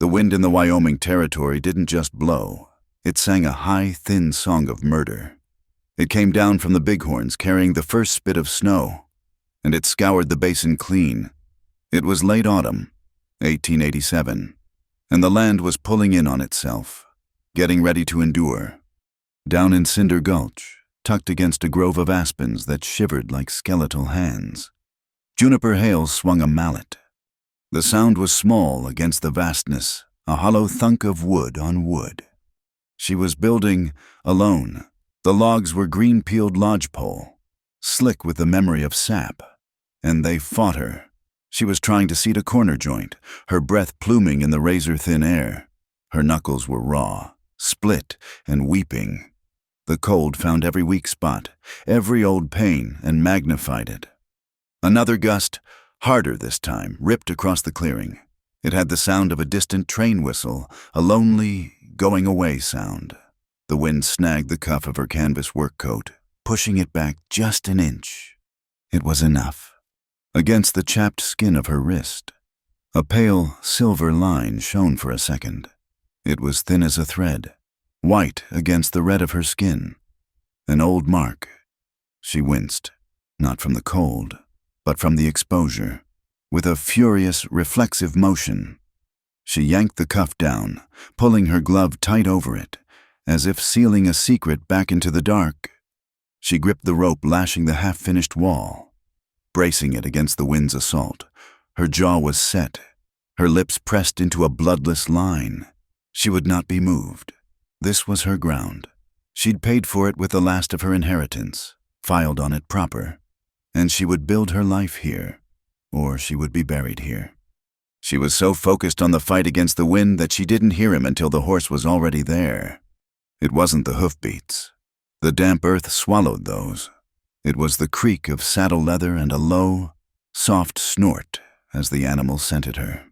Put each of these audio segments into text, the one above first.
The wind in the Wyoming Territory didn't just blow. It sang a high, thin song of murder. It came down from the bighorns carrying the first spit of snow, and it scoured the basin clean. It was late autumn, 1887, and the land was pulling in on itself, getting ready to endure. Down in Cinder Gulch, tucked against a grove of aspens that shivered like skeletal hands, Juniper Hales swung a mallet. The sound was small against the vastness, a hollow thunk of wood on wood. She was building alone. The logs were green-peeled lodgepole, slick with the memory of sap, and they fought her. She was trying to seat a corner joint, her breath pluming in the razor-thin air. Her knuckles were raw, split, and weeping. The cold found every weak spot, every old pain, and magnified it. Another gust, harder this time, ripped across the clearing. It had the sound of a distant train whistle, a lonely, going-away sound. The wind snagged the cuff of her canvas work coat, pushing it back just an inch. It was enough. Against the chapped skin of her wrist, a pale silver line shone for a second. It was thin as a thread, white against the red of her skin. An old mark. She winced, not from the cold, but from the exposure. With a furious, reflexive motion, she yanked the cuff down, pulling her glove tight over it, as if sealing a secret back into the dark. She gripped the rope lashing the half-finished wall, bracing it against the wind's assault. Her jaw was set, her lips pressed into a bloodless line. She would not be moved. This was her ground. She'd paid for it with the last of her inheritance, filed on it proper, and she would build her life here, or she would be buried here. She was so focused on the fight against the wind that she didn't hear him until the horse was already there. It wasn't the hoofbeats. The damp earth swallowed those. It was the creak of saddle leather and a low, soft snort as the animal scented her.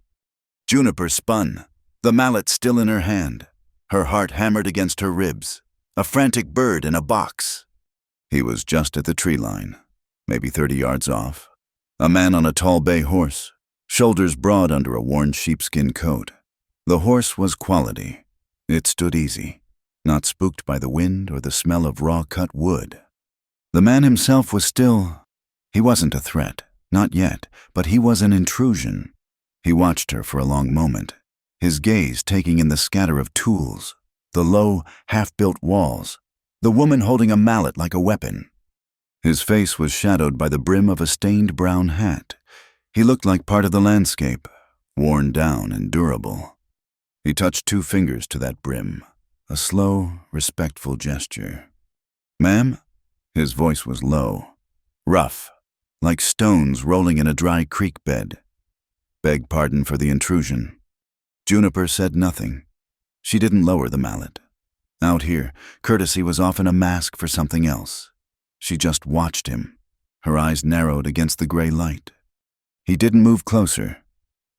Juniper spun, the mallet still in her hand. Her heart hammered against her ribs, a frantic bird in a box. He was just at the tree line, maybe 30 yards off. A man on a tall bay horse, shoulders broad under a worn sheepskin coat. The horse was quality. It stood easy, not spooked by the wind or the smell of raw-cut wood. The man himself was still. He wasn't a threat, not yet, but he was an intrusion. He watched her for a long moment, his gaze taking in the scatter of tools, the low, half-built walls, the woman holding a mallet like a weapon. His face was shadowed by the brim of a stained brown hat. He looked like part of the landscape, worn down and durable. He touched 2 fingers to that brim, a slow, respectful gesture. "Ma'am?" His voice was low, rough, like stones rolling in a dry creek bed. "Beg pardon for the intrusion." Juniper said nothing. She didn't lower the mallet. Out here, courtesy was often a mask for something else. She just watched him, her eyes narrowed against the gray light. He didn't move closer.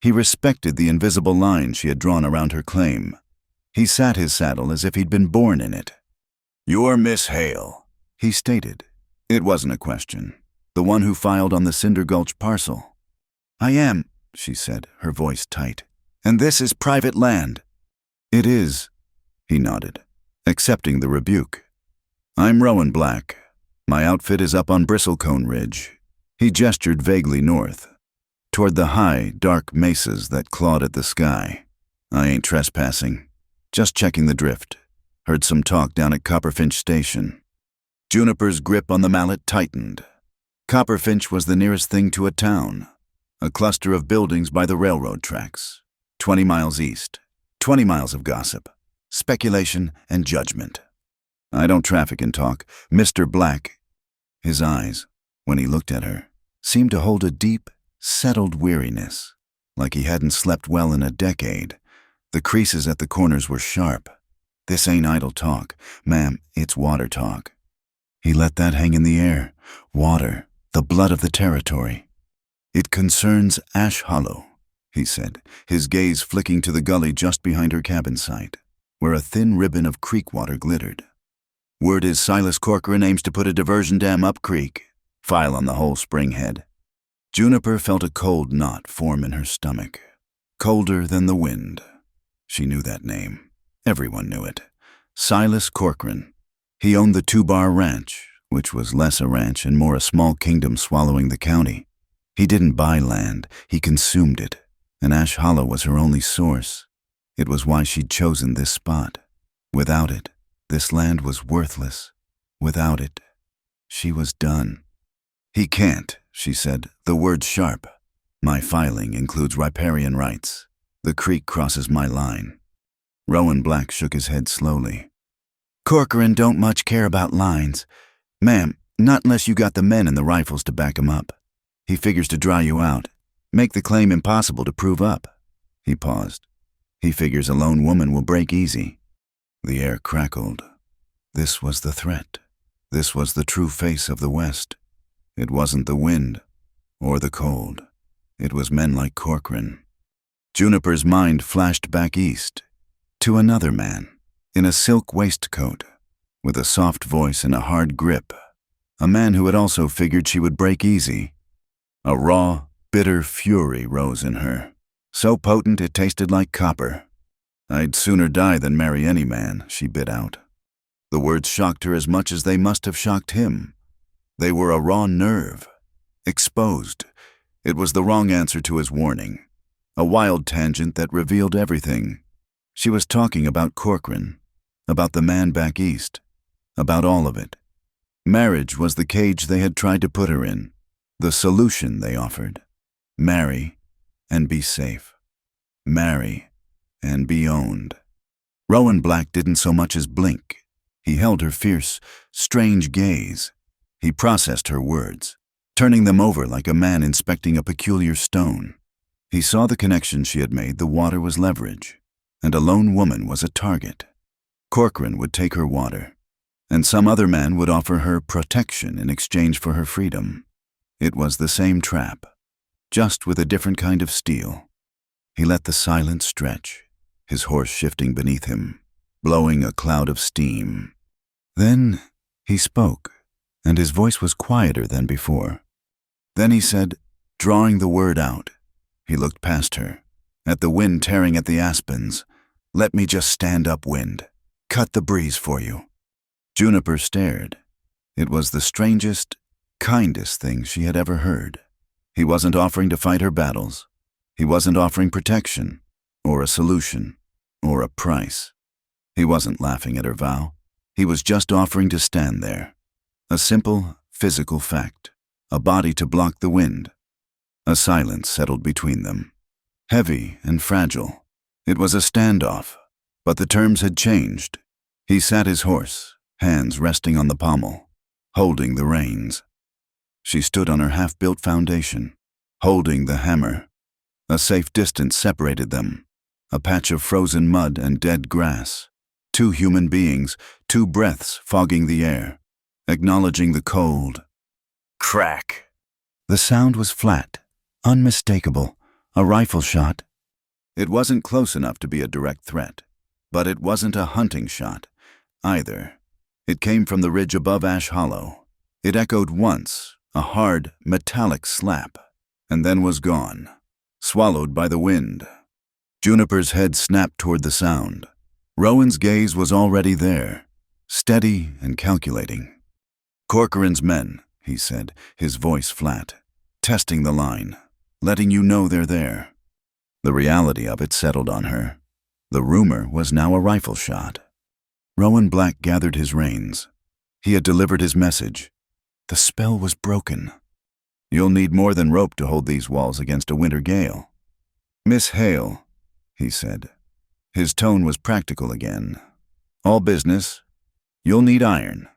He respected the invisible line she had drawn around her claim. He sat his saddle as if he'd been born in it. "You're Miss Hale," he stated. It wasn't a question. The one who filed on the Cinder Gulch parcel. "I am," she said, her voice tight. "And this is private land." "It is," he nodded, accepting the rebuke. "I'm Rowan Black. My outfit is up on Bristlecone Ridge." He gestured vaguely north, toward the high, dark mesas that clawed at the sky. "I ain't trespassing. Just checking the drift. Heard some talk down at Copperfinch Station." Juniper's grip on the mallet tightened. Copperfinch was the nearest thing to a town, a cluster of buildings by the railroad tracks, 20 miles east, 20 miles of gossip, speculation, and judgment. "I don't traffic in talk, Mr. Black." His eyes, when he looked at her, seemed to hold a deep, settled weariness, like he hadn't slept well in a decade. The creases at the corners were sharp. "This ain't idle talk, ma'am, it's water talk." He let that hang in the air. Water, the blood of the territory. "It concerns Ash Hollow," he said, his gaze flicking to the gully just behind her cabin site, where a thin ribbon of creek water glittered. "Word is Silas Corcoran aims to put a diversion dam up creek. File on the whole springhead." Juniper felt a cold knot form in her stomach, colder than the wind. She knew that name. Everyone knew it. Silas Corcoran. He owned the Two-Bar Ranch, which was less a ranch and more a small kingdom swallowing the county. He didn't buy land, he consumed it, and Ash Hollow was her only source. It was why she'd chosen this spot. Without it, this land was worthless. Without it, she was done. He can't, she said, the word's sharp. My filing includes riparian rights. The creek crosses my line. Rowan Black shook his head slowly. Corcoran don't much care about lines. Ma'am, not unless you got the men and the rifles to back him up. He figures to dry you out, make the claim impossible to prove up. He paused. He figures a lone woman will break easy. The air crackled. This was the threat. This was the true face of the West. It wasn't the wind or the cold. It was men like Corcoran. Juniper's mind flashed back east to another man in a silk waistcoat with a soft voice and a hard grip. A man who had also figured she would break easy. A raw, bitter fury rose in her, so potent it tasted like copper. I'd sooner die than marry any man, she bit out. The words shocked her as much as they must have shocked him. They were a raw nerve, exposed. It was the wrong answer to his warning, a wild tangent that revealed everything. She was talking about Corcoran, about the man back east, about all of it. Marriage was the cage they had tried to put her in, the solution they offered. Marry and be safe. Marry and be owned. Rowan Black didn't so much as blink. He held her fierce, strange gaze. He processed her words, turning them over like a man inspecting a peculiar stone. He saw the connection she had made. The water was leverage, and a lone woman was a target. Corcoran would take her water, and some other man would offer her protection in exchange for her freedom. It was the same trap, just with a different kind of steel. He let the silence stretch, his horse shifting beneath him, blowing a cloud of steam. Then he spoke, and his voice was quieter than before. Then he said, drawing the word out. He looked past her, at the wind tearing at the aspens. Let me just stand up, wind. Cut the breeze for you. Juniper stared. It was the strangest, kindest thing she had ever heard. He wasn't offering to fight her battles. He wasn't offering protection, or a solution, or a price. He wasn't laughing at her vow. He was just offering to stand there. A simple, physical fact. A body to block the wind. A silence settled between them, heavy and fragile. It was a standoff, but the terms had changed. He sat his horse, hands resting on the pommel, holding the reins. She stood on her half-built foundation, holding the hammer. A safe distance separated them, a patch of frozen mud and dead grass. Two human beings, two breaths fogging the air, acknowledging the cold. Crack. The sound was flat, unmistakable, a rifle shot. It wasn't close enough to be a direct threat, but it wasn't a hunting shot either. It came from the ridge above Ash Hollow. It echoed once, a hard, metallic slap, and then was gone, swallowed by the wind. Juniper's head snapped toward the sound. Rowan's gaze was already there, steady and calculating. Corcoran's men, he said, his voice flat, testing the line, letting you know they're there. The reality of it settled on her. The rumor was now a rifle shot. Rowan Black gathered his reins. He had delivered his message. The spell was broken. You'll need more than rope to hold these walls against a winter gale. Miss Hale, he said. His tone was practical again. All business. You'll need iron.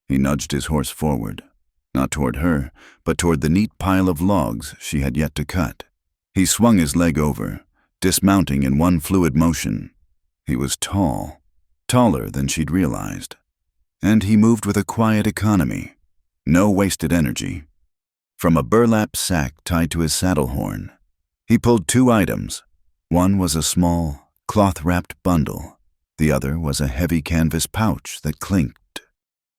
He nudged his horse forward, not toward her, but toward the neat pile of logs she had yet to cut. He swung his leg over, dismounting in one fluid motion. He was tall, taller than she'd realized. And he moved with a quiet economy, no wasted energy. From a burlap sack tied to his saddle horn, he pulled two items. One was a small, cloth-wrapped bundle. The other was a heavy canvas pouch that clinked.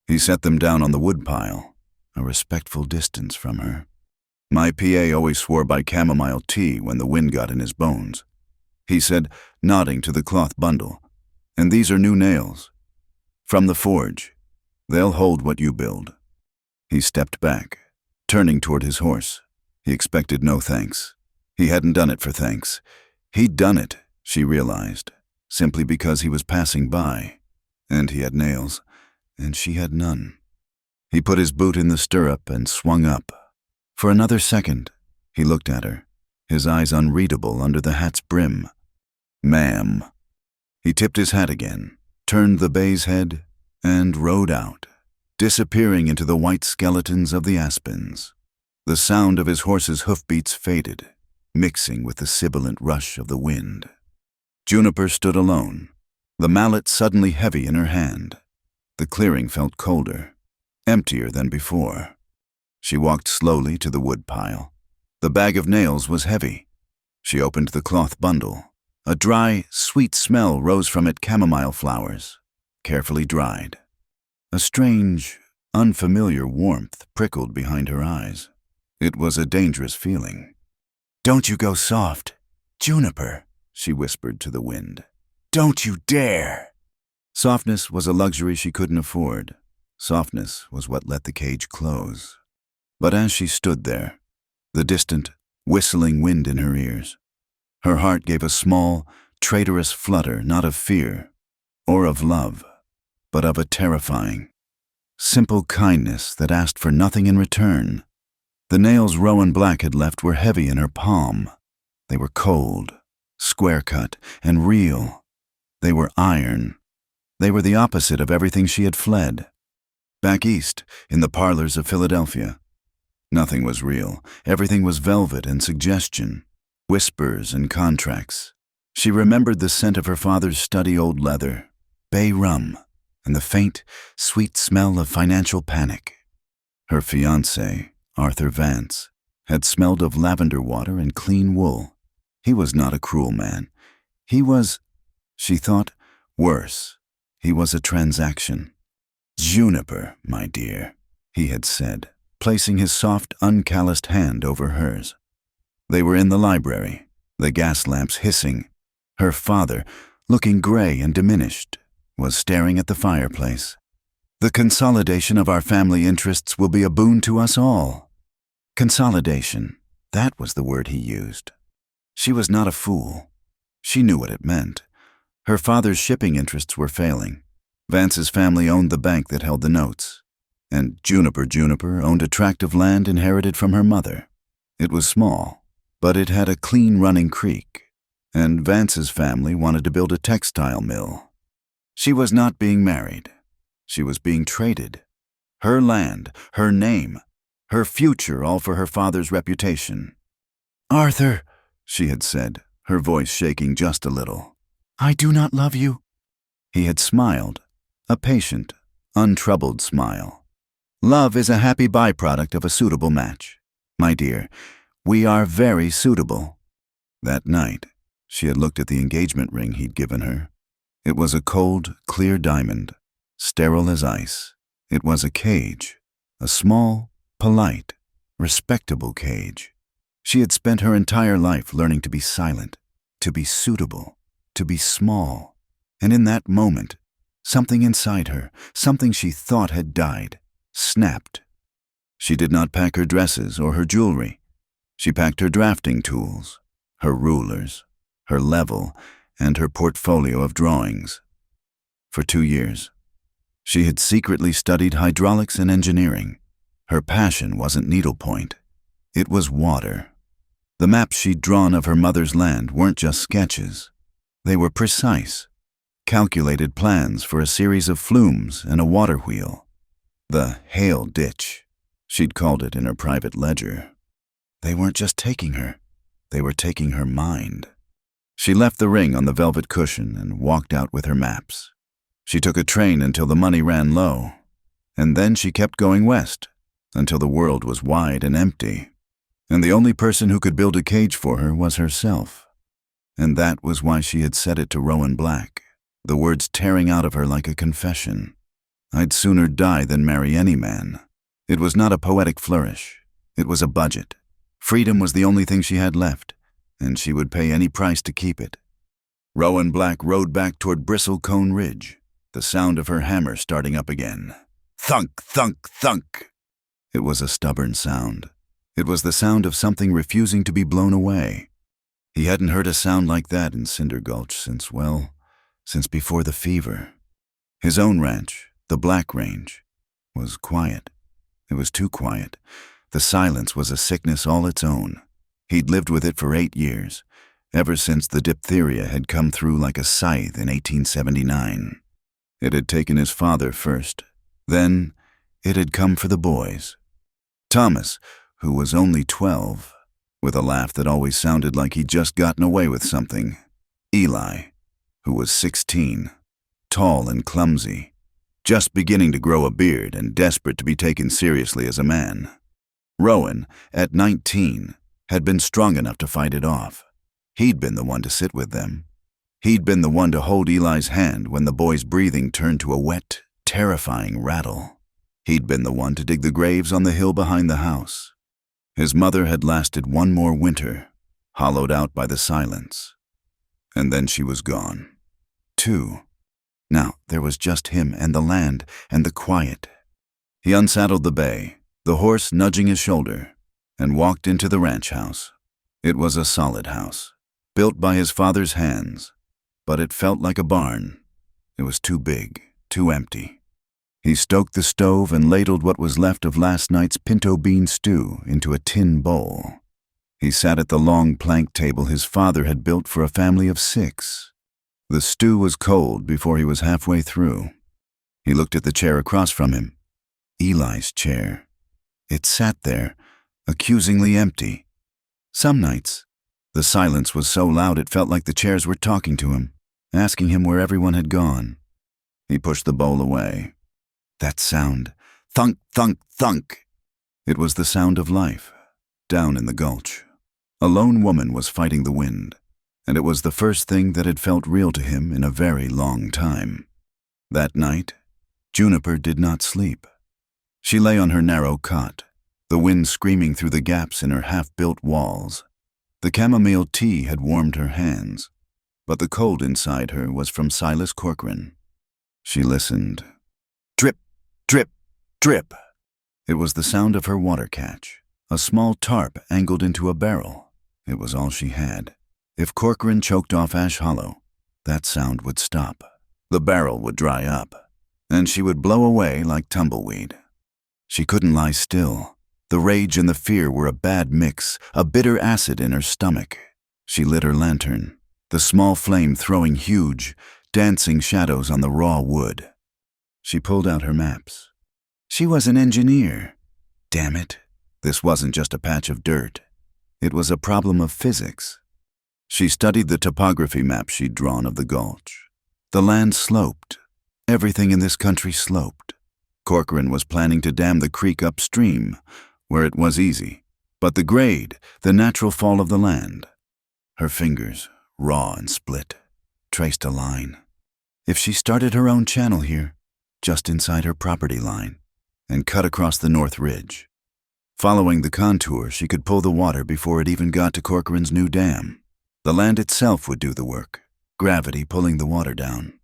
He set them down on the woodpile, a respectful distance from her. My PA always swore by chamomile tea when the wind got in his bones. he said, nodding to the cloth bundle. "And these are new nails. From the forge. They'll hold what you build." He stepped back, turning toward his horse. He expected no thanks. He hadn't done it for thanks. He'd done it, she realized, simply because he was passing by. And he had nails, and she had none. He put his boot in the stirrup and swung up. For another second, he looked at her, his eyes unreadable under the hat's brim. "Ma'am." He tipped his hat again, turned the bay's head, and rode out, disappearing into the white skeletons of the aspens. The sound of his horse's hoofbeats faded, mixing with the sibilant rush of the wind. Juniper stood alone, the mallet suddenly heavy in her hand. The clearing felt colder, emptier than before. She walked slowly to the woodpile. The bag of nails was heavy. She opened the cloth bundle. A dry, sweet smell rose from it, chamomile flowers, carefully dried. A strange, unfamiliar warmth prickled behind her eyes. It was a dangerous feeling. "Don't you go soft, Juniper," she whispered to the wind. "Don't you dare!" Softness was a luxury she couldn't afford. Softness was what let the cage close. But as she stood there, the distant, whistling wind in her ears, her heart gave a small, traitorous flutter, not of fear or of love, but of a terrifying, simple kindness that asked for nothing in return. The nails Rowan Black had left were heavy in her palm. They were cold, square-cut, and real. They were iron. They were the opposite of everything she had fled. Back east, in the parlors of Philadelphia, nothing was real. Everything was velvet and suggestion, whispers and contracts. She remembered the scent of her father's study old leather, bay rum, and the faint, sweet smell of financial panic. Her fiancé, Arthur Vance, had smelled of lavender water and clean wool. He was not a cruel man. He was, she thought, worse. He was a transaction. "Juniper, my dear," he had said, placing his soft, uncalloused hand over hers. They were in the library, the gas lamps hissing. Her father, looking gray and diminished, was staring at the fireplace. "The consolidation of our family interests will be a boon to us all." Consolidation, that was the word he used. She was not a fool. She knew what it meant. Her father's shipping interests were failing. Vance's family owned the bank that held the notes, and Juniper owned a tract of land inherited from her mother. It was small, but it had a clean running creek, and Vance's family wanted to build a textile mill. She was not being married. She was being traded. Her land, her name, her future, all for her father's reputation. "Arthur," she had said, her voice shaking just a little, "I do not love you." He had smiled, a patient, untroubled smile. "Love is a happy byproduct of a suitable match. My dear, we are very suitable." That night, she had looked at the engagement ring he'd given her. It was a cold, clear diamond, sterile as ice. It was a cage, a small, polite, respectable cage. She had spent her entire life learning to be silent, to be suitable, to be small. And in that moment, something inside her, something she thought had died, snapped. She did not pack her dresses or her jewelry. She packed her drafting tools, her rulers, her level, and her portfolio of drawings. For 2 years, she had secretly studied hydraulics and engineering. Her passion wasn't needlepoint. It was water. The maps she'd drawn of her mother's land weren't just sketches. They were precise, calculated plans for a series of flumes and a water wheel. The Hale Ditch, she'd called it in her private ledger. They weren't just taking her. They were taking her mind. She left the ring on the velvet cushion and walked out with her maps. She took a train until the money ran low, and then she kept going west until the world was wide and empty. And the only person who could build a cage for her was herself. And that was why she had said it to Rowan Black, the words tearing out of her like a confession. "I'd sooner die than marry any man." It was not a poetic flourish. It was a budget. Freedom was the only thing she had left, and she would pay any price to keep it. Rowan Black rode back toward Bristlecone Ridge, the sound of her hammer starting up again. Thunk, thunk, thunk. It was a stubborn sound. It was the sound of something refusing to be blown away. He hadn't heard a sound like that in Cinder Gulch since before the fever. His own ranch, the Black Range, was quiet. It was too quiet. The silence was a sickness all its own. He'd lived with it for 8 years, ever since the diphtheria had come through like a scythe in 1879. It had taken his father first. Then it had come for the boys. Thomas, who was only 12, with a laugh that always sounded like he'd just gotten away with something. Eli, who was 16, tall and clumsy, just beginning to grow a beard and desperate to be taken seriously as a man. Rowan, at 19, had been strong enough to fight it off. He'd been the one to sit with them. He'd been the one to hold Eli's hand when the boy's breathing turned to a wet, terrifying rattle. He'd been the one to dig the graves on the hill behind the house. His mother had lasted one more winter, hollowed out by the silence. And then she was gone, too. Now there was just him and the land and the quiet. He unsaddled the bay, the horse nudging his shoulder, and walked into the ranch house. It was a solid house, built by his father's hands, but it felt like a barn. It was too big, too empty. He stoked the stove and ladled what was left of last night's pinto bean stew into a tin bowl. He sat at the long plank table his father had built for a family of 6. The stew was cold before he was halfway through. He looked at the chair across from him, Eli's chair. It sat there, accusingly empty. Some nights, the silence was so loud it felt like the chairs were talking to him, asking him where everyone had gone. He pushed the bowl away. That sound, thunk, thunk, thunk. It was the sound of life, down in the gulch. A lone woman was fighting the wind, and it was the first thing that had felt real to him in a very long time. That night, Juniper did not sleep. She lay on her narrow cot, the wind screaming through the gaps in her half-built walls. The chamomile tea had warmed her hands, but the cold inside her was from Silas Corcoran. She listened. Drip, drip, drip. It was the sound of her water catch, a small tarp angled into a barrel. It was all she had. If Corcoran choked off Ash Hollow, that sound would stop. The barrel would dry up, and she would blow away like tumbleweed. She couldn't lie still. The rage and the fear were a bad mix, a bitter acid in her stomach. She lit her lantern, the small flame throwing huge, dancing shadows on the raw wood. She pulled out her maps. She was an engineer. Damn it, this wasn't just a patch of dirt. It was a problem of physics. She studied the topography map she'd drawn of the gulch. The land sloped. Everything in this country sloped. Corcoran was planning to dam the creek upstream, where it was easy, but the grade, the natural fall of the land. Her fingers, raw and split, traced a line. If she started her own channel here, just inside her property line, and cut across the North Ridge. Following the contour, she could pull the water before it even got to Corcoran's new dam. The land itself would do the work, gravity pulling the water down.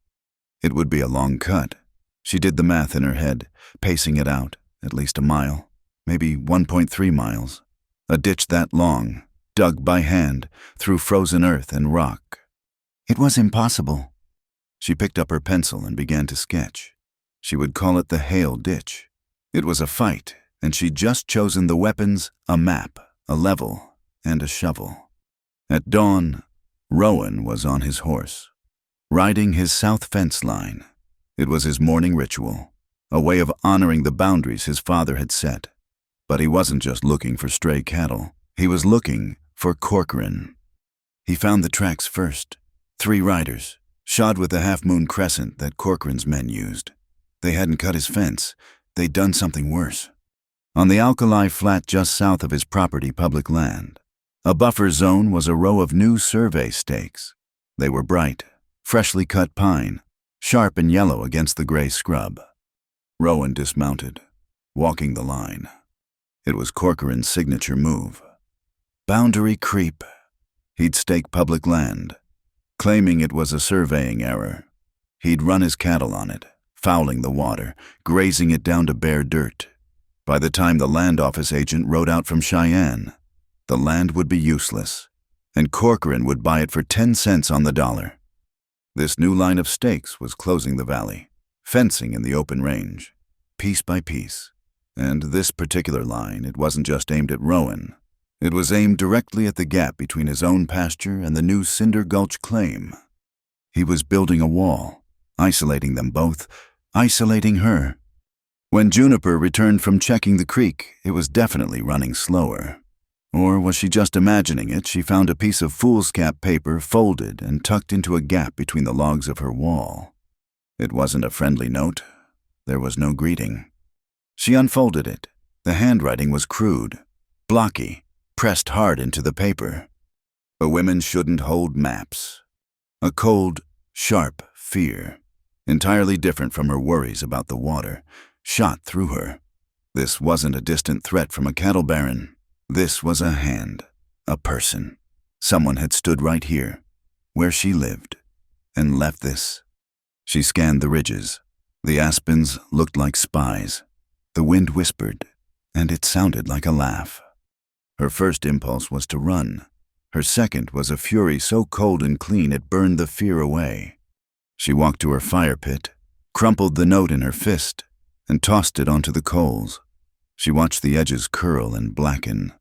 It would be a long cut. She did the math in her head, pacing it out, at least a mile, maybe 1.3 miles. A ditch that long, dug by hand, through frozen earth and rock. It was impossible. She picked up her pencil and began to sketch. She would call it the Hale Ditch. It was a fight, and she'd just chosen the weapons, a map, a level, and a shovel. At dawn, Rowan was on his horse, riding his south fence line. It was his morning ritual, a way of honoring the boundaries his father had set. But he wasn't just looking for stray cattle. He was looking for Corcoran. He found the tracks first. 3 riders, shod with the half-moon crescent that Corcoran's men used. They hadn't cut his fence. They'd done something worse. On the alkali flat just south of his property public land, a buffer zone was a row of new survey stakes. They were bright, freshly cut pine, sharp and yellow against the gray scrub. Rowan dismounted, walking the line. It was Corcoran's signature move. Boundary creep. He'd stake public land, claiming it was a surveying error. He'd run his cattle on it, fouling the water, grazing it down to bare dirt. By the time the land office agent rode out from Cheyenne, the land would be useless, and Corcoran would buy it for 10 cents on the dollar. This new line of stakes was closing the valley, fencing in the open range, piece by piece. And this particular line, it wasn't just aimed at Rowan. It was aimed directly at the gap between his own pasture and the new Cinder Gulch claim. He was building a wall, isolating them both, isolating her. When Juniper returned from checking the creek, it was definitely running slower. Or was she just imagining it? She found a piece of foolscap paper folded and tucked into a gap between the logs of her wall. It wasn't a friendly note. There was no greeting. She unfolded it. The handwriting was crude, blocky, pressed hard into the paper. A women shouldn't hold maps. A cold, sharp fear, entirely different from her worries about the water, shot through her. This wasn't a distant threat from a cattle baron. This was a hand, a person. Someone had stood right here, where she lived, and left this. She scanned the ridges. The aspens looked like spies. The wind whispered, and it sounded like a laugh. Her first impulse was to run. Her second was a fury so cold and clean it burned the fear away. She walked to her fire pit, crumpled the note in her fist, and tossed it onto the coals. She watched the edges curl and blacken.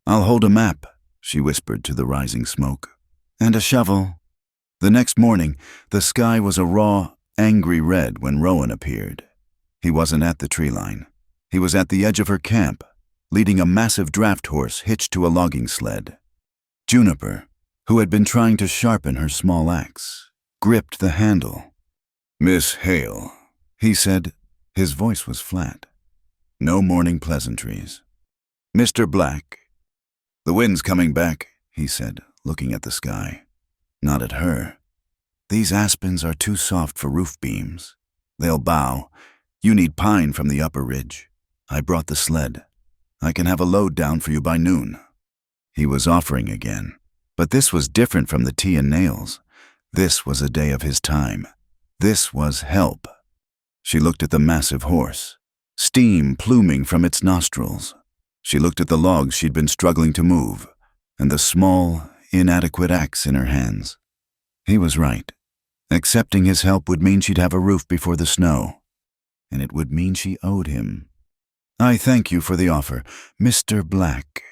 "I'll hold a map," she whispered to the rising smoke. "And a shovel." The next morning, the sky was a raw, angry red when Rowan appeared. He wasn't at the tree line. He was at the edge of her camp, leading a massive draft horse hitched to a logging sled. Juniper, who had been trying to sharpen her small axe, gripped the handle. "Miss Hale," he said. His voice was flat. No morning pleasantries. "Mr. Black." "The wind's coming back," he said, looking at the sky. Not at her. "These aspens are too soft for roof beams. They'll bow. You need pine from the upper ridge. I brought the sled. I can have a load down for you by noon." He was offering again, but this was different from the tea and nails. This was a day of his time. This was help. She looked at the massive horse, steam pluming from its nostrils. She looked at the logs she'd been struggling to move, and the small, inadequate axe in her hands. He was right. Accepting his help would mean she'd have a roof before the snow, and it would mean she owed him. "I thank you for the offer, Mr. Black,"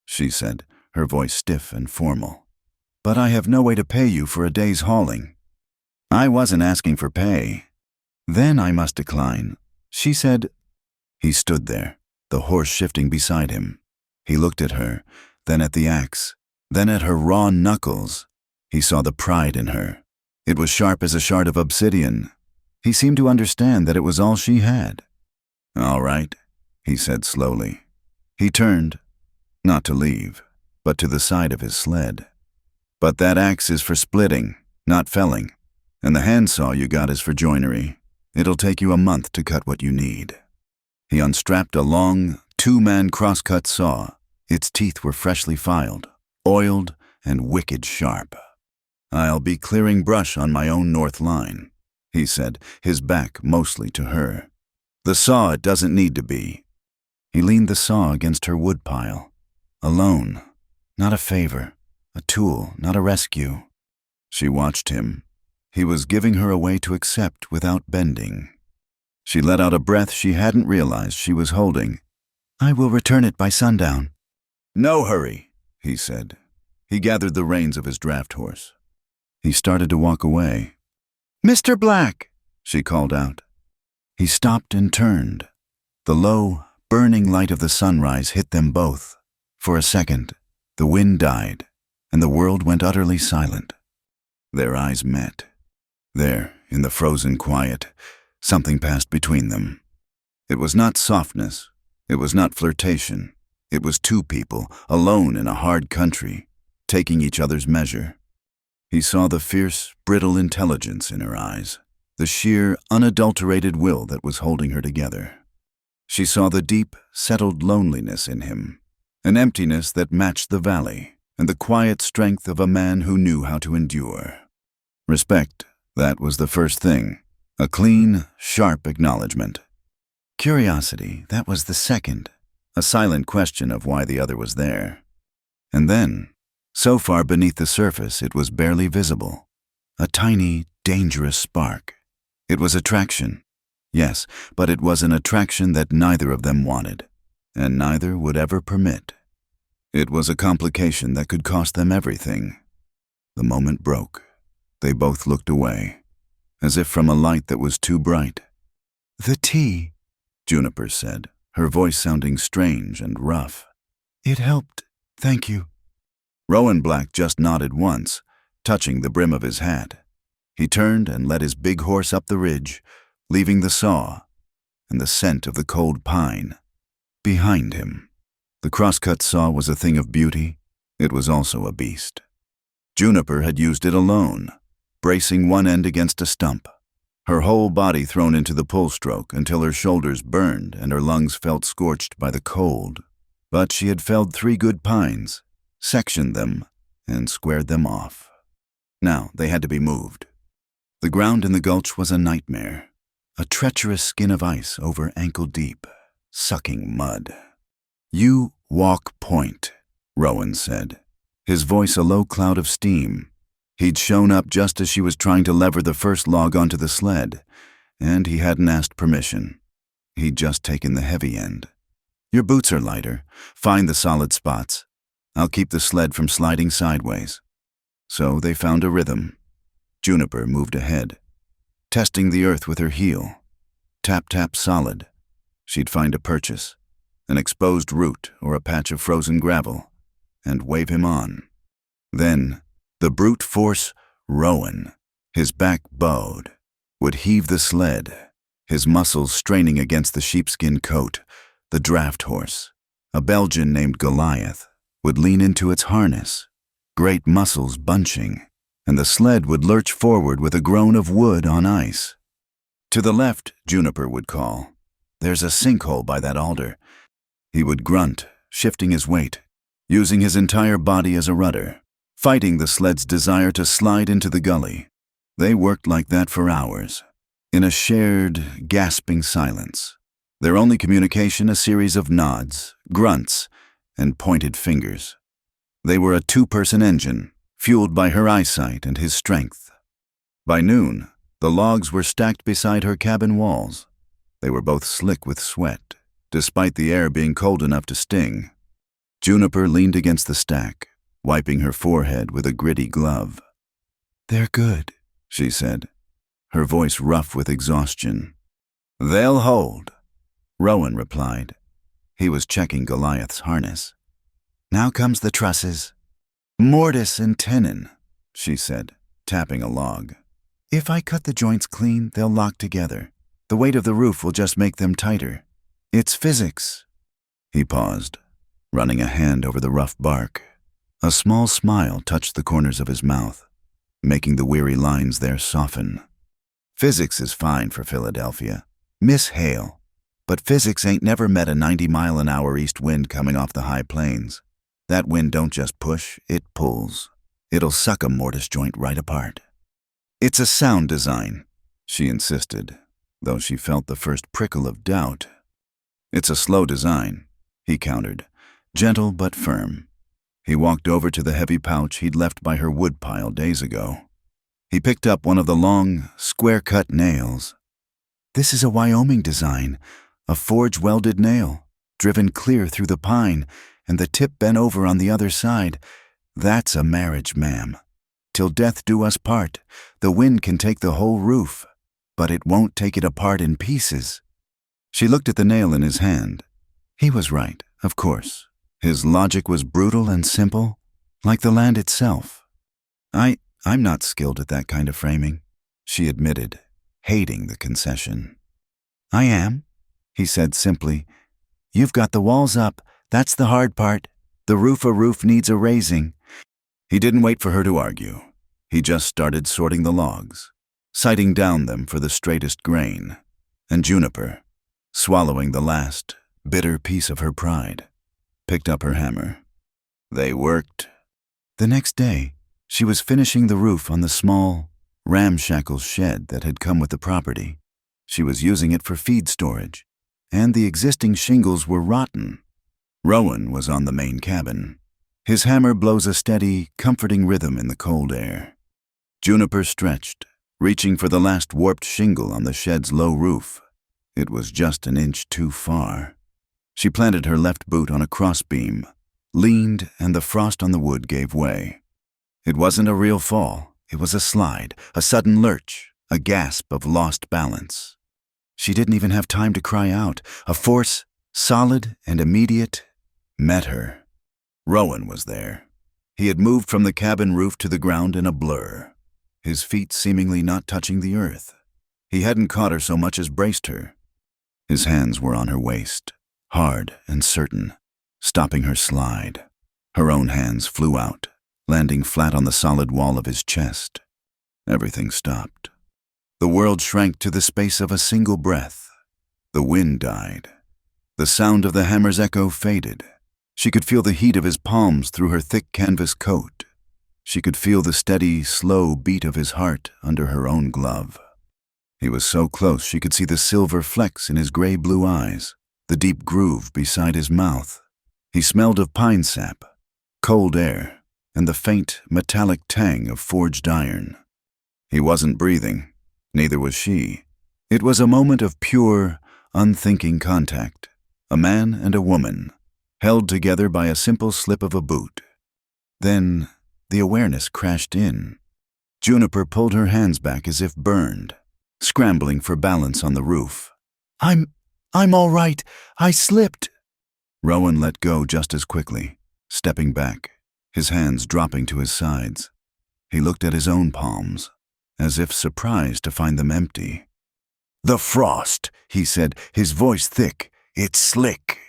she said, her voice stiff and formal. "But I have no way to pay you for a day's hauling." "I wasn't asking for pay." "Then I must decline," she said. He stood there, the horse shifting beside him. He looked at her, then at the axe, then at her raw knuckles. He saw the pride in her. It was sharp as a shard of obsidian. He seemed to understand that it was all she had. "All right," he said slowly. He turned, not to leave, but to the side of his sled. "But that axe is for splitting, not felling, and the handsaw you got is for joinery. It'll take you a month to cut what you need." He unstrapped a long, two-man crosscut saw. Its teeth were freshly filed, oiled, and wicked sharp. "I'll be clearing brush on my own north line," he said, his back mostly to her. "The saw it doesn't need to be." He leaned the saw against her woodpile. A loan, not a favor. A tool, not a rescue. She watched him. He was giving her a way to accept without bending. She let out a breath she hadn't realized she was holding. "I will return it by sundown." "No hurry," he said. He gathered the reins of his draft horse. He started to walk away. "Mr. Black," she called out. He stopped and turned. The low, burning light of the sunrise hit them both. For a second, the wind died, and the world went utterly silent. Their eyes met. There, in the frozen quiet, something passed between them. It was not softness. It was not flirtation. It was two people, alone in a hard country, taking each other's measure. He saw the fierce, brittle intelligence in her eyes, the sheer, unadulterated will that was holding her together. She saw the deep, settled loneliness in him, an emptiness that matched the valley, and the quiet strength of a man who knew how to endure. Respect, that was the first thing. A clean, sharp acknowledgement. Curiosity, that was the second. A silent question of why the other was there. And then, so far beneath the surface it was barely visible. A tiny, dangerous spark. It was attraction. Yes, but it was an attraction that neither of them wanted, and neither would ever permit. It was a complication that could cost them everything. The moment broke. They both looked away, as if from a light that was too bright. "The tea," Juniper said, her voice sounding strange and rough. "It helped, thank you." Rowan Black just nodded once, touching the brim of his hat. He turned and led his big horse up the ridge, leaving the saw and the scent of the cold pine behind him. The crosscut saw was a thing of beauty. It was also a beast. Juniper had used it alone, bracing one end against a stump, her whole body thrown into the pull stroke until her shoulders burned and her lungs felt scorched by the cold. But she had felled 3 good pines, sectioned them, and squared them off. Now they had to be moved. The ground in the gulch was a nightmare, a treacherous skin of ice over ankle deep, sucking mud. "You walk point," Rowan said, his voice a low cloud of steam. He'd shown up just as she was trying to lever the first log onto the sled, and he hadn't asked permission. He'd just taken the heavy end. "Your boots are lighter. Find the solid spots. I'll keep the sled from sliding sideways." So they found a rhythm. Juniper moved ahead, testing the earth with her heel. Tap, tap, solid. She'd find a purchase, an exposed root or a patch of frozen gravel, and wave him on. Then, the brute force Rowan, his back bowed, would heave the sled, his muscles straining against the sheepskin coat. The draft horse, a Belgian named Goliath, would lean into its harness, great muscles bunching, and the sled would lurch forward with a groan of wood on ice. "To the left," Juniper would call. "There's a sinkhole by that alder." He would grunt, shifting his weight, using his entire body as a rudder, fighting the sled's desire to slide into the gully. They worked like that for hours, in a shared, gasping silence. Their only communication a series of nods, grunts, and pointed fingers. They were a 2-person engine, fueled by her eyesight and his strength. By noon, the logs were stacked beside her cabin walls. They were both slick with sweat, despite the air being cold enough to sting. Juniper leaned against the stack, wiping her forehead with a gritty glove. "They're good," she said, her voice rough with exhaustion. "They'll hold," Rowan replied. He was checking Goliath's harness. "Now comes the trusses." "Mortise and tenon," she said, tapping a log. "If I cut the joints clean, they'll lock together. The weight of the roof will just make them tighter. It's physics." He paused, running a hand over the rough bark. A small smile touched the corners of his mouth, making the weary lines there soften. "Physics is fine for Philadelphia. Miss Hale. But physics ain't never met a 90-mile-an-hour east wind coming off the high plains. That wind don't just push, it pulls. It'll suck a mortise joint right apart." "It's a sound design," she insisted, though she felt the first prickle of doubt. "It's a slow design," he countered, gentle but firm. He walked over to the heavy pouch he'd left by her woodpile days ago. He picked up one of the long, square-cut nails. "This is a Wyoming design, a forge-welded nail, driven clear through the pine, and the tip bent over on the other side. That's a marriage, ma'am. Till death do us part. The wind can take the whole roof, but it won't take it apart in pieces." She looked at the nail in his hand. He was right, of course. His logic was brutal and simple, like the land itself. I'm not skilled at that kind of framing," she admitted, hating the concession. "I am," he said simply. "You've got the walls up. That's the hard part. The roof needs a raising." He didn't wait for her to argue. He just started sorting the logs, sighting down them for the straightest grain. And Juniper, swallowing the last, bitter piece of her pride, picked up her hammer. They worked. The next day, she was finishing the roof on the small, ramshackle shed that had come with the property. She was using it for feed storage, and the existing shingles were rotten. Rowan was on the main cabin. His hammer blows a steady, comforting rhythm in the cold air. Juniper stretched, reaching for the last warped shingle on the shed's low roof. It was just an inch too far. She planted her left boot on a crossbeam, leaned, and the frost on the wood gave way. It wasn't a real fall. It was a slide, a sudden lurch, a gasp of lost balance. She didn't even have time to cry out. A force, solid and immediate, met her. Rowan was there. He had moved from the cabin roof to the ground in a blur, his feet seemingly not touching the earth. He hadn't caught her so much as braced her. His hands were on her waist, hard and certain, stopping her slide. Her own hands flew out, landing flat on the solid wall of his chest. Everything stopped. The world shrank to the space of a single breath. The wind died. The sound of the hammer's echo faded. She could feel the heat of his palms through her thick canvas coat. She could feel the steady, slow beat of his heart under her own glove. He was so close she could see the silver flecks in his gray-blue eyes, the deep groove beside his mouth. He smelled of pine sap, cold air, and the faint, metallic tang of forged iron. He wasn't breathing. Neither was she. It was a moment of pure, unthinking contact. A man and a woman, held together by a simple slip of a boot. Then the awareness crashed in. Juniper pulled her hands back as if burned, scrambling for balance on the roof. I'm all right. I slipped." Rowan let go just as quickly, stepping back, his hands dropping to his sides. He looked at his own palms, as if surprised to find them empty. "The frost," he said, his voice thick. "It's slick."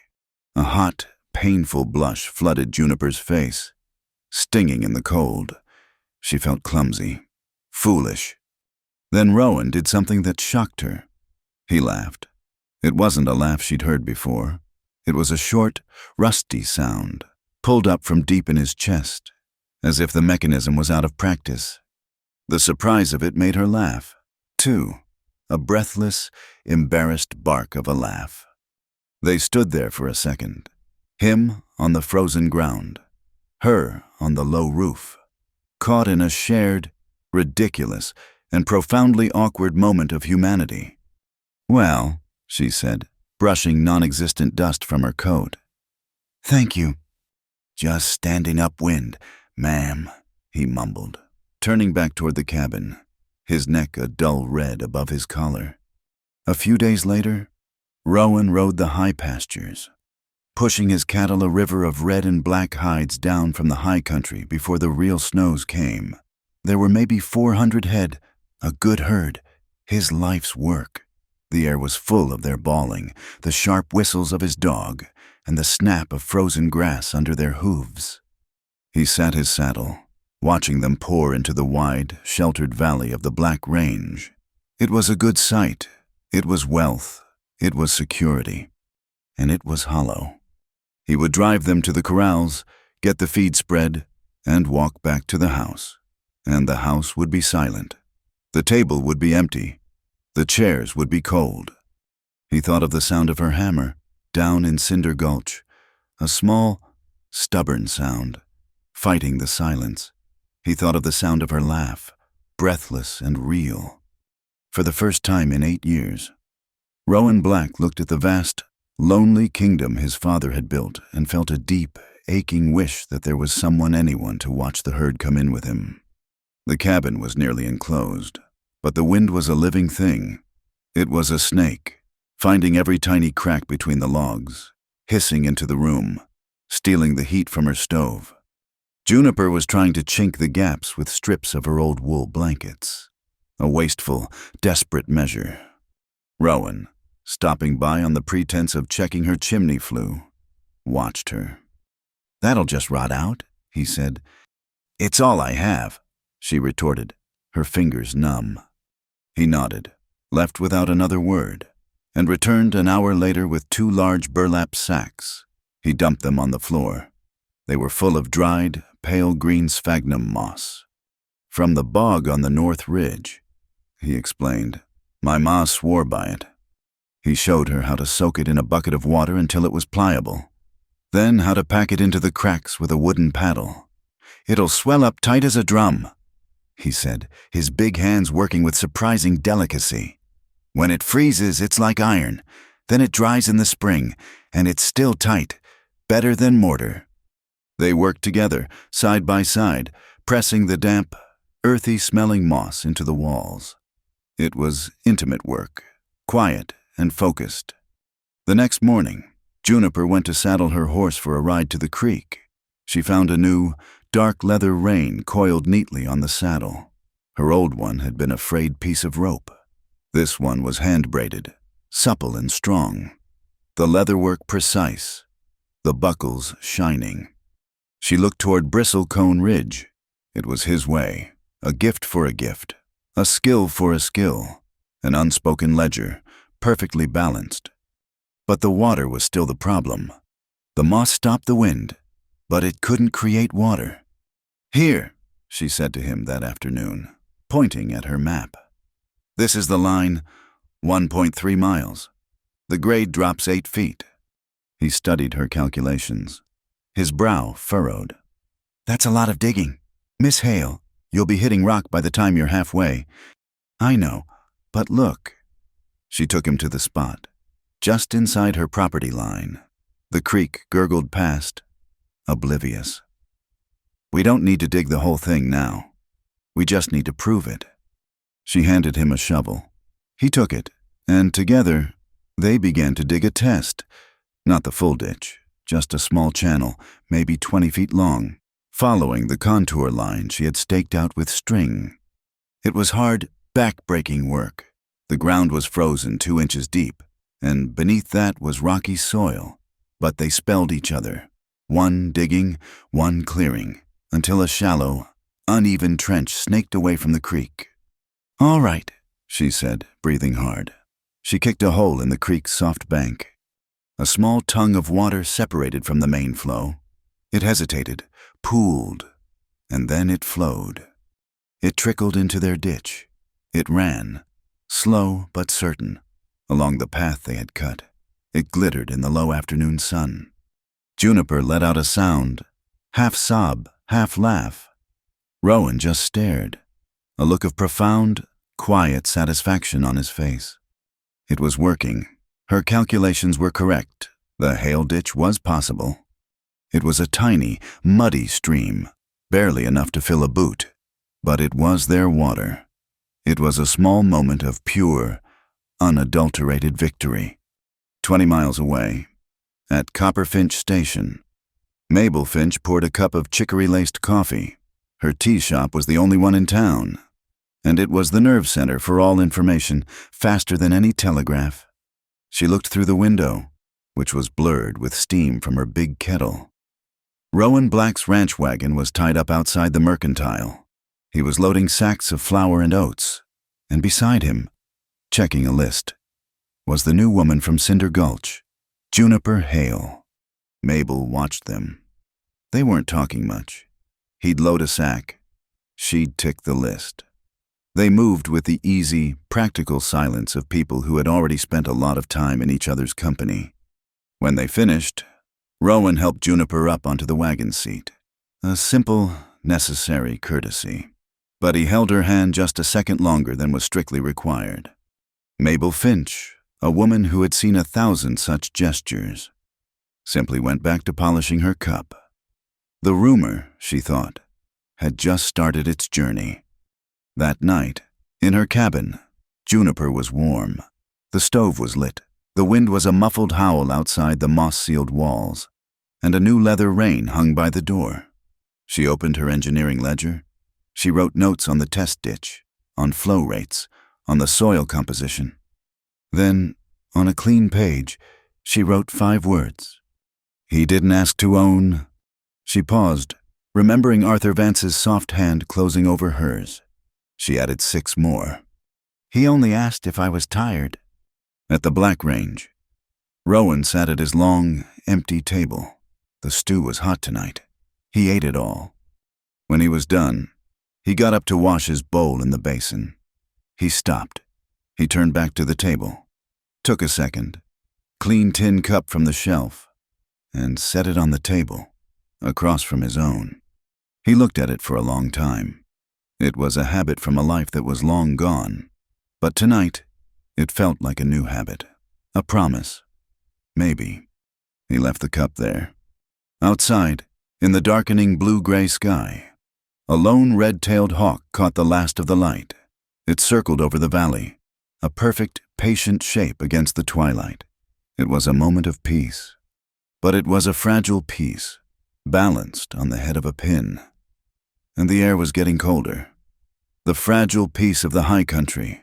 A hot, painful blush flooded Juniper's face, stinging in the cold. She felt clumsy, foolish. Then Rowan did something that shocked her. He laughed. It wasn't a laugh she'd heard before. It was a short, rusty sound, pulled up from deep in his chest, as if the mechanism was out of practice. The surprise of it made her laugh, too, a breathless, embarrassed bark of a laugh. They stood there for a second, him on the frozen ground, her on the low roof, caught in a shared, ridiculous, and profoundly awkward moment of humanity. "Well," she said, brushing non-existent dust from her coat. "Thank you." "Just standing upwind, ma'am," he mumbled, turning back toward the cabin, his neck a dull red above his collar. A few days later, Rowan rode the high pastures, pushing his cattle a river of red and black hides down from the high country before the real snows came. There were maybe 400 head, a good herd, his life's work. The air was full of their bawling, the sharp whistles of his dog, and the snap of frozen grass under their hooves. He sat his saddle, watching them pour into the wide, sheltered valley of the Black Range. It was a good sight. It was wealth. It was security. And it was hollow. He would drive them to the corrals, get the feed spread, and walk back to the house. And the house would be silent. The table would be empty. The chairs would be cold. He thought of the sound of her hammer, down in Cinder Gulch, a small, stubborn sound, fighting the silence. He thought of the sound of her laugh, breathless and real. For the first time in 8 years, Rowan Black looked at the vast, lonely kingdom his father had built and felt a deep, aching wish that there was anyone to watch the herd come in with him. The cabin was nearly enclosed, but the wind was a living thing. It was a snake, finding every tiny crack between the logs, hissing into the room, stealing the heat from her stove. Juniper was trying to chink the gaps with strips of her old wool blankets, a wasteful, desperate measure. Rowan, stopping by on the pretense of checking her chimney flue, watched her. "That'll just rot out," he said. "It's all I have," she retorted, her fingers numb. He nodded, left without another word, and returned an hour later with 2 large burlap sacks. He dumped them on the floor. They were full of dried, pale green sphagnum moss. From the bog on the north ridge, he explained. My ma swore by it. He showed her how to soak it in a bucket of water until it was pliable, then how to pack it into the cracks with a wooden paddle. It'll swell up tight as a drum, he said, his big hands working with surprising delicacy. When it freezes, it's like iron. Then it dries in the spring, and it's still tight, better than mortar. They worked together, side by side, pressing the damp, earthy-smelling moss into the walls. It was intimate work, quiet and focused. The next morning, Juniper went to saddle her horse for a ride to the creek. She found a new, dark leather rein coiled neatly on the saddle. Her old one had been a frayed piece of rope. This one was hand-braided, supple and strong, the leatherwork precise, the buckles shining. She looked toward Bristlecone Ridge. It was his way, a gift for a gift, a skill for a skill, an unspoken ledger, perfectly balanced. But the water was still the problem. The moss stopped the wind, but it couldn't create water. Here, she said to him that afternoon, pointing at her map. This is the line, 1.3 miles. The grade drops 8 feet. He studied her calculations. His brow furrowed. That's a lot of digging. Miss Hale, you'll be hitting rock by the time you're halfway. I know, but look. She took him to the spot, just inside her property line. The creek gurgled past, oblivious. We don't need to dig the whole thing now. We just need to prove it. She handed him a shovel. He took it, and together, they began to dig a test. Not the full ditch, just a small channel, maybe 20 feet long, following the contour line she had staked out with string. It was hard, back-breaking work. The ground was frozen 2 inches deep, and beneath that was rocky soil. But they spelled each other, one digging, one clearing, until a shallow, uneven trench snaked away from the creek. All right, she said, breathing hard. She kicked a hole in the creek's soft bank. A small tongue of water separated from the main flow. It hesitated, pooled, and then it flowed. It trickled into their ditch. It ran, slow but certain, along the path they had cut. It glittered in the low afternoon sun. Juniper let out a sound, half sob, half laugh. Rowan just stared, a look of profound, quiet satisfaction on his face. It was working. Her calculations were correct. The Hale ditch was possible. It was a tiny, muddy stream, barely enough to fill a boot, but it was their water. It was a small moment of pure, unadulterated victory. 20 miles away, at Copperfinch Station, Mabel Finch poured a cup of chicory-laced coffee. Her tea shop was the only one in town, and it was the nerve center for all information, faster than any telegraph. She looked through the window, which was blurred with steam from her big kettle. Rowan Black's ranch wagon was tied up outside the mercantile. He was loading sacks of flour and oats, and beside him, checking a list, was the new woman from Cinder Gulch, Juniper Hale. Mabel watched them. They weren't talking much. He'd load a sack. She'd tick the list. They moved with the easy, practical silence of people who had already spent a lot of time in each other's company. When they finished, Rowan helped Juniper up onto the wagon seat. A simple, necessary courtesy. But he held her hand just a second longer than was strictly required. Mabel Finch, a woman who had seen 1,000 such gestures, simply went back to polishing her cup. The rumor, she thought, had just started its journey. That night, in her cabin, Juniper was warm. The stove was lit. The wind was a muffled howl outside the moss-sealed walls, and a new leather rein hung by the door. She opened her engineering ledger. She wrote notes on the test ditch, on flow rates, on the soil composition. Then, on a clean page, she wrote 5 words. He didn't ask to own. She paused, remembering Arthur Vance's soft hand closing over hers. She added 6 more. He only asked if I was tired. At the Black Range, Rowan sat at his long, empty table. The stew was hot tonight. He ate it all. When he was done, He got up to wash his bowl in the basin. He stopped. He turned back to the table, took a second, clean tin cup from the shelf, and set it on the table, across from his own. He looked at it for a long time. It was a habit from a life that was long gone, but tonight it felt like a new habit, a promise. Maybe. He left the cup there. Outside, in the darkening blue-gray sky, a lone red-tailed hawk caught the last of the light. It circled over the valley, a perfect, patient shape against the twilight. It was a moment of peace. But it was a fragile peace, balanced on the head of a pin. And the air was getting colder. The fragile peace of the high country,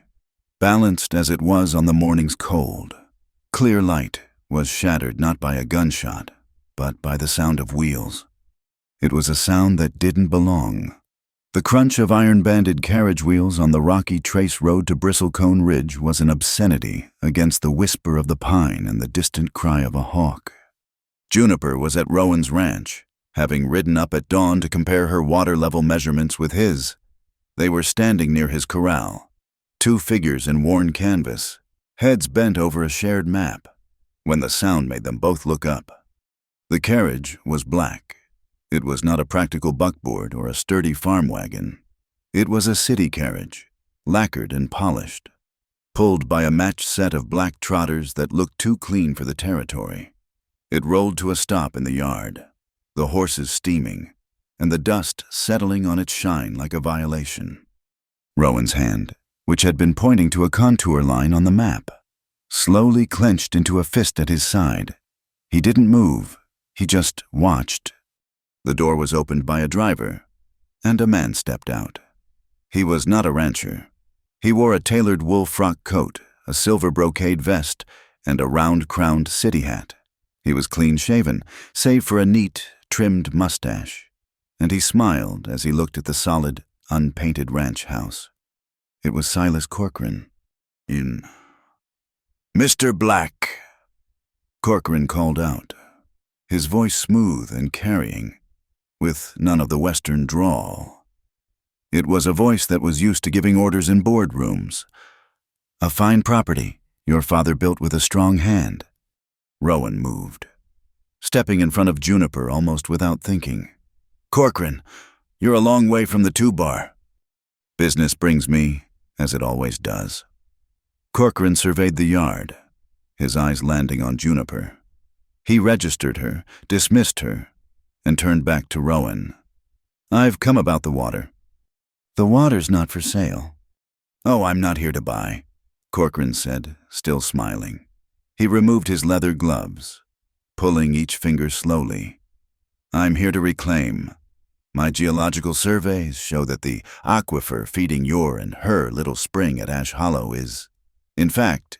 balanced as it was on the morning's cold. Clear light was shattered not by a gunshot, but by the sound of wheels. It was a sound that didn't belong. The crunch of iron-banded carriage wheels on the rocky trace road to Bristlecone Ridge was an obscenity against the whisper of the pine and the distant cry of a hawk. Juniper was at Rowan's ranch, having ridden up at dawn to compare her water-level measurements with his. They were standing near his corral, two figures in worn canvas, heads bent over a shared map, when the sound made them both look up. The carriage was black. It was not a practical buckboard or a sturdy farm wagon. It was a city carriage, lacquered and polished, pulled by a matched set of black trotters that looked too clean for the territory. It rolled to a stop in the yard, the horses steaming, and the dust settling on its shine like a violation. Rowan's hand, which had been pointing to a contour line on the map, slowly clenched into a fist at his side. He didn't move, he just watched. The door was opened by a driver, and a man stepped out. He was not a rancher. He wore a tailored wool frock coat, a silver brocade vest, and a round-crowned city hat. He was clean-shaven, save for a neat, trimmed mustache, and he smiled as he looked at the solid, unpainted ranch house. It was Silas Corcoran. "Mr. Black," Corcoran called out, his voice smooth and carrying, with none of the Western drawl. It was a voice that was used to giving orders in boardrooms. "A fine property your father built with a strong hand." Rowan moved, stepping in front of Juniper almost without thinking. "Corcoran, you're a long way from the two-bar." "Business brings me, as it always does." Corcoran surveyed the yard, his eyes landing on Juniper. He registered her, dismissed her, and turned back to Rowan. "I've come about the water." "The water's not for sale." "Oh, I'm not here to buy," Corcoran said, still smiling. He removed his leather gloves, pulling each finger slowly. "I'm here to reclaim. My geological surveys show that the aquifer feeding your and her little spring at Ash Hollow is, in fact,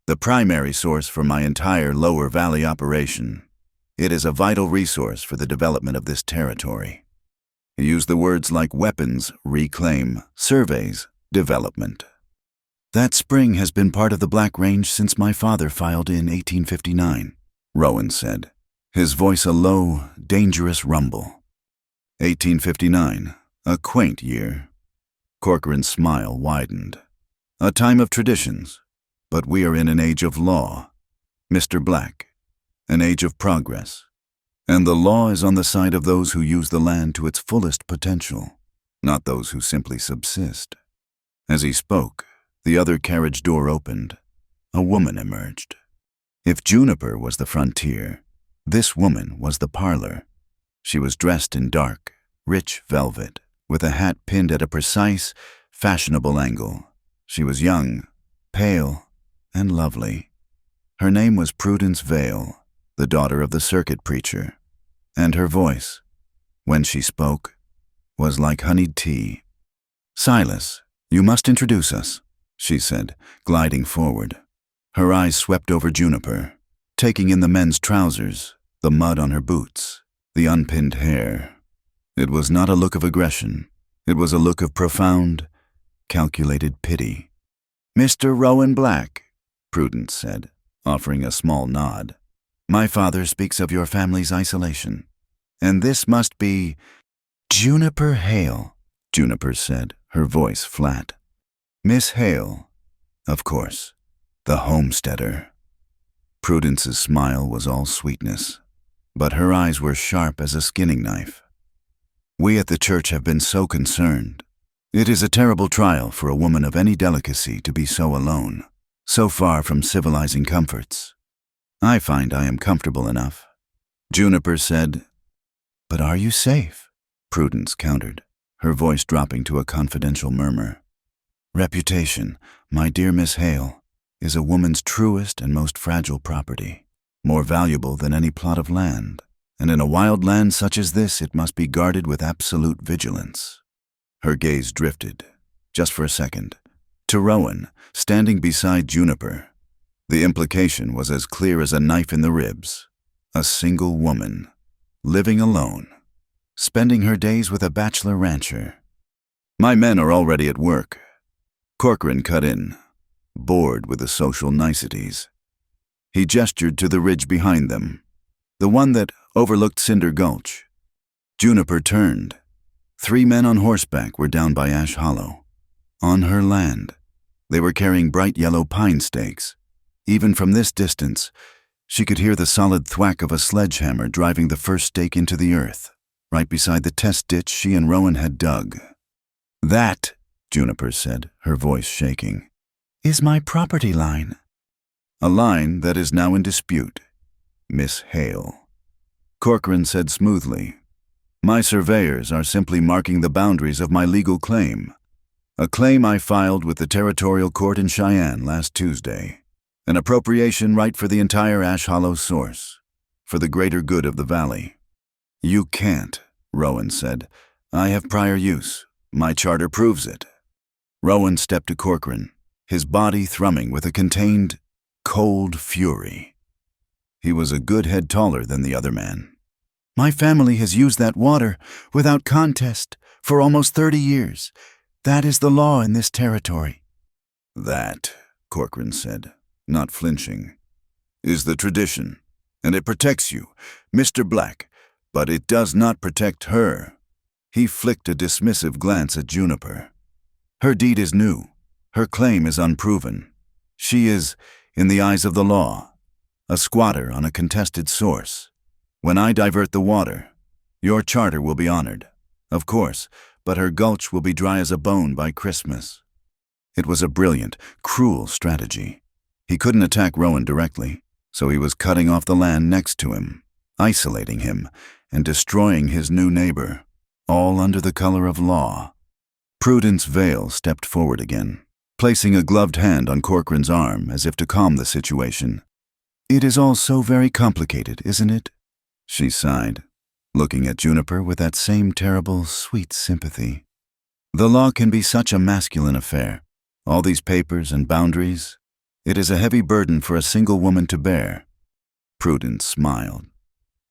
the primary source for my entire Lower Valley operation. It is a vital resource for the development of this territory." He used the words like weapons, reclaim, surveys, development. "That spring has been part of the Black Range since my father filed in 1859, Rowan said, his voice a low, dangerous rumble. 1859, a quaint year. Corcoran's smile widened. A time of traditions, but we are in an age of law. Mr. Black, an age of progress. And the law is on the side of those who use the land to its fullest potential, not those who simply subsist." As he spoke, the other carriage door opened. A woman emerged. If Juniper was the frontier, this woman was the parlor. She was dressed in dark, rich velvet, with a hat pinned at a precise, fashionable angle. She was young, pale, and lovely. Her name was Prudence Vale, the daughter of the circuit preacher, and her voice, when she spoke, was like honeyed tea. "Silas, you must introduce us," she said, gliding forward. Her eyes swept over Juniper, taking in the men's trousers, the mud on her boots, the unpinned hair. It was not a look of aggression. It was a look of profound, calculated pity. "Mr. Rowan Black," Prudence said, offering a small nod. "My father speaks of your family's isolation, and this must be—" "Juniper Hale," Juniper said, her voice flat. Miss Hale, of course, the homesteader. Prudence's smile was all sweetness, but her eyes were sharp as a skinning knife. We at the church have been so concerned. It is a terrible trial for a woman of any delicacy to be so alone, so far from civilizing comforts. I find I am comfortable enough. Juniper said, But are you safe? Prudence countered, her voice dropping to a confidential murmur. Reputation, my dear Miss Hale, is a woman's truest and most fragile property, more valuable than any plot of land, and in a wild land such as this it must be guarded with absolute vigilance. Her gaze drifted, just for a second, to Rowan, standing beside Juniper. The implication was as clear as a knife in the ribs. A single woman, living alone, spending her days with a bachelor rancher. My men are already at work. Corcoran cut in, bored with the social niceties. He gestured to the ridge behind them, the one that overlooked Cinder Gulch. Juniper turned. 3 men on horseback were down by Ash Hollow. On her land, they were carrying bright yellow pine stakes. Even from this distance, she could hear the solid thwack of a sledgehammer driving the first stake into the earth, right beside the test ditch she and Rowan had dug. That, Juniper said, her voice shaking, is my property line. A line that is now in dispute, Miss Hale. Corcoran said smoothly, My surveyors are simply marking the boundaries of my legal claim, a claim I filed with the Territorial Court in Cheyenne last Tuesday, an appropriation right for the entire Ash Hollow source, for the greater good of the valley. You can't, Rowan said. I have prior use. My charter proves it. Rowan stepped to Corcoran, his body thrumming with a contained, cold fury. He was a good head taller than the other man. My family has used that water without contest for almost 30 years. That is the law in this territory. That, Corcoran said, not flinching, is the tradition, and it protects you, Mr. Black, but it does not protect her. He flicked a dismissive glance at Juniper. Her deed is new. Her claim is unproven. She is, in the eyes of the law, a squatter on a contested source. When I divert the water, your charter will be honored, of course, but her gulch will be dry as a bone by Christmas. It was a brilliant, cruel strategy. He couldn't attack Rowan directly, so he was cutting off the land next to him, isolating him, and destroying his new neighbor, all under the color of law. Prudence Vale stepped forward again, placing a gloved hand on Corcoran's arm as if to calm the situation. It is all so very complicated, isn't it? She sighed, looking at Juniper with that same terrible, sweet sympathy. The law can be such a masculine affair. All these papers and boundaries. It is a heavy burden for a single woman to bear. Prudence smiled.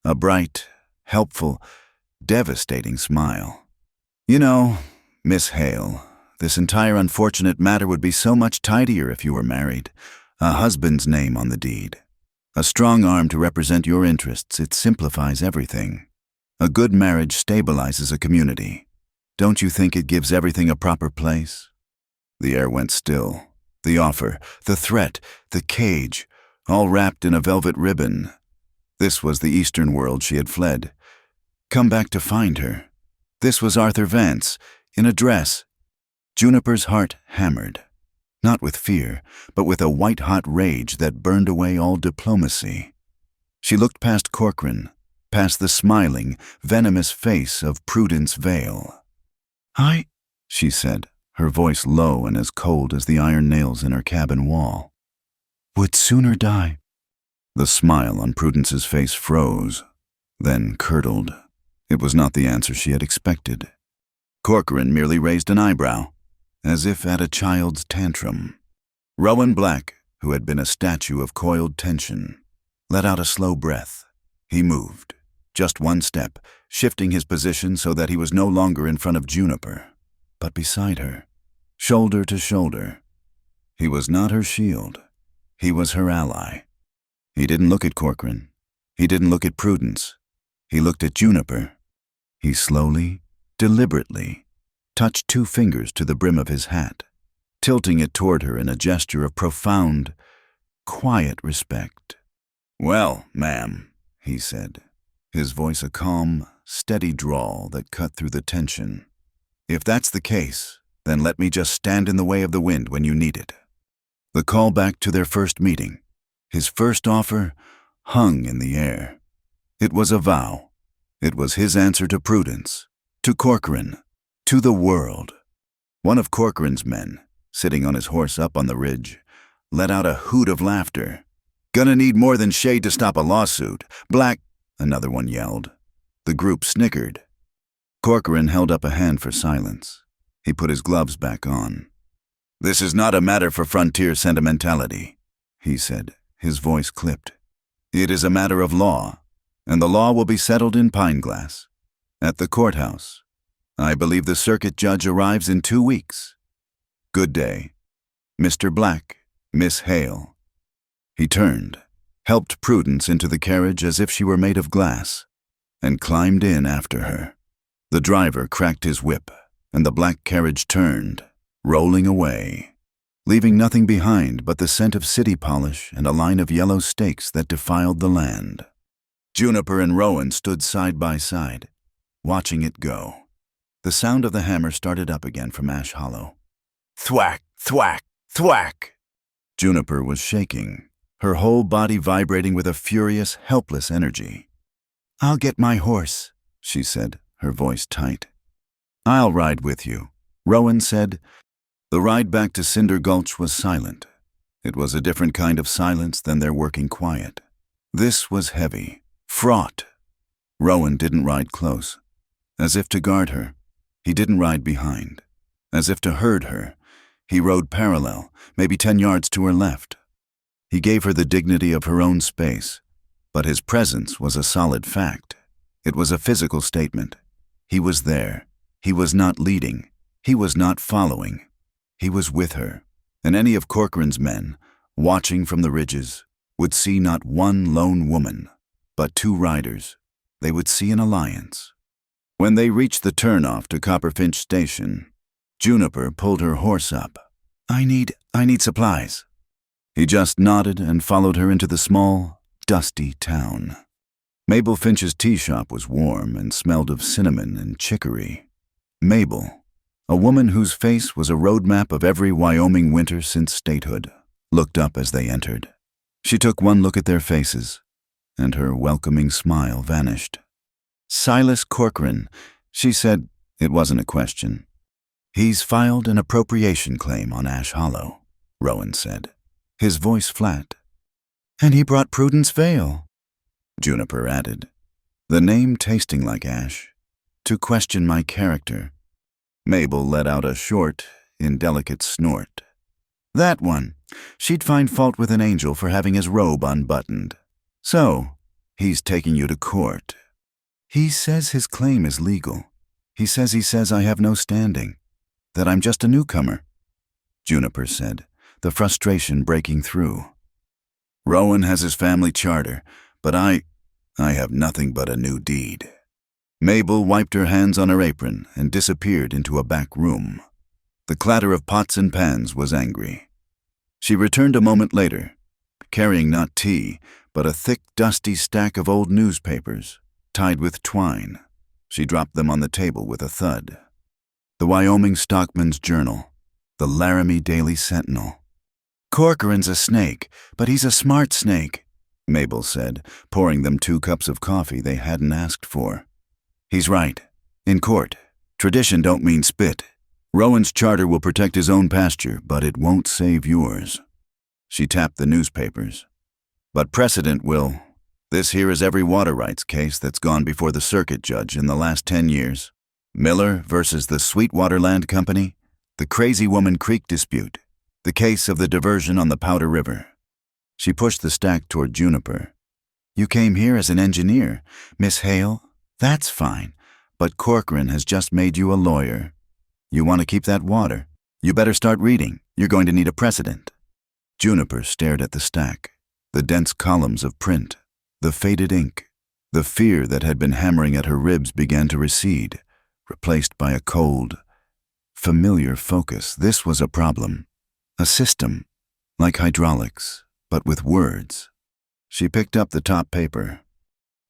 A bright, helpful, devastating smile. You know, Miss Hale, this entire unfortunate matter would be so much tidier if you were married. A husband's name on the deed. A strong arm to represent your interests, it simplifies everything. A good marriage stabilizes a community. Don't you think it gives everything a proper place? The air went still. The offer, the threat, the cage, all wrapped in a velvet ribbon. This was the Eastern world she had fled. Come back to find her. This was Arthur Vance, in a dress. Juniper's heart hammered. Not with fear, but with a white-hot rage that burned away all diplomacy. She looked past Corcoran, past the smiling, venomous face of Prudence Vale. She said, her voice low and as cold as the iron nails in her cabin wall. Would sooner die. The smile on Prudence's face froze, then curdled. It was not the answer she had expected. Corcoran merely raised an eyebrow, as if at a child's tantrum. Rowan Black, who had been a statue of coiled tension, let out a slow breath. He moved, just one step, shifting his position so that he was no longer in front of Juniper, but beside her, shoulder to shoulder. He was not her shield. He was her ally. He didn't look at Corcoran. He didn't look at Prudence. He looked at Juniper. He slowly, deliberately, touched 2 fingers to the brim of his hat, tilting it toward her in a gesture of profound, quiet respect. "Well, ma'am," he said, his voice a calm, steady drawl that cut through the tension. "If that's the case, then let me just stand in the way of the wind when you need it." The call back to their first meeting, his first offer, hung in the air. It was a vow. It was his answer to Prudence, to Corcoran, to the world. One of Corcoran's men, sitting on his horse up on the ridge, let out a hoot of laughter. "Gonna need more than shade to stop a lawsuit. Black," another one yelled. The group snickered. Corcoran held up a hand for silence. He put his gloves back on. "This is not a matter for frontier sentimentality," he said, his voice clipped. "It is a matter of law, and the law will be settled in Pineglass, at the courthouse. I believe the circuit judge arrives in 2 weeks. Good day. Mr. Black, Miss Hale." He turned, helped Prudence into the carriage as if she were made of glass, and climbed in after her. The driver cracked his whip, and the black carriage turned, rolling away, leaving nothing behind but the scent of city polish and a line of yellow stakes that defiled the land. Juniper and Rowan stood side by side, watching it go. The sound of the hammer started up again from Ash Hollow. Thwack, thwack, thwack! Juniper was shaking, her whole body vibrating with a furious, helpless energy. "I'll get my horse," she said, her voice tight. "I'll ride with you," Rowan said. The ride back to Cinder Gulch was silent. It was a different kind of silence than their working quiet. This was heavy, fraught. Rowan didn't ride close, as if to guard her. He didn't ride behind, as if to herd her. He rode parallel, maybe 10 yards to her left. He gave her the dignity of her own space, but his presence was a solid fact. It was a physical statement. He was there. He was not leading. He was not following. He was with her, and any of Corcoran's men, watching from the ridges, would see not one lone woman, but 2 riders. They would see an alliance. When they reached the turnoff to Copperfinch Station, Juniper pulled her horse up. I need supplies." He just nodded and followed her into the small, dusty town. Mabel Finch's tea shop was warm and smelled of cinnamon and chicory. Mabel, a woman whose face was a roadmap of every Wyoming winter since statehood, looked up as they entered. She took one look at their faces, and her welcoming smile vanished. "Silas Corcoran," she said. It wasn't a question. "He's filed an appropriation claim on Ash Hollow," Rowan said, his voice flat. "And he brought Prudence Vale," Juniper added, the name tasting like ash, "to question my character." Mabel let out a short, indelicate snort. "That one. She'd find fault with an angel for having his robe unbuttoned. So, he's taking you to court. He says his claim is legal. He says I have no standing, that I'm just a newcomer," Juniper said, the frustration breaking through. "Rowan has his family charter, but I have nothing but a new deed." Mabel wiped her hands on her apron and disappeared into a back room. The clatter of pots and pans was angry. She returned a moment later, carrying not tea, but a thick, dusty stack of old newspapers, tied with twine. She dropped them on the table with a thud. The Wyoming Stockman's Journal, the Laramie Daily Sentinel. "Corcoran's a snake, but he's a smart snake," Mabel said, pouring them 2 cups of coffee they hadn't asked for. "He's right. In court, tradition don't mean spit. Rowan's charter will protect his own pasture, but it won't save yours." She tapped the newspapers. "But precedent will. This here is every water rights case that's gone before the circuit judge in the last 10 years. Miller versus the Sweetwater Land Company, the Crazy Woman Creek dispute, the case of the diversion on the Powder River." She pushed the stack toward Juniper. "You came here as an engineer, Miss Hale. That's fine, but Corcoran has just made you a lawyer. You want to keep that water? You better start reading. You're going to need a precedent." Juniper stared at the stack, the dense columns of print, the faded ink. The fear that had been hammering at her ribs began to recede, replaced by a cold, familiar focus. This was a problem. A system, like hydraulics, but with words. She picked up the top paper.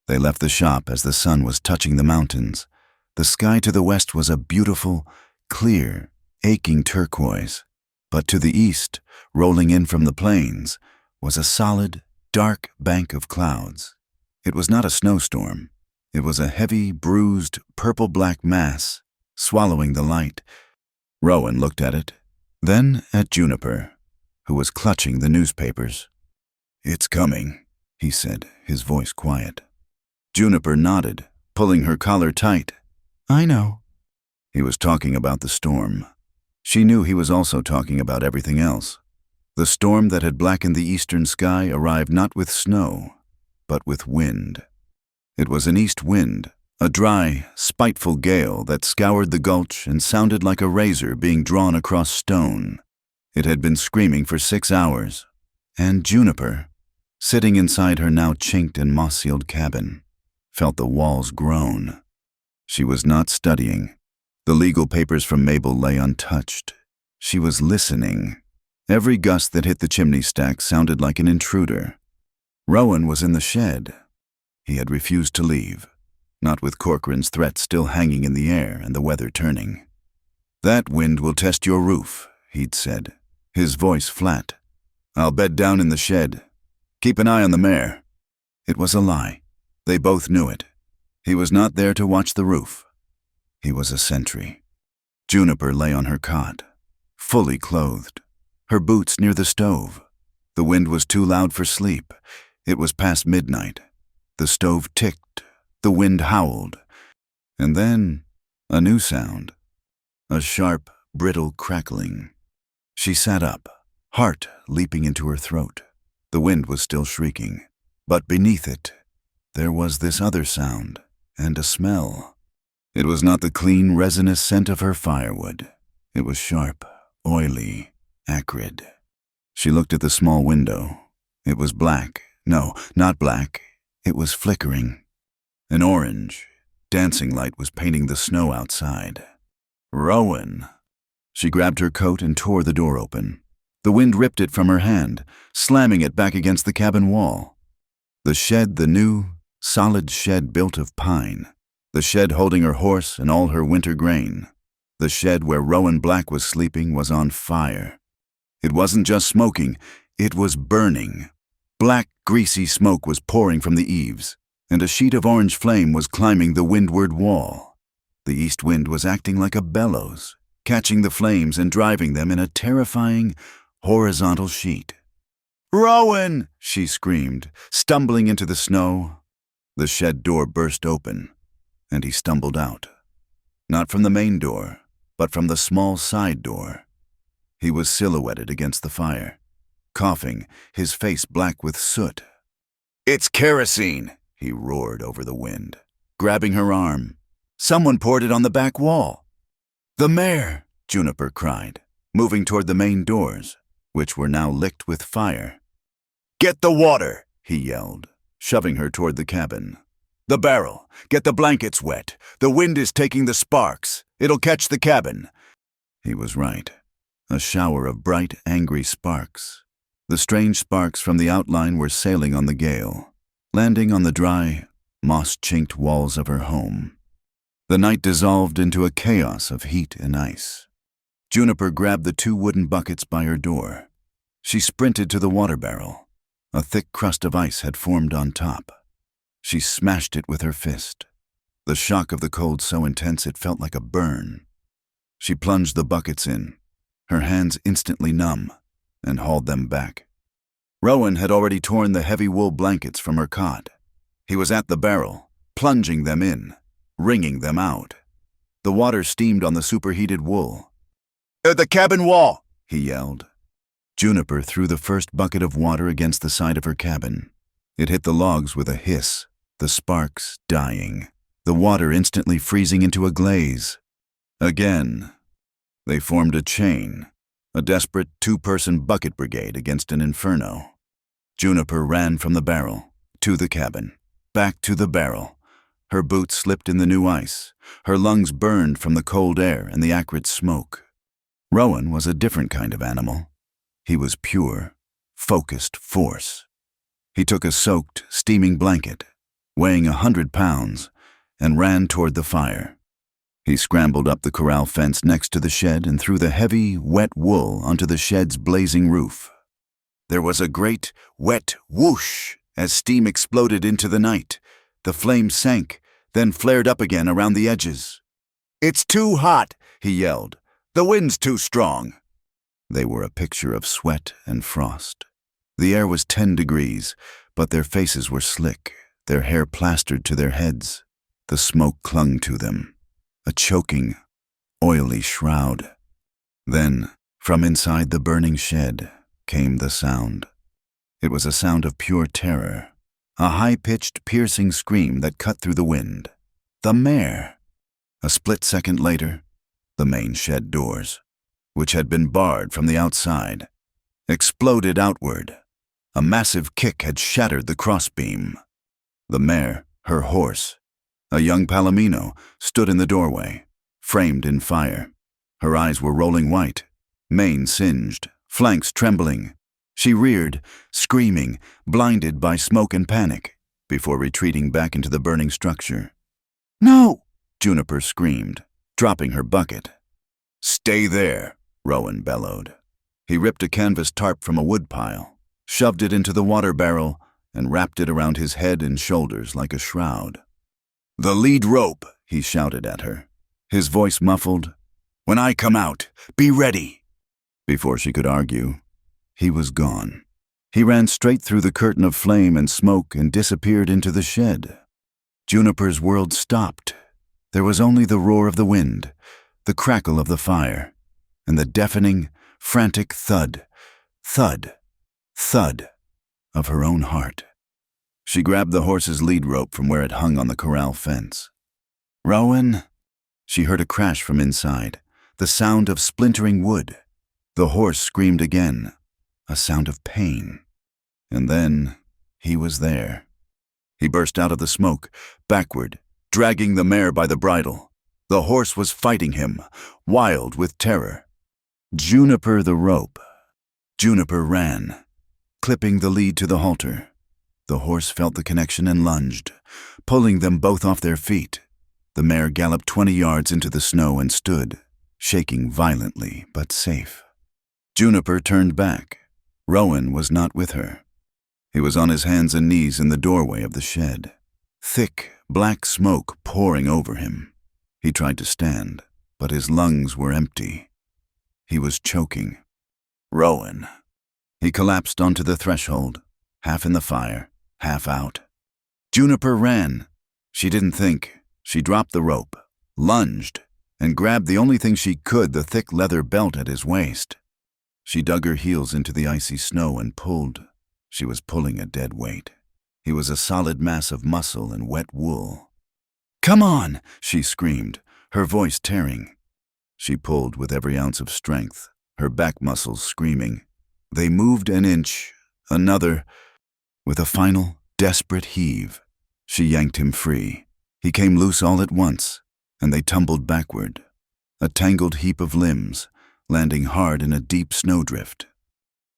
They left the shop as the sun was touching the mountains. The sky to the west was a beautiful, clear, aching turquoise. But to the east, rolling in from the plains, was a solid, dark bank of clouds. It was not a snowstorm. It was a heavy, bruised, purple-black mass, swallowing the light. Rowan looked at it, then at Juniper, who was clutching the newspapers. "It's coming," he said, his voice quiet. Juniper nodded, pulling her collar tight. "I know." He was talking about the storm. She knew he was also talking about everything else. The storm that had blackened the eastern sky arrived not with snow, but with wind. It was an east wind, a dry, spiteful gale that scoured the gulch and sounded like a razor being drawn across stone. It had been screaming for 6 hours, and Juniper, sitting inside her now chinked and moss-sealed cabin, felt the walls groan. She was not studying. The legal papers from Mabel lay untouched. She was listening. Every gust that hit the chimney stack sounded like an intruder. Rowan was in the shed. He had refused to leave, not with Corcoran's threat still hanging in the air and the weather turning. "That wind will test your roof," he'd said, his voice flat. "I'll bed down in the shed. Keep an eye on the mare." It was a lie. They both knew it. He was not there to watch the roof. He was a sentry. Juniper lay on her cot, fully clothed, her boots near the stove. The wind was too loud for sleep. It was past midnight. The stove ticked, the wind howled, and then a new sound, a sharp, brittle crackling. She sat up, heart leaping into her throat. The wind was still shrieking, but beneath it, there was this other sound and a smell. It was not the clean, resinous scent of her firewood. It was sharp, oily, acrid. She looked at the small window. It was black. No, not black. It was flickering. An orange, dancing light was painting the snow outside. "Rowan!" She grabbed her coat and tore the door open. The wind ripped it from her hand, slamming it back against the cabin wall. The shed, the new, solid shed built of pine. The shed holding her horse and all her winter grain. The shed where Rowan Black was sleeping was on fire. It wasn't just smoking, it was burning. Black, greasy smoke was pouring from the eaves, and a sheet of orange flame was climbing the windward wall. The east wind was acting like a bellows, catching the flames and driving them in a terrifying, horizontal sheet. "Rowan!" she screamed, stumbling into the snow. The shed door burst open, and he stumbled out. Not from the main door, but from the small side door. He was silhouetted against the fire, coughing, his face black with soot. "It's kerosene!" he roared over the wind, grabbing her arm. "Someone poured it on the back wall." "The mare!" Juniper cried, moving toward the main doors, which were now licked with fire. "Get the water!" he yelled, shoving her toward the cabin. "The barrel! Get the blankets wet! The wind is taking the sparks! It'll catch the cabin!" He was right. A shower of bright, angry sparks. The strange sparks from the outline were sailing on the gale, landing on the dry, moss-chinked walls of her home. The night dissolved into a chaos of heat and ice. Juniper grabbed the 2 wooden buckets by her door. She sprinted to the water barrel. A thick crust of ice had formed on top. She smashed it with her fist. The shock of the cold so intense it felt like a burn. She plunged the buckets in, her hands instantly numb, and hauled them back. Rowan had already torn the heavy wool blankets from her cot. He was at the barrel, plunging them in, wringing them out. The water steamed on the superheated wool. "At the cabin wall!" he yelled. Juniper threw the first bucket of water against the side of her cabin. It hit the logs with a hiss, the sparks dying, the water instantly freezing into a glaze. Again. They formed a chain, a desperate 2-person bucket brigade against an inferno. Juniper ran from the barrel, to the cabin, back to the barrel. Her boots slipped in the new ice. Her lungs burned from the cold air and the acrid smoke. Rowan was a different kind of animal. He was pure, focused force. He took a soaked, steaming blanket, weighing 100 pounds, and ran toward the fire. He scrambled up the corral fence next to the shed and threw the heavy, wet wool onto the shed's blazing roof. There was a great, wet whoosh as steam exploded into the night. The flames sank, then flared up again around the edges. "It's too hot," he yelled. "The wind's too strong." They were a picture of sweat and frost. The air was 10 degrees, but their faces were slick, their hair plastered to their heads. The smoke clung to them, a choking, oily shroud. Then, from inside the burning shed, came the sound. It was a sound of pure terror, a high-pitched, piercing scream that cut through the wind. The mare! A split second later, the main shed doors, which had been barred from the outside, exploded outward. A massive kick had shattered the crossbeam. The mare, her horse, a young palomino, stood in the doorway, framed in fire. Her eyes were rolling white, mane singed, flanks trembling. She reared, screaming, blinded by smoke and panic, before retreating back into the burning structure. "No!" Juniper screamed, dropping her bucket. "Stay there," Rowan bellowed. He ripped a canvas tarp from a woodpile, shoved it into the water barrel, and wrapped it around his head and shoulders like a shroud. "The lead rope," he shouted at her, his voice muffled. "When I come out, be ready." Before she could argue, he was gone. He ran straight through the curtain of flame and smoke and disappeared into the shed. Juniper's world stopped. There was only the roar of the wind, the crackle of the fire, and the deafening, frantic thud, thud, thud of her own heart. She grabbed the horse's lead rope from where it hung on the corral fence. "Rowan!" She heard a crash from inside, the sound of splintering wood. The horse screamed again, a sound of pain. And then he was there. He burst out of the smoke, backward, dragging the mare by the bridle. The horse was fighting him, wild with terror. Juniper the rope. Juniper ran, clipping the lead to the halter. The horse felt the connection and lunged, pulling them both off their feet. The mare galloped 20 yards into the snow and stood, shaking violently but safe. Juniper turned back. Rowan was not with her. He was on his hands and knees in the doorway of the shed, thick, black smoke pouring over him. He tried to stand, but his lungs were empty. He was choking. Rowan. He collapsed onto the threshold, half in the fire, half out. Juniper ran. She didn't think. She dropped the rope, lunged, and grabbed the only thing she could, the thick leather belt at his waist. She dug her heels into the icy snow and pulled. She was pulling a dead weight. He was a solid mass of muscle and wet wool. "Come on!" she screamed, her voice tearing. She pulled with every ounce of strength, her back muscles screaming. They moved an inch, another. With a final, desperate heave, she yanked him free. He came loose all at once, and they tumbled backward, a tangled heap of limbs, landing hard in a deep snowdrift.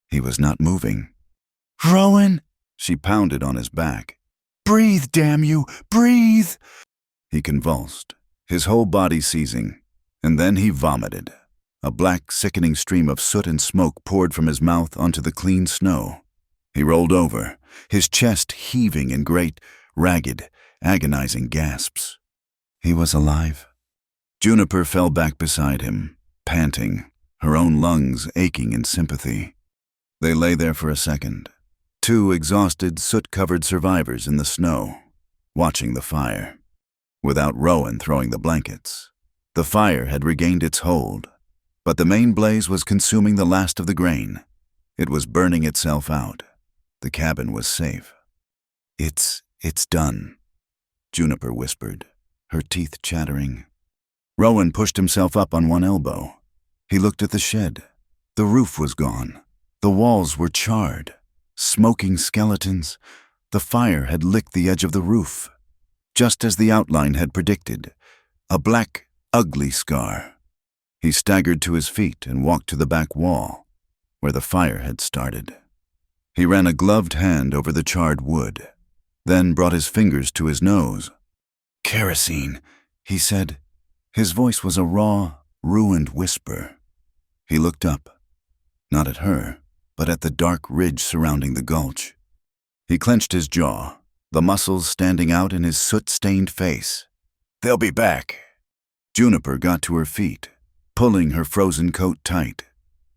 He was not moving. "Rowan!" She pounded on his back. "Breathe, damn you! Breathe!" He convulsed, his whole body seizing, and then he vomited. A black, sickening stream of soot and smoke poured from his mouth onto the clean snow. He rolled over, his chest heaving in great, ragged, agonizing gasps. He was alive. Juniper fell back beside him, panting, her own lungs aching in sympathy. They lay there for a second, two exhausted, soot-covered survivors in the snow, watching the fire, without Rowan throwing the blankets. The fire had regained its hold, but the main blaze was consuming the last of the grain. It was burning itself out. The cabin was safe. It's done," Juniper whispered, her teeth chattering. Rowan pushed himself up on one elbow. He looked at the shed. The roof was gone. The walls were charred, smoking skeletons. The fire had licked the edge of the roof, just as the outline had predicted, a black, ugly scar. He staggered to his feet and walked to the back wall, where the fire had started. He ran a gloved hand over the charred wood, then brought his fingers to his nose. "Kerosene," he said. His voice was a raw, ruined whisper. He looked up, not at her, but at the dark ridge surrounding the gulch. He clenched his jaw, the muscles standing out in his soot-stained face. "They'll be back." Juniper got to her feet, pulling her frozen coat tight.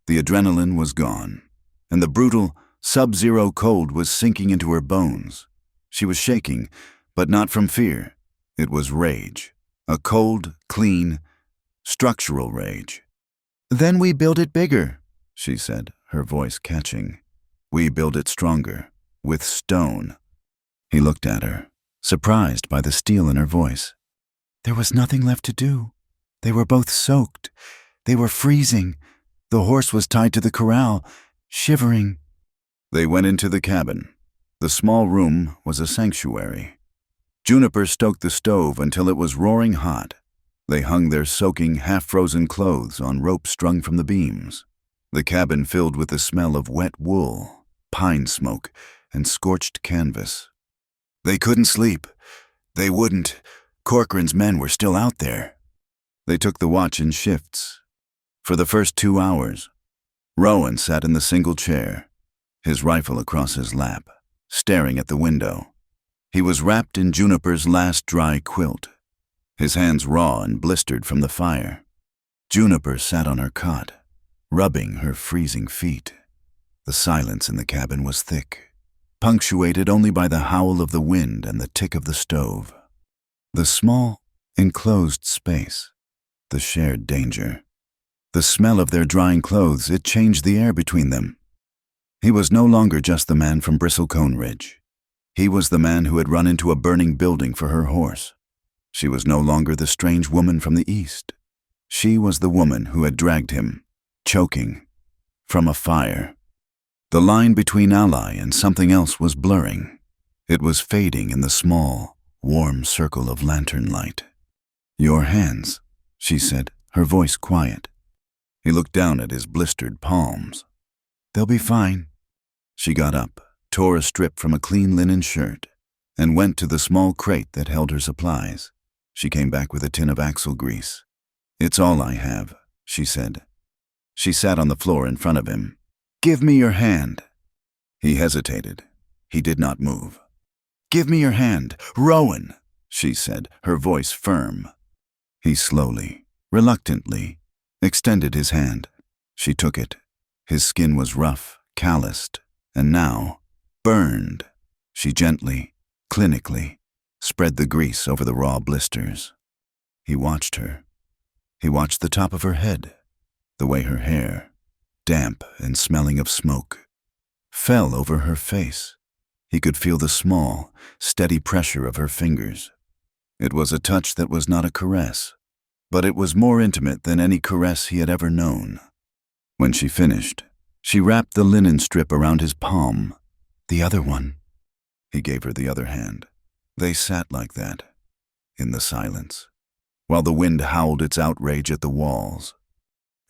The adrenaline was gone, and the brutal, sub-zero cold was sinking into her bones. She was shaking, but not from fear. It was rage, a cold, clean, structural rage. "Then we build it bigger," she said, her voice catching. "We build it stronger, with stone." He looked at her, surprised by the steel in her voice. There was nothing left to do. They were both soaked. They were freezing. The horse was tied to the corral, shivering. They went into the cabin. The small room was a sanctuary. Juniper stoked the stove until it was roaring hot. They hung their soaking, half-frozen clothes on ropes strung from the beams. The cabin filled with the smell of wet wool, pine smoke, and scorched canvas. They couldn't sleep. They wouldn't. Corcoran's men were still out there. They took the watch in shifts. For the first 2 hours, Rowan sat in the single chair, his rifle across his lap, staring at the window. He was wrapped in Juniper's last dry quilt, his hands raw and blistered from the fire. Juniper sat on her cot, rubbing her freezing feet. The silence in the cabin was thick, punctuated only by the howl of the wind and the tick of the stove. The small, enclosed space, the shared danger. The smell of their drying clothes, it changed the air between them. He was no longer just the man from Bristlecone Ridge. He was the man who had run into a burning building for her horse. She was no longer the strange woman from the east. She was the woman who had dragged him, choking, from a fire. The line between ally and something else was blurring. It was fading in the small, warm circle of lantern light. "Your hands," she said, her voice quiet. He looked down at his blistered palms. "They'll be fine." She got up, tore a strip from a clean linen shirt, and went to the small crate that held her supplies. She came back with a tin of axle grease. "It's all I have," she said. She sat on the floor in front of him. "Give me your hand." He hesitated. He did not move. "Give me your hand, Rowan," she said, her voice firm. He slowly, reluctantly, extended his hand. She took it. His skin was rough, calloused, and now burned. She gently, clinically, spread the grease over the raw blisters. He watched her. He watched the top of her head, the way her hair, damp and smelling of smoke, fell over her face. He could feel the small, steady pressure of her fingers. It was a touch that was not a caress, but it was more intimate than any caress he had ever known. When she finished, she wrapped the linen strip around his palm. "The other one." He gave her the other hand. They sat like that, in the silence, while the wind howled its outrage at the walls.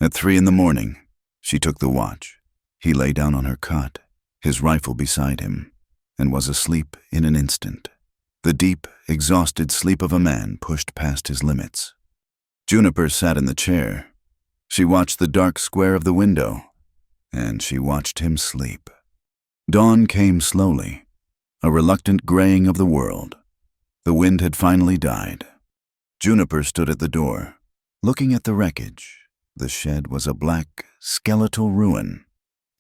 At 3 a.m, she took the watch. He lay down on her cot, his rifle beside him, and was asleep in an instant. The deep, exhausted sleep of a man pushed past his limits. Juniper sat in the chair. She watched the dark square of the window, and she watched him sleep. Dawn came slowly, a reluctant graying of the world. The wind had finally died. Juniper stood at the door, looking at the wreckage. The shed was a black, skeletal ruin.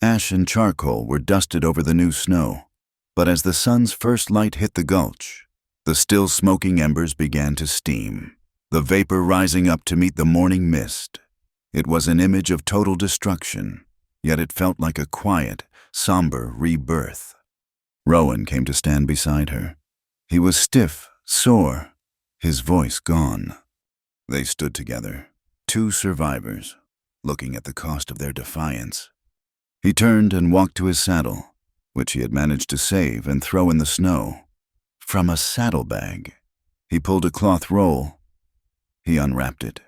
Ash and charcoal were dusted over the new snow, but as the sun's first light hit the gulch, the still smoking embers began to steam, the vapor rising up to meet the morning mist. It was an image of total destruction, yet it felt like a quiet, somber rebirth. Rowan came to stand beside her. He was stiff, sore, his voice gone. They stood together, 2 survivors, looking at the cost of their defiance. He turned and walked to his saddle, which he had managed to save and throw in the snow. From a saddlebag, he pulled a cloth roll. He unwrapped it.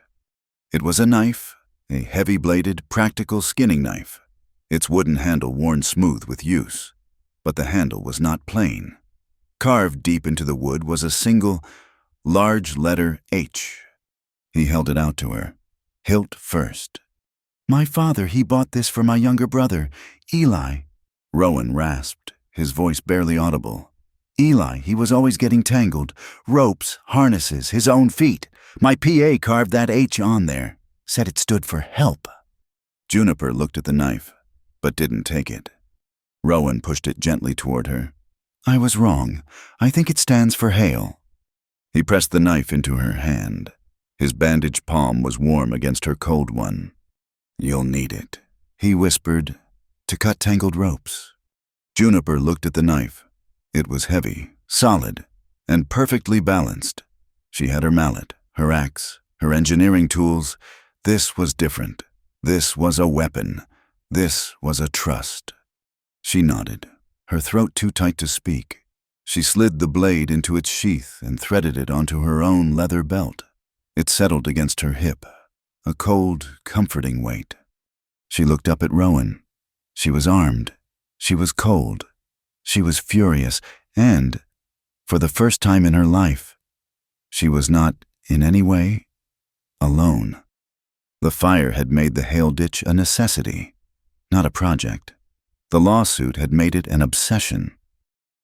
It was a knife, a heavy-bladed, practical skinning knife, its wooden handle worn smooth with use. But the handle was not plain. Carved deep into the wood was a single, large letter H. He held it out to her, hilt first. "My father, he bought this for my younger brother, Eli." Rowan rasped, his voice barely audible. "Eli, he was always getting tangled. Ropes, harnesses, his own feet. My PA carved that H on there. Said it stood for help." Juniper looked at the knife, but didn't take it. Rowan pushed it gently toward her. "I was wrong. I think it stands for hail." He pressed the knife into her hand. His bandaged palm was warm against her cold one. "You'll need it," he whispered, "to cut tangled ropes." Juniper looked at the knife. It was heavy, solid, and perfectly balanced. She had her mallet, her axe, her engineering tools. This was different. This was a weapon. This was a trust. She nodded, her throat too tight to speak. She slid the blade into its sheath and threaded it onto her own leather belt. It settled against her hip, a cold, comforting weight. She looked up at Rowan. She was armed. She was cold. She was furious, and, for the first time in her life, she was not, in any way, alone. The fire had made the hail ditch a necessity, not a project. The lawsuit had made it an obsession.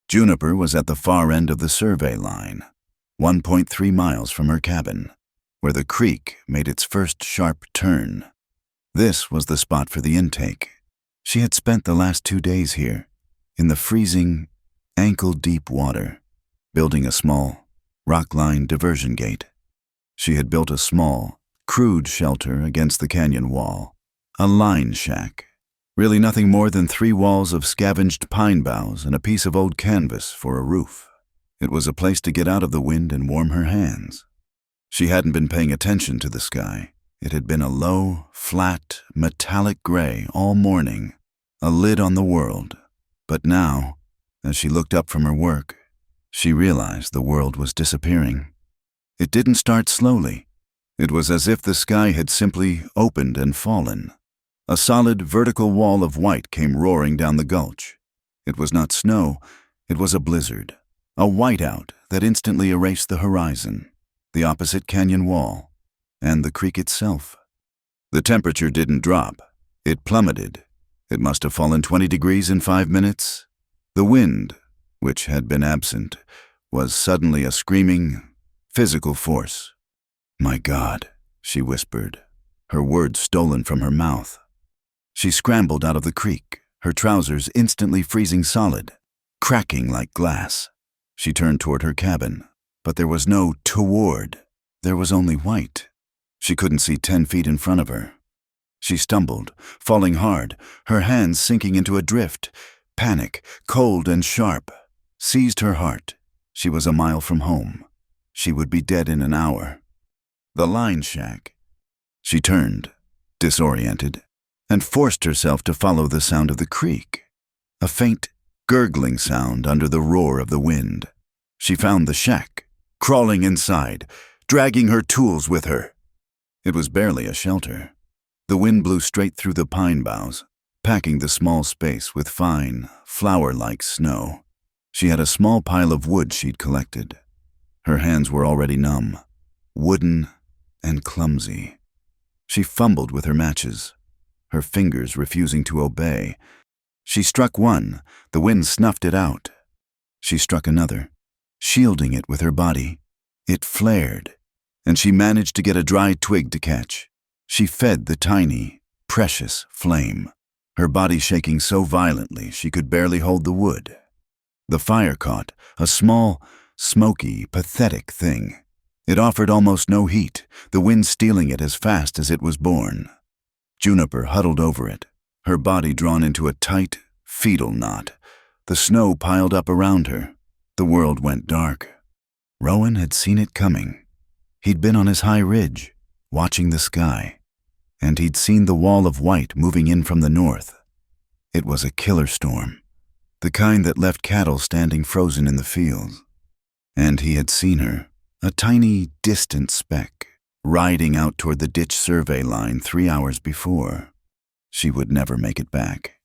Juniper was at the far end of the survey line, 1.3 miles from her cabin, where the creek made its first sharp turn. This was the spot for the intake. She had spent the last 2 days here, in the freezing, ankle-deep water, building a small, rock-lined diversion gate. She had built a small, crude shelter against the canyon wall, a line shack, really nothing more than 3 walls of scavenged pine boughs and a piece of old canvas for a roof. It was a place to get out of the wind and warm her hands. She hadn't been paying attention to the sky. It had been a low, flat, metallic gray all morning, a lid on the world. But now, as she looked up from her work, she realized the world was disappearing. It didn't start slowly. It was as if the sky had simply opened and fallen. A solid vertical wall of white came roaring down the gulch. It was not snow, it was a blizzard, a whiteout that instantly erased the horizon, the opposite canyon wall, and the creek itself. The temperature didn't drop. It plummeted. It must have fallen 20 degrees in 5 minutes. The wind, which had been absent, was suddenly a screaming, physical force. "My God," she whispered, her words stolen from her mouth. She scrambled out of the creek, her trousers instantly freezing solid, cracking like glass. She turned toward her cabin, but there was no toward. There was only white. She couldn't see 10 feet in front of her. She stumbled, falling hard, her hands sinking into a drift. Panic, cold and sharp, seized her heart. She was a mile from home. She would be dead in an hour. The line shack. She turned, disoriented, and forced herself to follow the sound of the creek, a faint, gurgling sound under the roar of the wind. She found the shack, crawling inside, dragging her tools with her. It was barely a shelter. The wind blew straight through the pine boughs, packing the small space with fine, flour-like snow. She had a small pile of wood she'd collected. Her hands were already numb, wooden and clumsy. She fumbled with her matches, her fingers refusing to obey. She struck one, the wind snuffed it out. She struck another, shielding it with her body. It flared, and she managed to get a dry twig to catch. She fed the tiny, precious flame, her body shaking so violently she could barely hold the wood. The fire caught, a small, smoky, pathetic thing. It offered almost no heat, the wind stealing it as fast as it was born. Juniper huddled over it, her body drawn into a tight, fetal knot. The snow piled up around her. The world went dark. Rowan had seen it coming. He'd been on his high ridge, watching the sky, and he'd seen the wall of white moving in from the north. It was a killer storm, the kind that left cattle standing frozen in the fields. And he had seen her, a tiny, distant speck, riding out toward the ditch survey line 3 hours before. She would never make it back.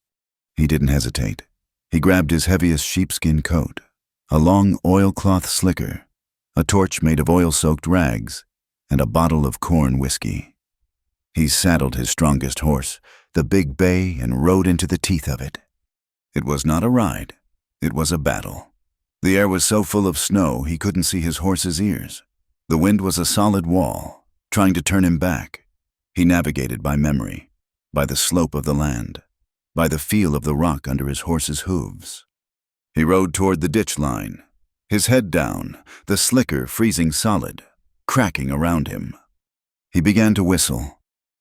He didn't hesitate. He grabbed his heaviest sheepskin coat, a long oilcloth slicker, a torch made of oil-soaked rags, and a bottle of corn whiskey. He saddled his strongest horse, the big bay, and rode into the teeth of it. It was not a ride. It was a battle. The air was so full of snow he couldn't see his horse's ears. The wind was a solid wall, trying to turn him back. He navigated by memory, by the slope of the land, by the feel of the rock under his horse's hooves. He rode toward the ditch line, his head down, the slicker freezing solid, cracking around him. He began to whistle,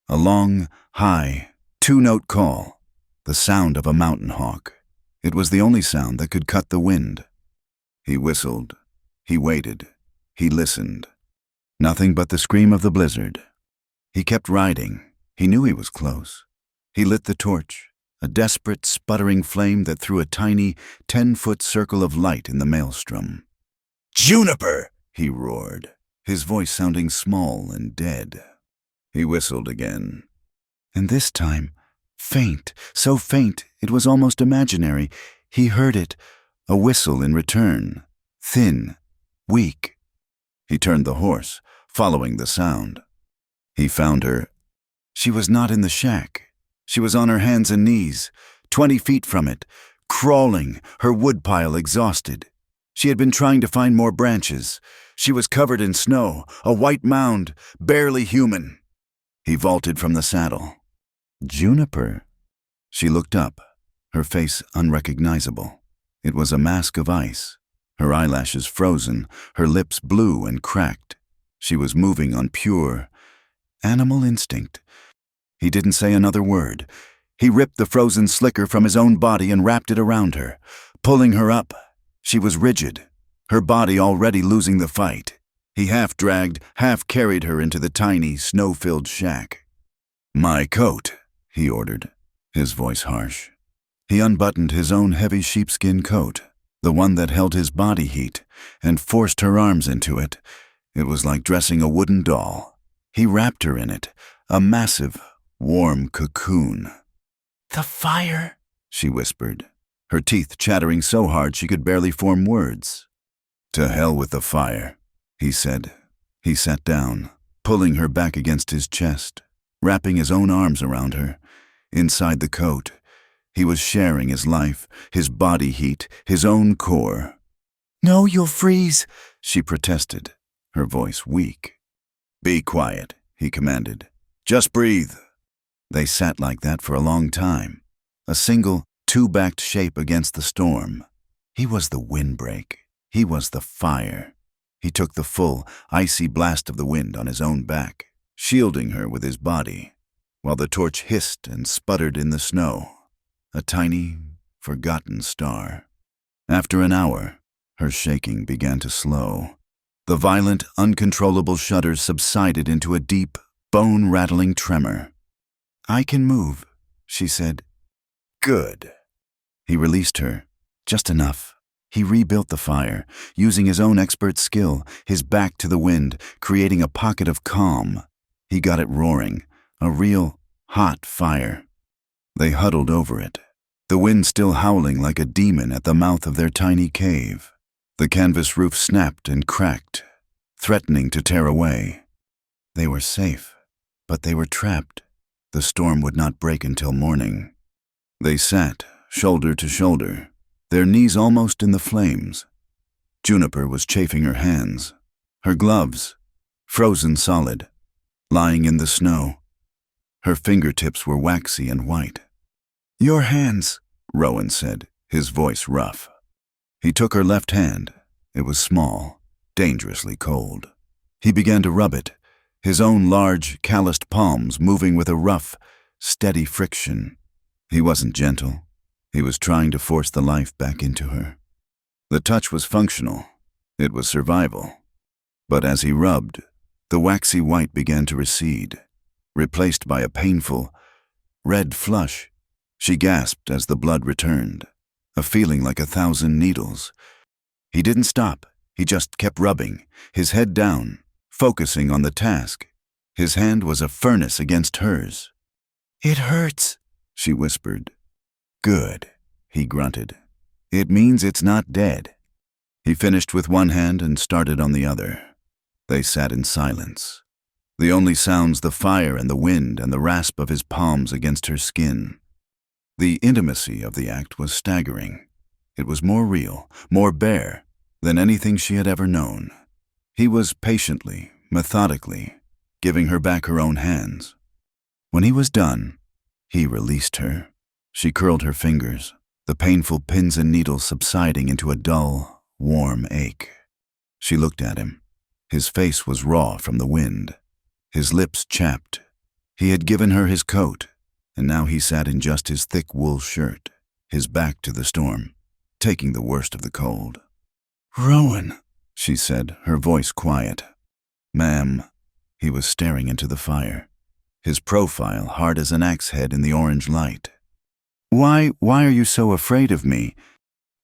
a long, high, 2-note call, the sound of a mountain hawk. It was the only sound that could cut the wind. He whistled, he waited, he listened. Nothing but the scream of the blizzard. He kept riding. He knew he was close. He lit the torch, a desperate, sputtering flame that threw a tiny, 10-foot circle of light in the maelstrom. "Juniper!" he roared, his voice sounding small and dead. He whistled again. And this time, faint, so faint it was almost imaginary, he heard it, a whistle in return, thin, weak. He turned the horse, following the sound. He found her. She was not in the shack. She was on her hands and knees, 20 feet from it, crawling, her woodpile exhausted. She had been trying to find more branches. She was covered in snow, a white mound, barely human. He vaulted from the saddle. "Juniper?" She looked up, her face unrecognizable. It was a mask of ice, her eyelashes frozen, her lips blue and cracked. She was moving on pure animal instinct. He didn't say another word. He ripped the frozen slicker from his own body and wrapped it around her, pulling her up. She was rigid, her body already losing the fight. He half-dragged, half-carried her into the tiny, snow-filled shack. "My coat," he ordered, his voice harsh. He unbuttoned his own heavy sheepskin coat, the one that held his body heat, and forced her arms into it. It was like dressing a wooden doll. He wrapped her in it, a massive, warm cocoon. "The fire," she whispered, her teeth chattering so hard she could barely form words. "To hell with the fire," he said. He sat down, pulling her back against his chest, wrapping his own arms around her. Inside the coat, he was sharing his life, his body heat, his own core. "No, you'll freeze," she protested, her voice weak. "Be quiet," he commanded. "Just breathe." They sat like that for a long time, a single, two-backed shape against the storm. He was the windbreak. He was the fire. He took the full, icy blast of the wind on his own back, shielding her with his body, while the torch hissed and sputtered in the snow, a tiny, forgotten star. After an hour, her shaking began to slow. The violent, uncontrollable shudders subsided into a deep, bone-rattling tremor. "I can move," she said. "Good." He released her, just enough. He rebuilt the fire, using his own expert skill, his back to the wind, creating a pocket of calm. He got it roaring, a real, hot fire. They huddled over it, the wind still howling like a demon at the mouth of their tiny cave. The canvas roof snapped and cracked, threatening to tear away. They were safe, but they were trapped. The storm would not break until morning. They sat, shoulder to shoulder, their knees almost in the flames. Juniper was chafing her hands, her gloves, frozen solid, lying in the snow. Her fingertips were waxy and white. "Your hands," Rowan said, his voice rough. He took her left hand. It was small, dangerously cold. He began to rub it, his own large, calloused palms moving with a rough, steady friction. He wasn't gentle. He was trying to force the life back into her. The touch was functional. It was survival. But as he rubbed, the waxy white began to recede, replaced by a painful, red flush. She gasped as the blood returned, a feeling like 1,000 needles. He didn't stop. He just kept rubbing, his head down, focusing on the task. His hand was a furnace against hers. "It hurts," she whispered. "Good," he grunted. "It means it's not dead." He finished with one hand and started on the other. They sat in silence. The only sounds the fire and the wind and the rasp of his palms against her skin. The intimacy of the act was staggering. It was more real, more bare than anything she had ever known. He was patiently, methodically, giving her back her own hands. When he was done, he released her. She curled her fingers, the painful pins and needles subsiding into a dull, warm ache. She looked at him. His face was raw from the wind. His lips chapped. He had given her his coat, and now he sat in just his thick wool shirt, his back to the storm, taking the worst of the cold. "Rowan," she said, her voice quiet. "Ma'am." He was staring into the fire, his profile hard as an axe head in the orange light. Why are you so afraid of me?"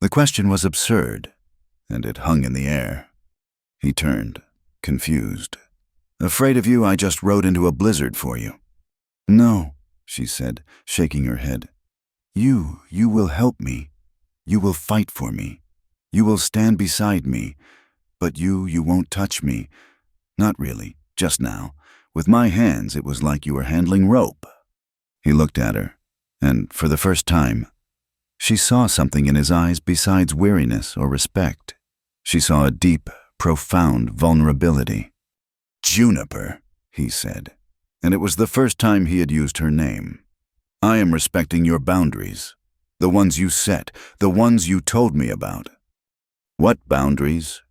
The question was absurd, and it hung in the air. He turned, confused. "Afraid of you, I just rode into a blizzard for you." "No," she said, shaking her head. You will help me. You will fight for me. You will stand beside me. But you won't touch me. Not really, just now. With my hands, it was like you were handling rope." He looked at her, and for the first time, she saw something in his eyes besides weariness or respect. She saw a deep, profound vulnerability. "Juniper," he said, and it was the first time he had used her name. "I am respecting your boundaries, the ones you set, the ones you told me about." "What boundaries?"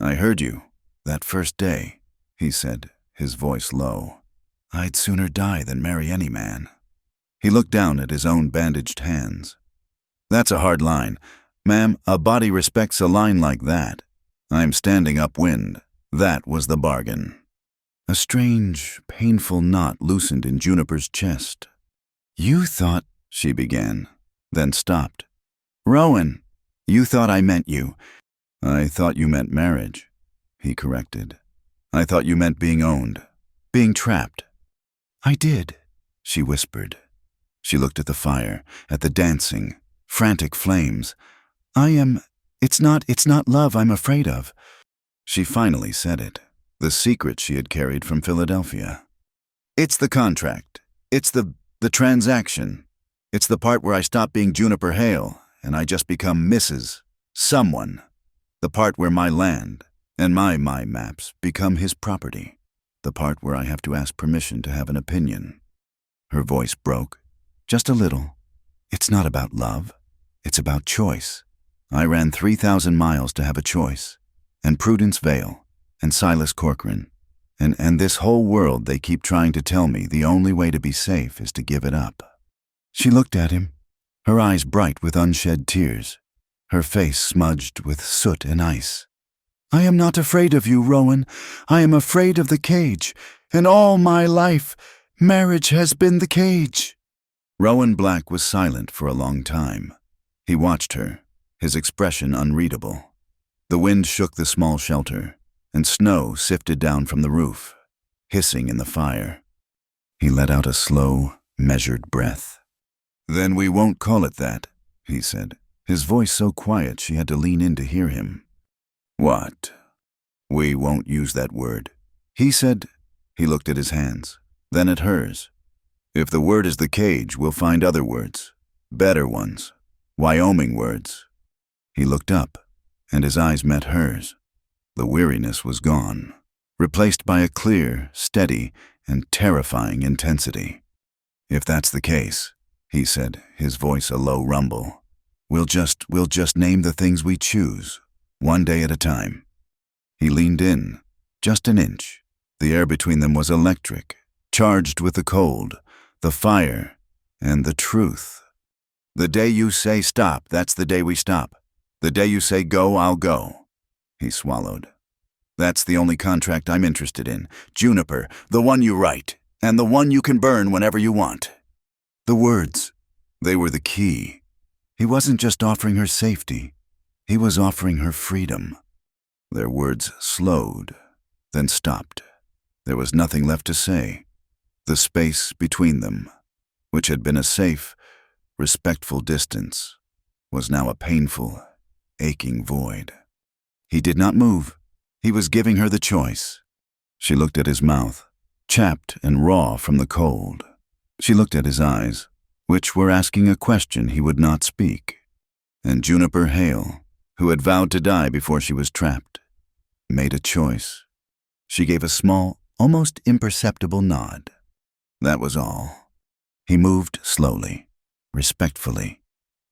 "I heard you, that first day," he said, his voice low. "I'd sooner die than marry any man." He looked down at his own bandaged hands. "That's a hard line. Ma'am, a body respects a line like that. I'm standing upwind. That was the bargain." A strange, painful knot loosened in Juniper's chest. "You thought," she began, then stopped. "Rowan, you thought I meant you." "I thought you meant marriage," he corrected. "I thought you meant being owned, being trapped." "I did," she whispered. She looked at the fire, at the dancing, frantic flames. It's not love I'm afraid of." She finally said it, the secret she had carried from Philadelphia. "It's the contract. It's the transaction. It's the part where I stop being Juniper Hale and I just become Mrs. Someone. The part where my land and my maps become his property. The part where I have to ask permission to have an opinion." Her voice broke, just a little. "It's not about love. It's about choice. I ran 3,000 miles to have a choice. And Prudence Vale, and Silas Corcoran, and this whole world they keep trying to tell me the only way to be safe is to give it up." She looked at him, her eyes bright with unshed tears, her face smudged with soot and ice. "I am not afraid of you, Rowan. I am afraid of the cage, and all my life, marriage has been the cage." Rowan Black was silent for a long time. He watched her, his expression unreadable. The wind shook the small shelter, and snow sifted down from the roof, hissing in the fire. He let out a slow, measured breath. "Then we won't call it that," he said, his voice so quiet she had to lean in to hear him. "What?" "We won't use that word." He said. He looked at his hands, then at hers. "If the word is the cage, we'll find other words, better ones, Wyoming words." He looked up, and his eyes met hers. The weariness was gone, replaced by a clear, steady, and terrifying intensity. "If that's the case," he said, his voice a low rumble, we'll just name the things we choose, one day at a time." He leaned in, just an inch. The air between them was electric, charged with the cold, the fire, and the truth. "The day you say stop, that's the day we stop. The day you say go, I'll go." He swallowed. "That's the only contract I'm interested in. Juniper, the one you write, and the one you can burn whenever you want." The words, they were the key. He wasn't just offering her safety. He was offering her freedom. Their words slowed, then stopped. There was nothing left to say. The space between them, which had been a safe, respectful distance, was now a painful, aching void. He did not move. He was giving her the choice. She looked at his mouth, chapped and raw from the cold. She looked at his eyes, which were asking a question he would not speak. And Juniper Hale, who had vowed to die before she was trapped, made a choice. She gave a small, almost imperceptible nod. That was all. He moved slowly, respectfully.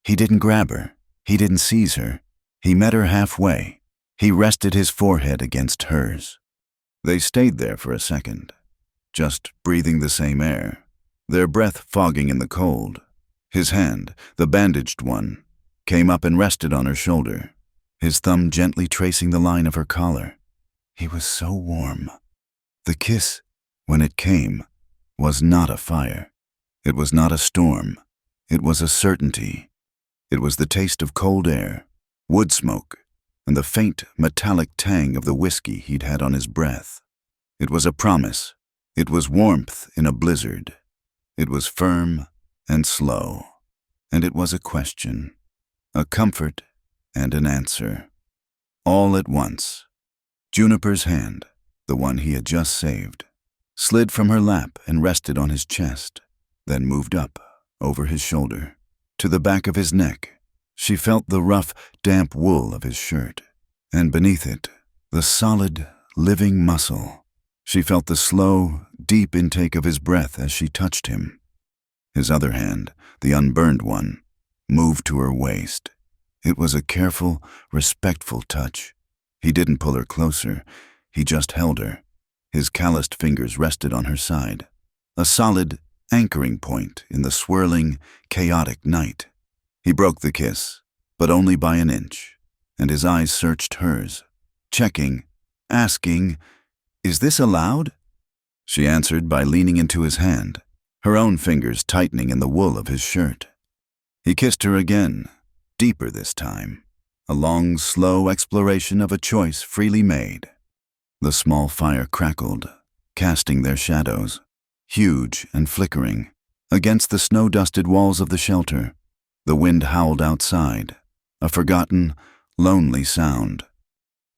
He didn't grab her. He didn't seize her. He met her halfway. He rested his forehead against hers. They stayed there for a second, just breathing the same air, their breath fogging in the cold. His hand, the bandaged one, came up and rested on her shoulder, his thumb gently tracing the line of her collar. He was so warm. The kiss, when it came, was not a fire. It was not a storm. It was a certainty. It was the taste of cold air, wood smoke, and the faint metallic tang of the whiskey he'd had on his breath. It was a promise. It was warmth in a blizzard. It was firm and slow. And it was a question, a comfort and an answer. All at once. Juniper's hand, the one he had just saved, slid from her lap and rested on his chest, then moved up, over his shoulder, to the back of his neck. She felt the rough, damp wool of his shirt, and beneath it, the solid, living muscle. She felt the slow, deep intake of his breath as she touched him. His other hand, the unburned one, moved to her waist. It was a careful, respectful touch. He didn't pull her closer. He just held her. His calloused fingers rested on her side, a solid anchoring point in the swirling, chaotic night. He broke the kiss, but only by an inch, and his eyes searched hers, checking, asking, "Is this allowed?" She answered by leaning into his hand, her own fingers tightening in the wool of his shirt. He kissed her again, deeper this time, a long, slow exploration of a choice freely made. The small fire crackled, casting their shadows, huge and flickering, against the snow-dusted walls of the shelter. The wind howled outside, a forgotten, lonely sound.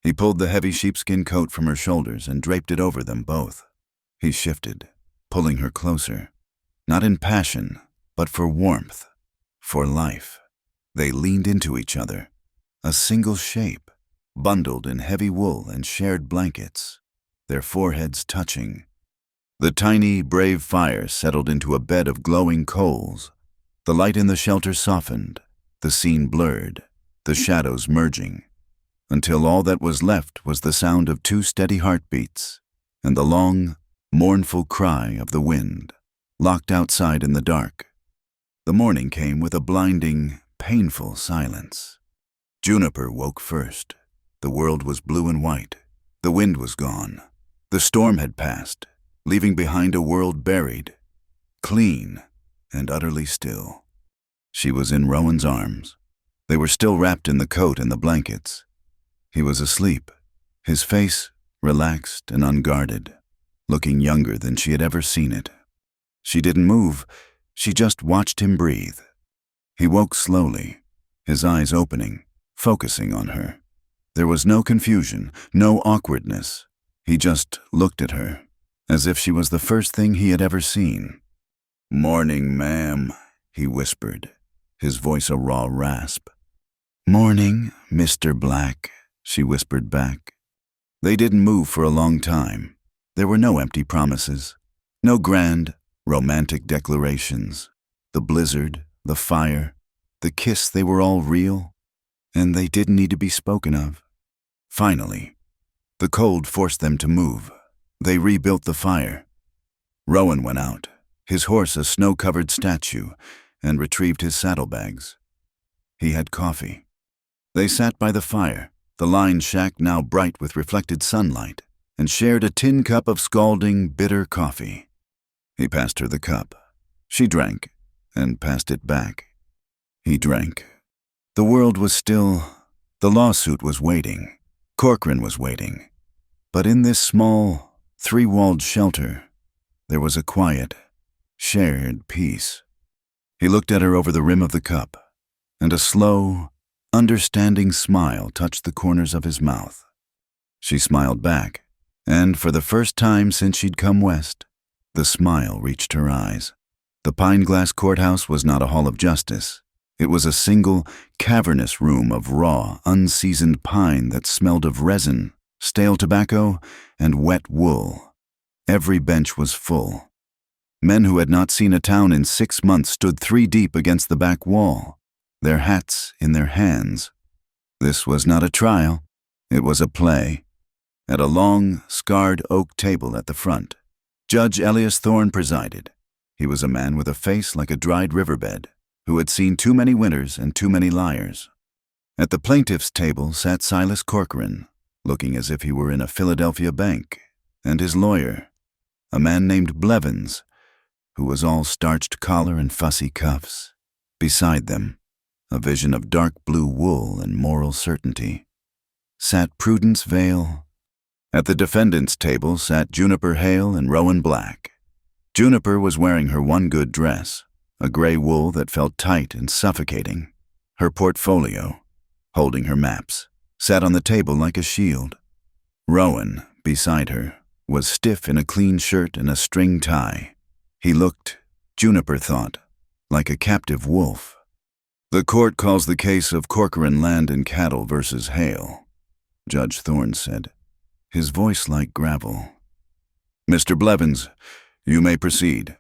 He pulled the heavy sheepskin coat from her shoulders and draped it over them both. He shifted, pulling her closer, not in passion, but for warmth, for life. They leaned into each other, a single shape, bundled in heavy wool and shared blankets, their foreheads touching. The tiny, brave fire settled into a bed of glowing coals. The light in the shelter softened, the scene blurred, the shadows merging, until all that was left was the sound of 2 steady heartbeats and the long, mournful cry of the wind, locked outside in the dark. The morning came with a blinding, painful silence. Juniper woke first. The world was blue and white. The wind was gone. The storm had passed, leaving behind a world buried, clean and utterly still. She was in Rowan's arms. They were still wrapped in the coat and the blankets. He was asleep, his face relaxed and unguarded, looking younger than she had ever seen it. She didn't move. She just watched him breathe. He woke slowly, his eyes opening, focusing on her. There was no confusion, no awkwardness. He just looked at her, as if she was the first thing he had ever seen. "Morning, ma'am," he whispered, his voice a raw rasp. "Morning, Mr. Black," she whispered back. They didn't move for a long time. There were no empty promises, no grand, romantic declarations. The blizzard, the fire, the kiss, they were all real, and they didn't need to be spoken of. Finally, the cold forced them to move. They rebuilt the fire. Rowan went out, his horse a snow-covered statue, and retrieved his saddlebags. He had coffee. They sat by the fire, the lined shack now bright with reflected sunlight, and shared a tin cup of scalding, bitter coffee. He passed her the cup. She drank, and passed it back. He drank. The world was still. The lawsuit was waiting. Corcoran was waiting. But in this small, three-walled shelter. There was a quiet, shared peace. He looked at her over the rim of the cup, and a slow, understanding smile touched the corners of his mouth. She smiled back, and for the first time since she'd come west, the smile reached her eyes. The pine-glass courthouse was not a hall of justice. It was a single, cavernous room of raw, unseasoned pine that smelled of resin, stale tobacco, and wet wool. Every bench was full. Men who had not seen a town in 6 months stood 3 deep against the back wall, their hats in their hands. This was not a trial. It was a play. At a long, scarred oak table at the front, Judge Elias Thorne presided. He was a man with a face like a dried riverbed, who had seen too many winters and too many liars. At the plaintiff's table sat Silas Corcoran, looking as if he were in a Philadelphia bank, and his lawyer, a man named Blevins, who was all starched collar and fussy cuffs. Beside them, a vision of dark blue wool and moral certainty, sat Prudence Vale. At the defendant's table sat Juniper Hale and Rowan Black. Juniper was wearing her one good dress, a gray wool that felt tight and suffocating. Her portfolio, holding her maps, sat on the table like a shield. Rowan, beside her, was stiff in a clean shirt and a string tie. He looked, Juniper thought, like a captive wolf. "The court calls the case of Corcoran Land and Cattle versus Hale," Judge Thorne said, his voice like gravel. "Mr. Blevins, you may proceed."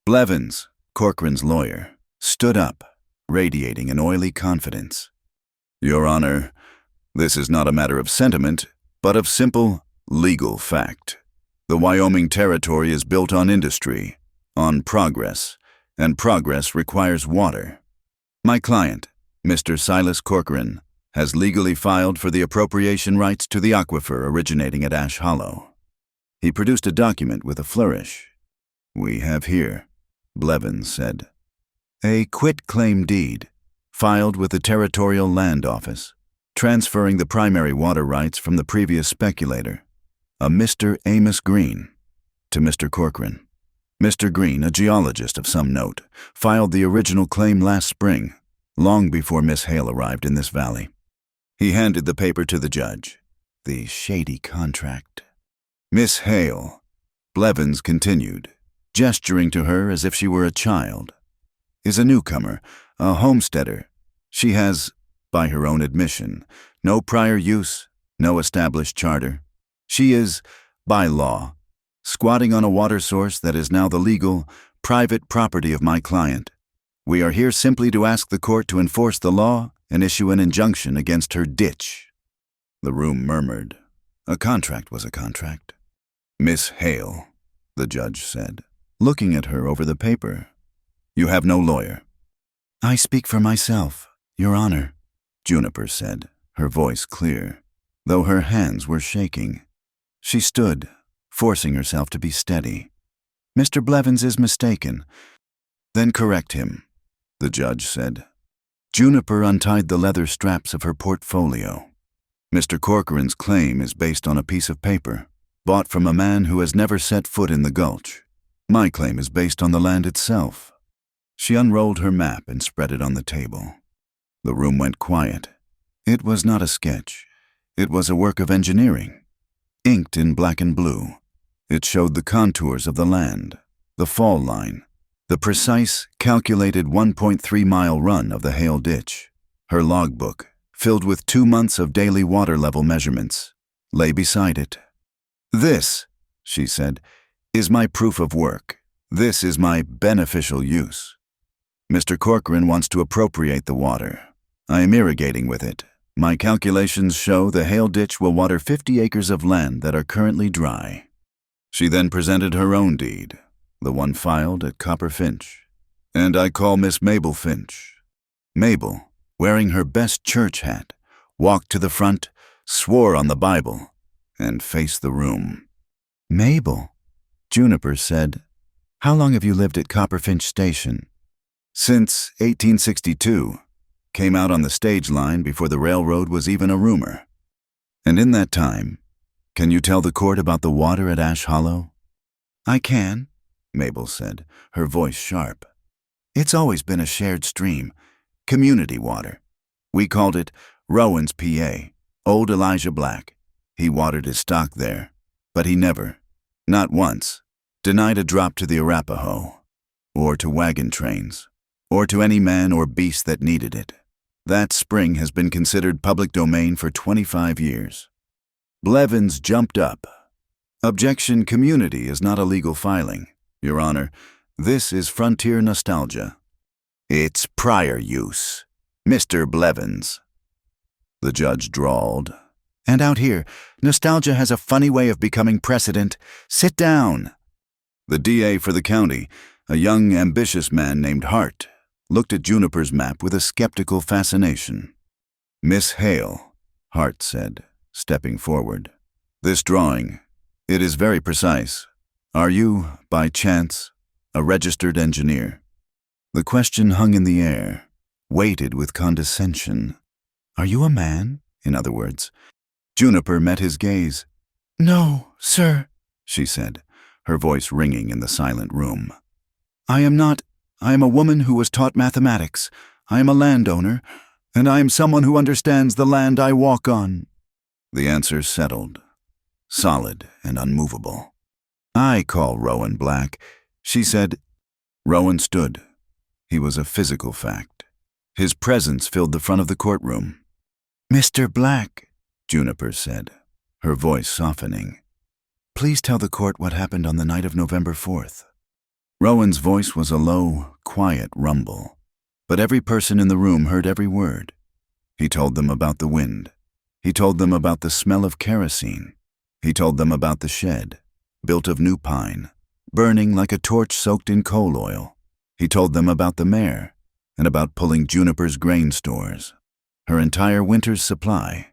Blevins, Corcoran's lawyer, stood up, radiating an oily confidence. "Your Honor, this is not a matter of sentiment, but of simple, legal fact. The Wyoming Territory is built on industry, on progress, and progress requires water. My client, Mr. Silas Corcoran, has legally filed for the appropriation rights to the aquifer originating at Ash Hollow." He produced a document with a flourish. "We have here," Blevins said, "a quitclaim deed filed with the Territorial Land Office, transferring the primary water rights from the previous speculator, a Mr. Amos Green, to Mr. Corcoran. Mr. Green, a geologist of some note, filed the original claim last spring, long before Miss Hale arrived in this valley." He handed the paper to the judge. The shady contract. "Miss Hale," Blevins continued, gesturing to her as if she were a child, "is a newcomer, a homesteader. She has, by her own admission, no prior use, no established charter. She is, by law, squatting on a water source that is now the legal, private property of my client. We are here simply to ask the court to enforce the law and issue an injunction against her ditch." The room murmured. A contract was a contract. "Miss Hale," the judge said, looking at her over the paper, "you have no lawyer." "I speak for myself, Your Honor," Juniper said, her voice clear, though her hands were shaking. She stood, forcing herself to be steady. "Mr. Blevins is mistaken." "Then correct him," the judge said. Juniper untied the leather straps of her portfolio. "Mr. Corcoran's claim is based on a piece of paper, bought from a man who has never set foot in the gulch. My claim is based on the land itself." She unrolled her map and spread it on the table. The room went quiet. It was not a sketch. It was a work of engineering. Inked in black and blue, it showed the contours of the land, the fall line, the precise, calculated 1.3-mile run of the Hale Ditch. Her logbook, filled with 2 months of daily water level measurements, lay beside it. "This," she said, "is my proof of work. This is my beneficial use. Mr. Corcoran wants to appropriate the water. I am irrigating with it. My calculations show the Hale Ditch will water 50 acres of land that are currently dry." She then presented her own deed, the one filed at Copper Finch. "And I call Miss Mabel Finch." Mabel, wearing her best church hat, walked to the front, swore on the Bible, and faced the room. "Mabel," Juniper said, "how long have you lived at Copper Finch Station?" "Since 1862. Came out on the stage line before the railroad was even a rumor. And in that time, Can you tell the court about the water at Ash Hollow? I can, Mabel said, her voice sharp. It's always been a shared stream, community water. We called it Rowan's PA, old Elijah Black. He watered his stock there, but he never, not once, denied a drop to the Arapaho, or to wagon trains, or to any man or beast that needed it. That spring has been considered public domain for 25 years. Blevins jumped up. Objection, community is not a legal filing, Your Honor. This is frontier nostalgia. It's prior use, Mr. Blevins. The judge drawled. And out here, nostalgia has a funny way of becoming precedent. Sit down. The DA for the county, a young, ambitious man named Hart, looked at Juniper's map with a skeptical fascination. Miss Hale, Hart said, stepping forward. This drawing, it is very precise. Are you, by chance, a registered engineer? The question hung in the air, weighted with condescension. Are you a man, in other words? Juniper met his gaze. No, sir, she said, her voice ringing in the silent room. I am not. I am a woman who was taught mathematics. I am a landowner, and I am someone who understands the land I walk on. The answer settled, solid and unmovable. I call Rowan Black, she said. Rowan stood. He was a physical fact. His presence filled the front of the courtroom. Mr. Black, Juniper said, her voice softening. Please tell the court what happened on the night of November 4th. Rowan's voice was a low, quiet rumble, but every person in the room heard every word. He told them about the wind. He told them about the smell of kerosene. He told them about the shed, built of new pine, burning like a torch soaked in coal oil. He told them about the mare and about pulling Juniper's grain stores, her entire winter's supply,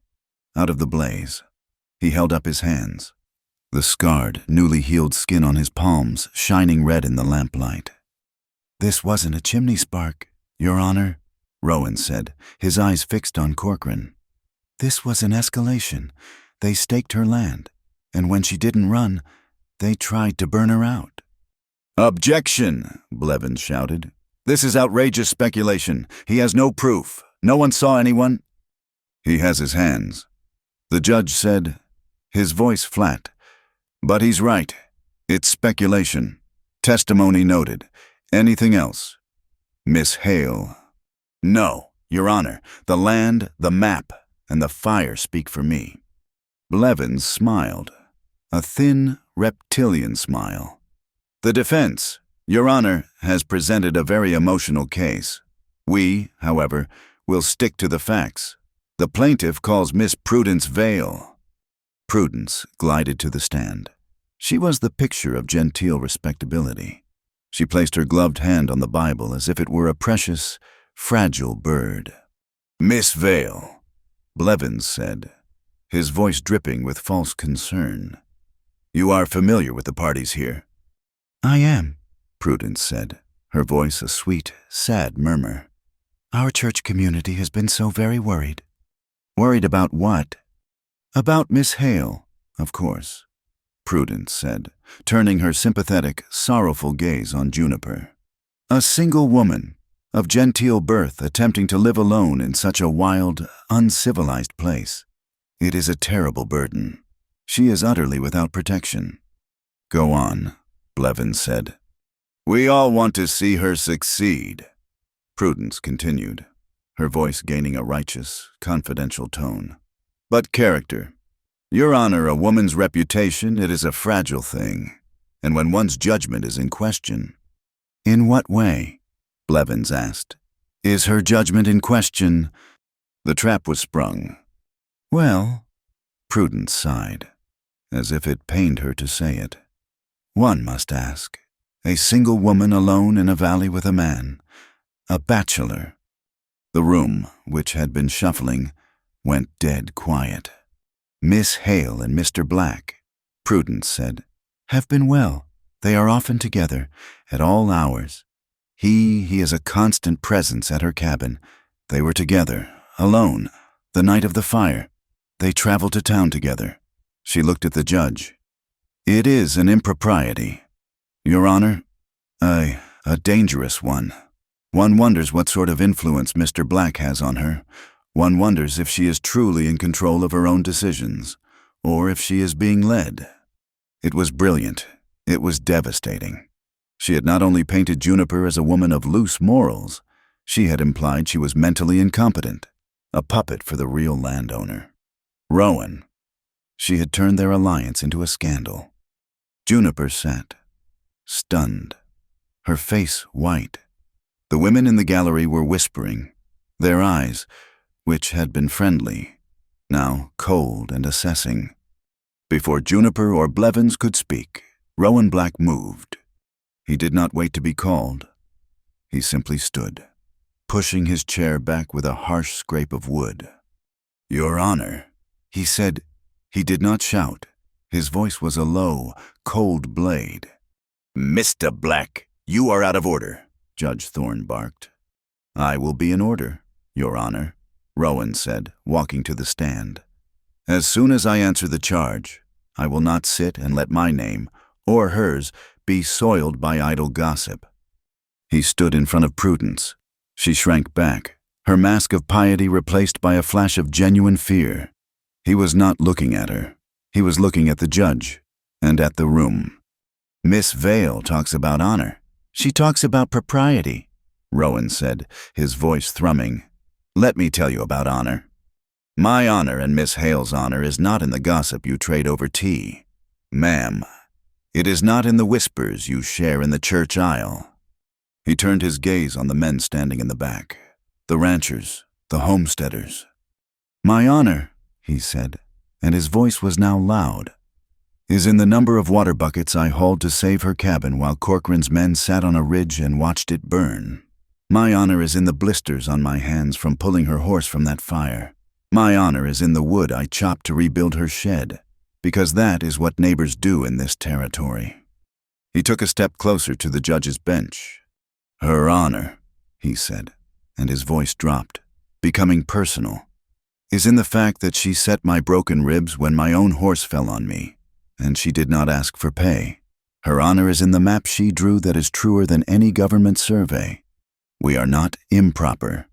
out of the blaze. He held up his hands, the scarred, newly healed skin on his palms shining red in the lamplight. This wasn't a chimney spark, Your Honor, Rowan said, his eyes fixed on Corcoran. This was an escalation. They staked her land, and when she didn't run, they tried to burn her out. Objection, Blevins shouted. This is outrageous speculation. He has no proof. No one saw anyone. He has his hands. The judge said, his voice flat. But he's right. It's speculation. Testimony noted. Anything else? Miss Hale. No, Your Honor. The land, the map, and the fire speak for me. Blevins smiled. A thin, reptilian smile. The defense, Your Honor, has presented a very emotional case. We, however, will stick to the facts. The plaintiff calls Miss Prudence Vale. Prudence glided to the stand. She was the picture of genteel respectability. She placed her gloved hand on the Bible as if it were a precious, fragile bird. Miss Vale, Blevins said, his voice dripping with false concern. You are familiar with the parties here? I am, Prudence said, her voice a sweet, sad murmur. Our church community has been so very worried. Worried about what? About Miss Hale, of course, Prudence said, turning her sympathetic, sorrowful gaze on Juniper. A single woman, of genteel birth, attempting to live alone in such a wild, uncivilized place. It is a terrible burden. She is utterly without protection. Go on, Blevins said. We all want to see her succeed, Prudence continued, her voice gaining a righteous, confidential tone. But character. Your Honor, a woman's reputation, it is a fragile thing, and when one's judgment is in question. In what way? Blevins asked. Is her judgment in question? The trap was sprung. Well, Prudence sighed, as if it pained her to say it. One must ask. A single woman alone in a valley with a man. A bachelor. The room, which had been shuffling, went dead quiet. Miss Hale and Mr. Black, Prudence said, have been well. They are often together, at all hours. He is a constant presence at her cabin. They were together, alone, the night of the fire. They traveled to town together. She looked at the judge. "It is an impropriety, Your Honor, a dangerous one. One wonders what sort of influence Mr. Black has on her. One wonders if she is truly in control of her own decisions, or if she is being led." It was brilliant. It was devastating. She had not only painted Juniper as a woman of loose morals, she had implied she was mentally incompetent, a puppet for the real landowner. Rowan. She had turned their alliance into a scandal. Juniper sat, stunned, her face white. The women in the gallery were whispering, their eyes, which had been friendly, now cold and assessing. Before Juniper or Blevins could speak, Rowan Black moved. He did not wait to be called. He simply stood, pushing his chair back with a harsh scrape of wood. "Your Honor," he said. He did not shout. His voice was a low, cold blade. "Mr. Black, you are out of order," Judge Thorne barked. "I will be in order, Your Honor," Rowan said, walking to the stand. "As soon as I answer the charge, I will not sit and let my name, or hers, be soiled by idle gossip." He stood in front of Prudence. She shrank back, her mask of piety replaced by a flash of genuine fear. He was not looking at her. He was looking at the judge and at the room. "Miss Vale talks about honor. She talks about propriety," Rowan said, his voice thrumming. "Let me tell you about honor. My honor and Miss Hale's honor is not in the gossip you trade over tea. Ma'am, it is not in the whispers you share in the church aisle." He turned his gaze on the men standing in the back, the ranchers, the homesteaders. "My honor," he said, and his voice was now loud, "is in the number of water buckets I hauled to save her cabin while Corcoran's men sat on a ridge and watched it burn. My honor is in the blisters on my hands from pulling her horse from that fire. My honor is in the wood I chopped to rebuild her shed, because that is what neighbors do in this territory." He took a step closer to the judge's bench. "Her honor," he said, and his voice dropped, becoming personal, "is in the fact that she set my broken ribs when my own horse fell on me, and she did not ask for pay. Her honor is in the map she drew that is truer than any government survey. We are not improper.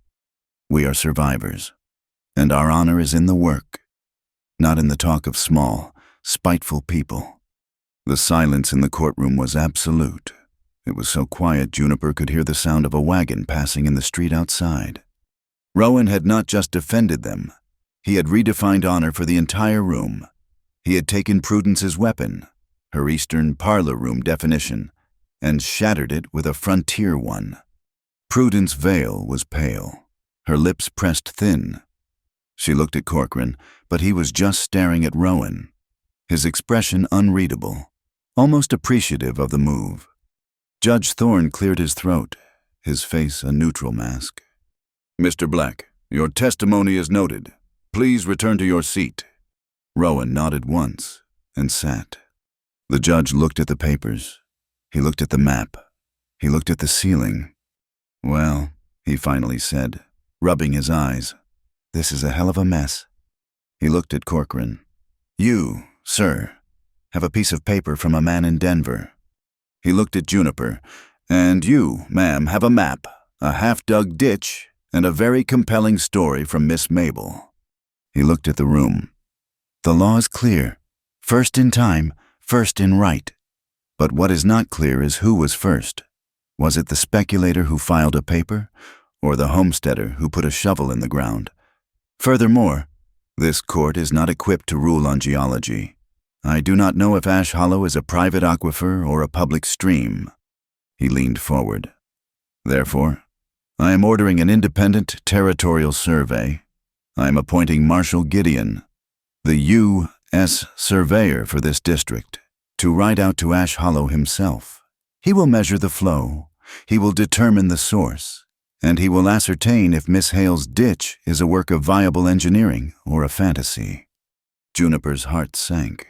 We are survivors. And our honor is in the work, not in the talk of small, spiteful people." The silence in the courtroom was absolute. It was so quiet Juniper could hear the sound of a wagon passing in the street outside. Rowan had not just defended them. He had redefined honor for the entire room. He had taken Prudence's weapon, her Eastern parlor room definition, and shattered it with a frontier one. Prudence Vale was pale, her lips pressed thin. She looked at Corcoran, but he was just staring at Rowan, his expression unreadable, almost appreciative of the move. Judge Thorne cleared his throat, his face a neutral mask. "Mr. Black, your testimony is noted. Please return to your seat." Rowan nodded once and sat. The judge looked at the papers. He looked at the map. He looked at the ceiling. "Well," he finally said, rubbing his eyes, "this is a hell of a mess." He looked at Corcoran. "You, sir, have a piece of paper from a man in Denver." He looked at Juniper. "And you, ma'am, have a map, a half-dug ditch, and a very compelling story from Miss Mabel." He looked at the room. "The law is clear. First in time, first in right. But what is not clear is who was first. Was it the speculator who filed a paper, or the homesteader who put a shovel in the ground? Furthermore, this court is not equipped to rule on geology. I do not know if Ash Hollow is a private aquifer or a public stream." He leaned forward. "Therefore, I am ordering an independent territorial survey. I am appointing Marshal Gideon, the U.S. surveyor for this district, to ride out to Ash Hollow himself. He will measure the flow, he will determine the source, and he will ascertain if Miss Hale's ditch is a work of viable engineering or a fantasy." Juniper's heart sank.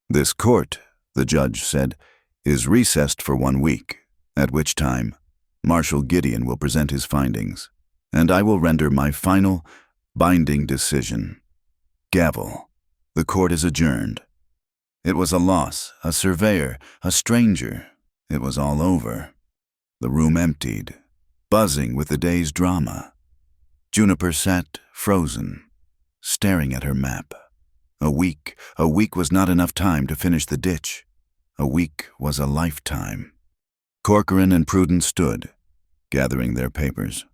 "This court," the judge said, "is recessed for 1 week, at which time Marshal Gideon will present his findings, and I will render my final, binding decision." Gavel. The court is adjourned. It was a loss, a surveyor, a stranger. It was all over. The room emptied, buzzing with the day's drama. Juniper sat frozen, staring at her map. A week was not enough time to finish the ditch. A week was a lifetime. Corcoran and Prudence stood, gathering their papers.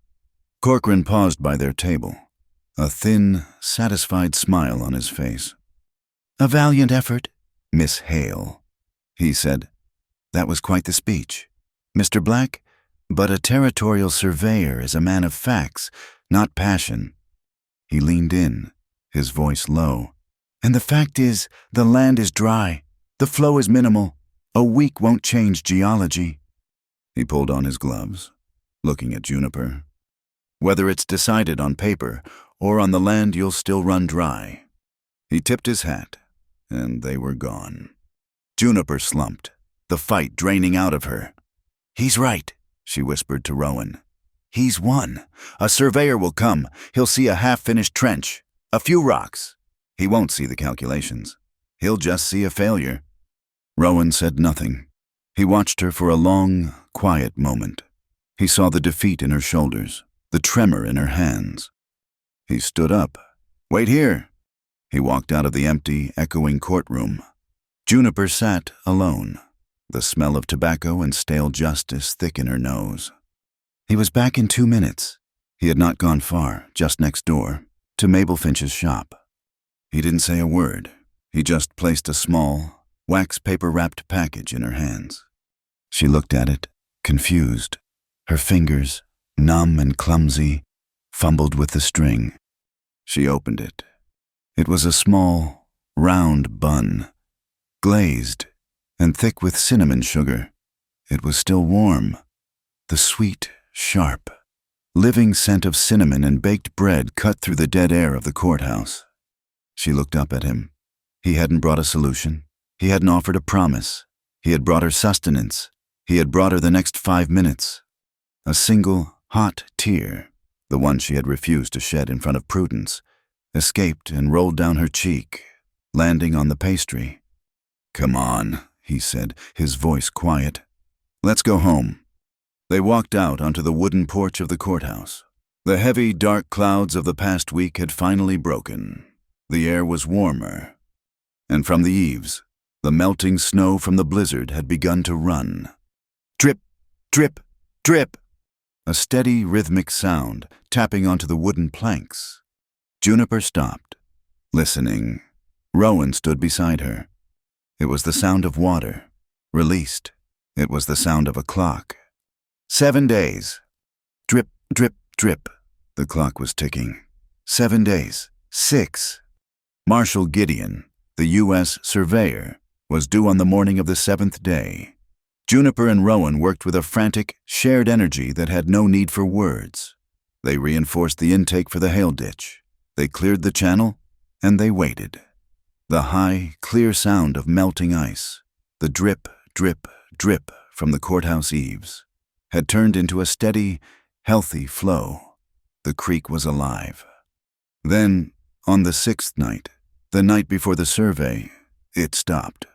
Corcoran paused by their table, a thin, satisfied smile on his face. "A valiant effort, Miss Hale," he said. "That was quite the speech. Mr. Black, but a territorial surveyor is a man of facts, not passion." He leaned in, his voice low. "And the fact is, the land is dry. The flow is minimal. A week won't change geology." He pulled on his gloves, looking at Juniper. "Whether it's decided on paper or on the land, you'll still run dry." He tipped his hat, and they were gone. Juniper slumped, the fight draining out of her. "He's right," she whispered to Rowan. "He's won. A surveyor will come. He'll see a half-finished trench, a few rocks. He won't see the calculations. He'll just see a failure." Rowan said nothing. He watched her for a long, quiet moment. He saw the defeat in her shoulders, the tremor in her hands. He stood up. "Wait here." He walked out of the empty, echoing courtroom. Juniper sat alone, the smell of tobacco and stale justice thick in her nose. He was back in 2 minutes. He had not gone far, just next door, to Mabel Finch's shop. He didn't say a word. He just placed a small, wax paper-wrapped package in her hands. She looked at it, confused. Her fingers, numb and clumsy, fumbled with the string. She opened it. It was a small, round bun, glazed and thick with cinnamon sugar. It was still warm. The sweet, sharp, living scent of cinnamon and baked bread cut through the dead air of the courthouse. She looked up at him. He hadn't brought a solution. He hadn't offered a promise. He had brought her sustenance. He had brought her the next 5 minutes. A single, hot tear, the one she had refused to shed in front of Prudence, escaped and rolled down her cheek, landing on the pastry. "Come on," he said, his voice quiet. "Let's go home." They walked out onto the wooden porch of the courthouse. The heavy, dark clouds of the past week had finally broken. The air was warmer. And from the eaves, the melting snow from the blizzard had begun to run. Drip, drip, drip. A steady, rhythmic sound tapping onto the wooden planks. Juniper stopped, listening. Rowan stood beside her. It was the sound of water, released. It was the sound of a clock. 7 days. Drip, drip, drip. The clock was ticking. 7 days. 6. Marshal Gideon, the U.S. surveyor, was due on the morning of the 7th day. Juniper and Rowan worked with a frantic, shared energy that had no need for words. They reinforced the intake for the hail ditch. They cleared the channel, and they waited. The high, clear sound of melting ice, the drip, drip, drip from the courthouse eaves, had turned into a steady, healthy flow. The creek was alive. Then, on the 6th night, the night before the survey, it stopped.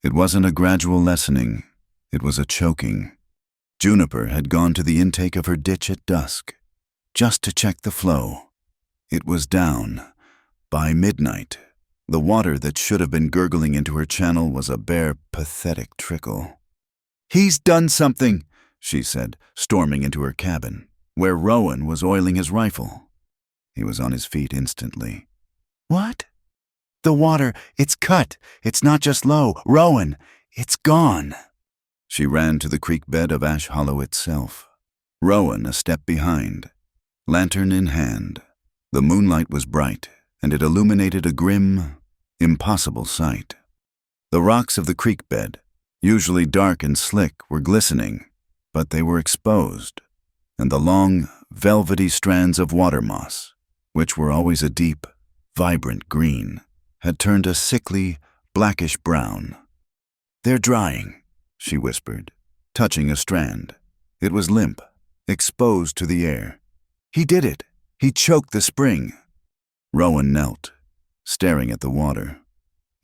It wasn't a gradual lessening. It was a choking. Juniper had gone to the intake of her ditch at dusk, just to check the flow. It was down. By midnight, the water that should have been gurgling into her channel was a bare, pathetic trickle. "He's done something," she said, storming into her cabin, where Rowan was oiling his rifle. He was on his feet instantly. "What?" "The water, it's cut. It's not just low. Rowan, it's gone." She ran to the creek bed of Ash Hollow itself. Rowan a step behind, lantern in hand. The moonlight was bright, and it illuminated a grim, impossible sight. The rocks of the creek bed, usually dark and slick, were glistening, but they were exposed, and the long, velvety strands of water moss, which were always a deep, vibrant green, had turned a sickly, blackish brown. "They're drying," she whispered, touching a strand. It was limp, exposed to the air. "He did it. He choked the spring." Rowan knelt, staring at the water.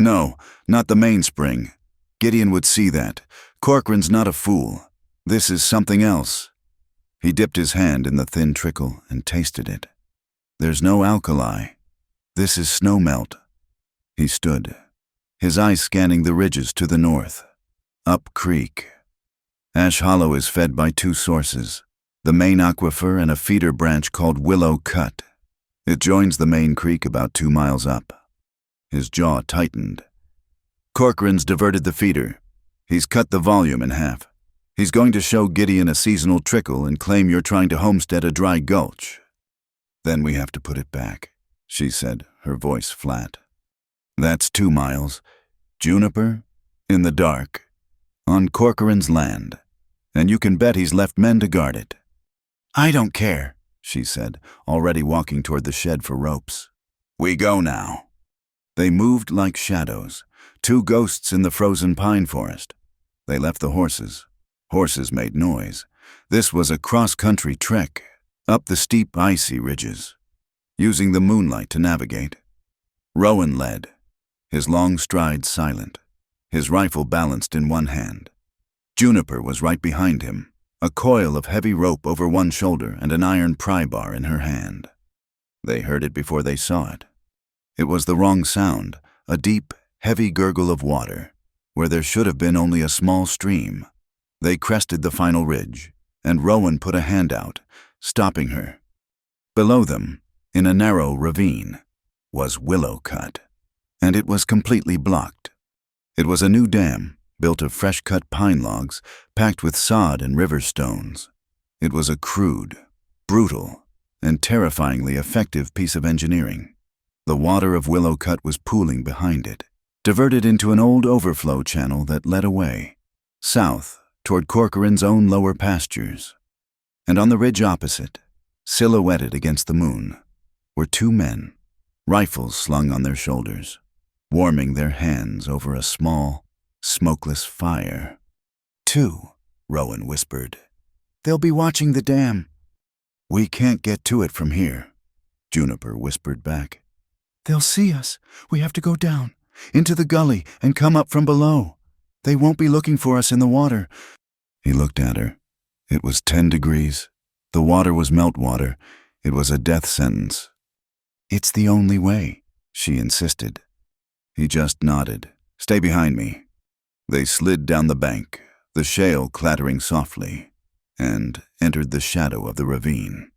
"No, not the mainspring. Gideon would see that. Corcoran's not a fool. This is something else." He dipped his hand in the thin trickle and tasted it. "There's no alkali. This is snowmelt." He stood, his eyes scanning the ridges to the north. Up creek. Ash Hollow is fed by two sources, the main aquifer and a feeder branch called Willow Cut. It joins the main creek about 2 miles up. His jaw tightened. "Corcoran's diverted the feeder. He's cut the volume in half. He's going to show Gideon a seasonal trickle and claim you're trying to homestead a dry gulch. Then we have to put it back," she said, her voice flat. "That's 2 miles. Juniper, in the dark, on Corcoran's land, and you can bet he's left men to guard it." "I don't care," she said, already walking toward the shed for ropes. "We go now." They moved like shadows, 2 ghosts in the frozen pine forest. They left the horses. Horses made noise. This was a cross-country trek, up the steep, icy ridges, using the moonlight to navigate. Rowan led, his long strides silent, his rifle balanced in one hand. Juniper was right behind him, a coil of heavy rope over one shoulder and an iron pry bar in her hand. They heard it before they saw it. It was the wrong sound, a deep, heavy gurgle of water, where there should have been only a small stream. They crested the final ridge, and Rowan put a hand out, stopping her. Below them, in a narrow ravine, was Willow Cut, and it was completely blocked. It was a new dam, built of fresh-cut pine logs, packed with sod and river stones. It was a crude, brutal, and terrifyingly effective piece of engineering. The water of Willow Cut was pooling behind it, diverted into an old overflow channel that led away, south, toward Corcoran's own lower pastures. And on the ridge opposite, silhouetted against the moon, were 2 men, rifles slung on their shoulders, warming their hands over a small, smokeless fire. "2," Rowan whispered. "They'll be watching the dam." "We can't get to it from here," Juniper whispered back. "They'll see us. We have to go down, into the gully, and come up from below. They won't be looking for us in the water." He looked at her. It was 10 degrees. The water was meltwater. It was a death sentence. "It's the only way," she insisted. He just nodded. "Stay behind me." They slid down the bank, the shale clattering softly, and entered the shadow of the ravine.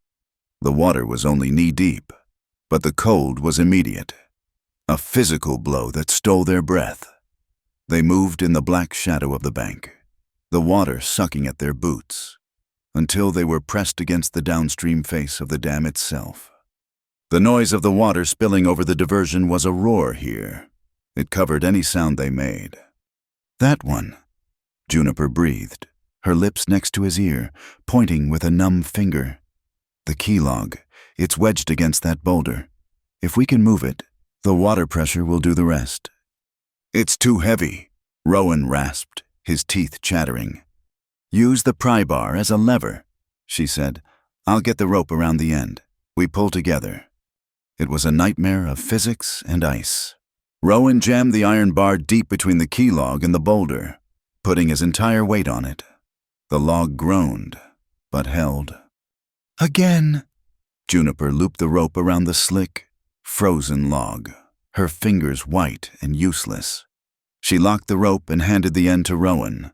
The water was only knee-deep, but the cold was immediate, a physical blow that stole their breath. They moved in the black shadow of the bank, the water sucking at their boots, until they were pressed against the downstream face of the dam itself. The noise of the water spilling over the diversion was a roar here. It covered any sound they made. "That one," Juniper breathed, her lips next to his ear, pointing with a numb finger. "The key log. It's wedged against that boulder. If we can move it, the water pressure will do the rest." "It's too heavy," Rowan rasped, his teeth chattering. "Use the pry bar as a lever," she said. "I'll get the rope around the end. We pull together." It was a nightmare of physics and ice. Rowan jammed the iron bar deep between the key log and the boulder, putting his entire weight on it. The log groaned, but held. "Again!" Juniper looped the rope around the slick, frozen log, her fingers white and useless. She locked the rope and handed the end to Rowan.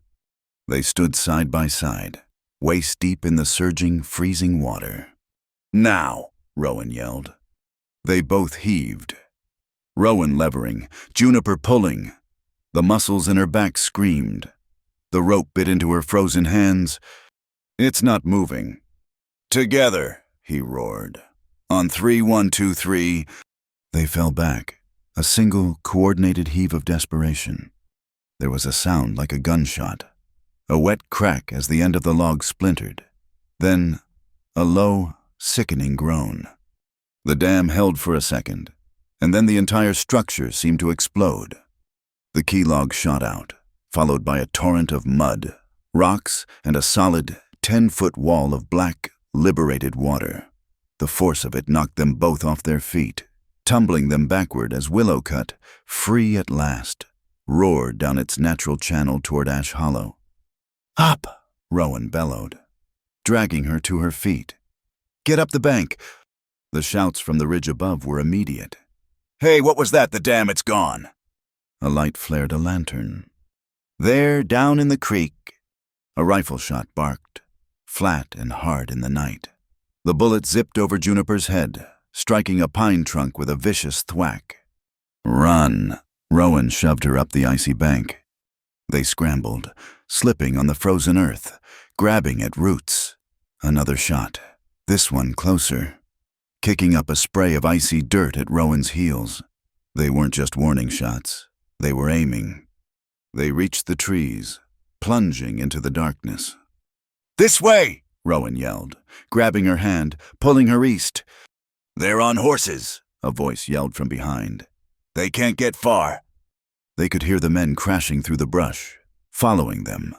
They stood side by side, waist deep in the surging, freezing water. "Now!" Rowan yelled. They both heaved. Rowan levering, Juniper pulling. The muscles in her back screamed. The rope bit into her frozen hands. "It's not moving." "Together," he roared. "On 3, 1, 2, 3. They fell back, a single, coordinated heave of desperation. There was a sound like a gunshot, a wet crack as the end of the log splintered. Then, a low, sickening groan. The dam held for a second, and then the entire structure seemed to explode. The key log shot out, followed by a torrent of mud, rocks, and a solid 10-foot wall of black, liberated water. The force of it knocked them both off their feet. tumbling them backward as Willow Cut, free at last, roared down its natural channel toward Ash Hollow. "Up!" Rowan bellowed, dragging her to her feet. "Get up the bank!" The shouts from the ridge above were immediate. "Hey, what was that? The dam, it's gone!" A light flared a lantern. There, down in the creek, a rifle shot barked, flat and hard in the night. The bullet zipped over Juniper's head, striking a pine trunk with a vicious thwack. "Run!" Rowan shoved her up the icy bank. They scrambled, slipping on the frozen earth, grabbing at roots. Another shot, this one closer, kicking up a spray of icy dirt at Rowan's heels. They weren't just warning shots. They were aiming. They reached the trees, plunging into the darkness. "This way!" Rowan yelled, grabbing her hand, pulling her east. "They're on horses," a voice yelled from behind. "They can't get far." They could hear the men crashing through the brush, following them.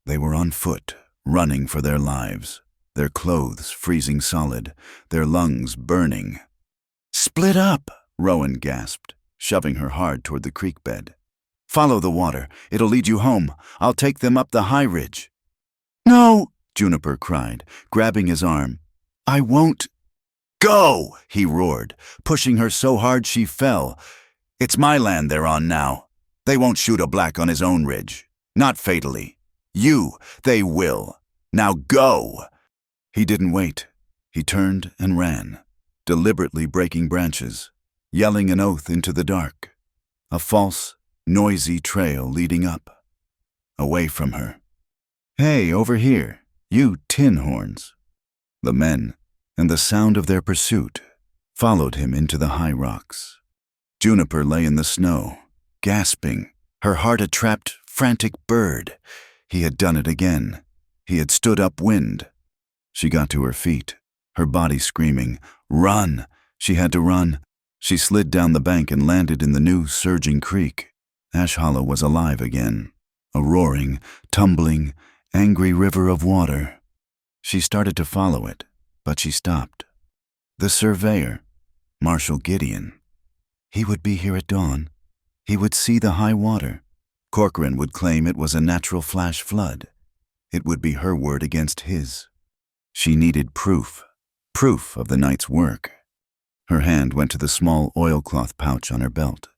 They were on foot, running for their lives, their clothes freezing solid, their lungs burning. "Split up!" Rowan gasped, shoving her hard toward the creek bed. "Follow the water. It'll lead you home. I'll take them up the high ridge." "No!" Juniper cried, grabbing his arm. "I won't." "Go!" he roared, pushing her so hard she fell. "It's my land they're on now. They won't shoot a black on his own ridge. Not fatally. They will. Now go!" He didn't wait. He turned and ran, deliberately breaking branches, yelling an oath into the dark. A false, noisy trail leading up, away from her. "Hey, over here, you tin horns." The men, and the sound of their pursuit, followed him into the high rocks. Juniper lay in the snow, gasping, her heart a trapped, frantic bird. He had done it again. He had stood upwind. She got to her feet, her body screaming, "Run!" She had to run. She slid down the bank and landed in the new, surging creek. Ash Hollow was alive again, a roaring, tumbling, angry river of water. She started to follow it, but she stopped. The surveyor, Marshal Gideon. He would be here at dawn. He would see the high water. Corcoran would claim it was a natural flash flood. It would be her word against his. She needed proof of the night's work. Her hand went to the small oilcloth pouch on her belt.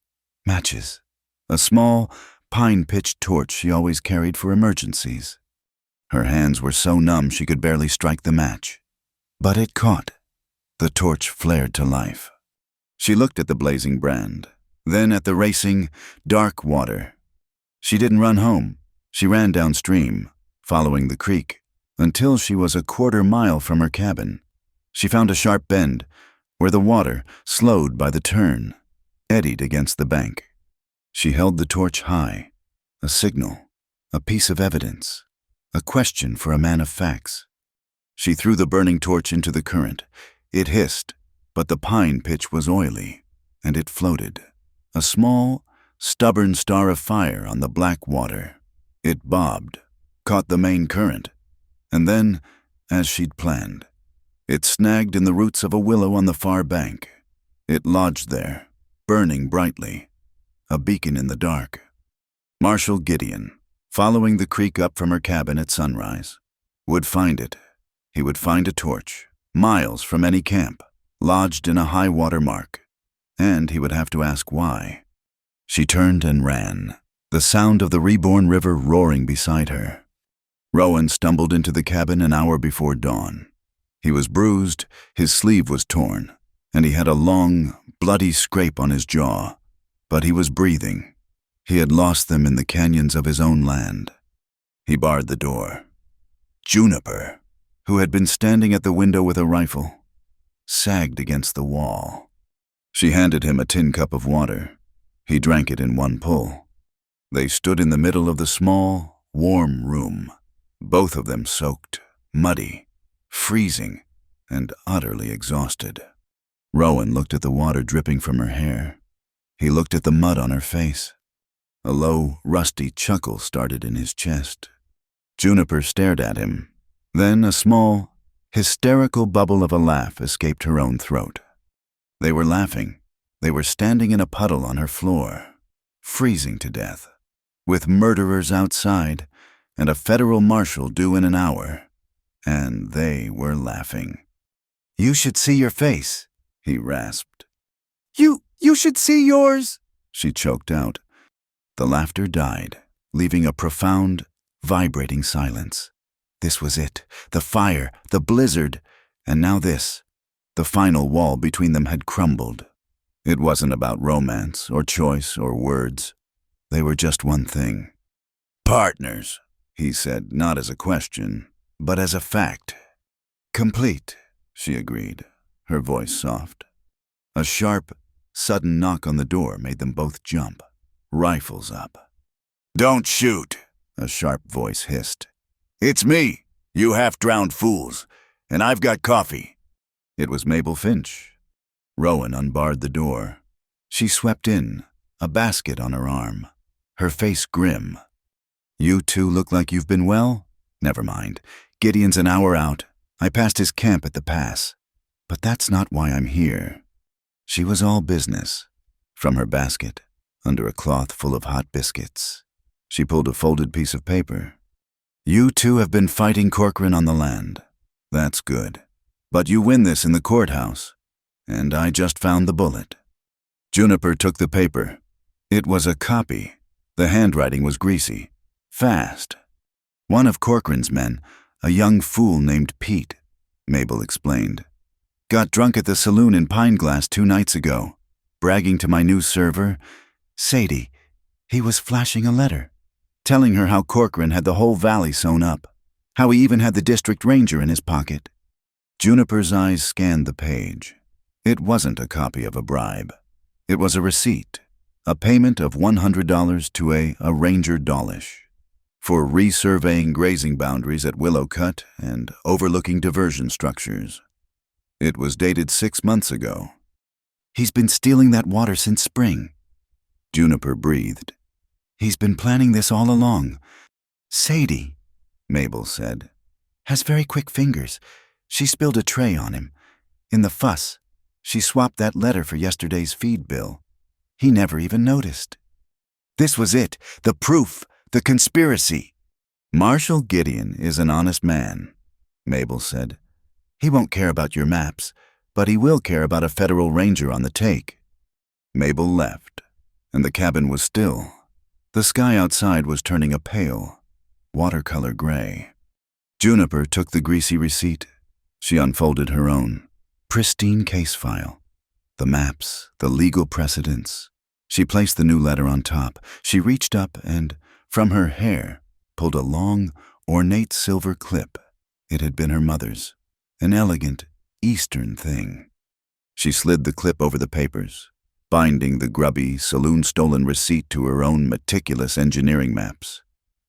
Matches. A small, pine-pitched torch she always carried for emergencies. Her hands were so numb she could barely strike the match. But it caught. The torch flared to life. She looked at the blazing brand, then at the racing, dark water. She didn't run home. She ran downstream, following the creek, until she was a quarter-mile from her cabin. She found a sharp bend, where the water, slowed by the turn, eddied against the bank. She held the torch high, a signal, a piece of evidence, a question for a man of facts. She threw the burning torch into the current. It hissed, but the pine pitch was oily, and it floated, a small, stubborn star of fire on the black water. It bobbed, caught the main current, and then, as she'd planned, it snagged in the roots of a willow on the far bank. It lodged there, burning brightly, a beacon in the dark. Marshal Gideon, following the creek up from her cabin at sunrise, would find it. He would find a torch, miles from any camp, lodged in a high water mark, and he would have to ask why. She turned and ran, the sound of the reborn river roaring beside her. Rowan stumbled into the cabin an hour before dawn. He was bruised, his sleeve was torn, and he had a long, bloody scrape on his jaw. But he was breathing. He had lost them in the canyons of his own land. He barred the door. Juniper, who had been standing at the window with a rifle, sagged against the wall. She handed him a tin cup of water. He drank it in one pull. They stood in the middle of the small, warm room, both of them soaked, muddy, freezing, and utterly exhausted. Rowan looked at the water dripping from her hair. He looked at the mud on her face. A low, rusty chuckle started in his chest. Juniper stared at him. Then a small, hysterical bubble of a laugh escaped her own throat. They were laughing, They were standing in a puddle on her floor, freezing to death, with murderers outside and a federal marshal due in an hour. And they were laughing. "You should see your face," he rasped. You should see yours," she choked out. The laughter died, leaving a profound, vibrating silence. This was it, the fire, the blizzard, and now this. The final wall between them had crumbled. It wasn't about romance or choice or words. They were just one thing. "Partners," he said, not as a question, but as a fact. "Complete," she agreed, her voice soft. A sharp, sudden knock on the door made them both jump, rifles up. "Don't shoot," a sharp voice hissed. "It's me, you half-drowned fools, and I've got coffee." It was Mabel Finch. Rowan unbarred the door. She swept in, a basket on her arm, her face grim. "You two look like you've been well? Never mind. Gideon's an hour out. I passed his camp at the pass. But that's not why I'm here." She was all business. From her basket, under a cloth full of hot biscuits, she pulled a folded piece of paper. "You two have been fighting Corcoran on the land. That's good. But you win this in the courthouse. And I just found the bullet." Juniper took the paper. It was a copy. The handwriting was greasy. Fast. "One of Corcoran's men, a young fool named Pete," Mabel explained. "Got drunk at the saloon in Pineglass 2 nights ago, bragging to my new server, Sadie. He was flashing a letter, telling her how Corcoran had the whole valley sewn up, how he even had the district ranger in his pocket." Juniper's eyes scanned the page. It wasn't a copy of a bribe. It was a receipt, a payment of $100 to a ranger Dawlish for resurveying grazing boundaries at Willow Cut and overlooking diversion structures. It was dated 6 months ago. "He's been stealing that water since spring," Juniper breathed. "He's been planning this all along. Sadie," Mabel said, "has very quick fingers. She spilled a tray on him. In the fuss, she swapped that letter for yesterday's feed bill. He never even noticed." This was it, the proof, the conspiracy. "Marshal Gideon is an honest man," Mabel said. "He won't care about your maps, but he will care about a federal ranger on the take." Mabel left, and the cabin was still. The sky outside was turning a pale, watercolor gray. Juniper took the greasy receipt. She unfolded her own, pristine case file. The maps, the legal precedents. She placed the new letter on top. She reached up and, from her hair, pulled a long, ornate silver clip. It had been her mother's. An elegant, Eastern thing. She slid the clip over the papers, binding the grubby, saloon-stolen receipt to her own meticulous engineering maps.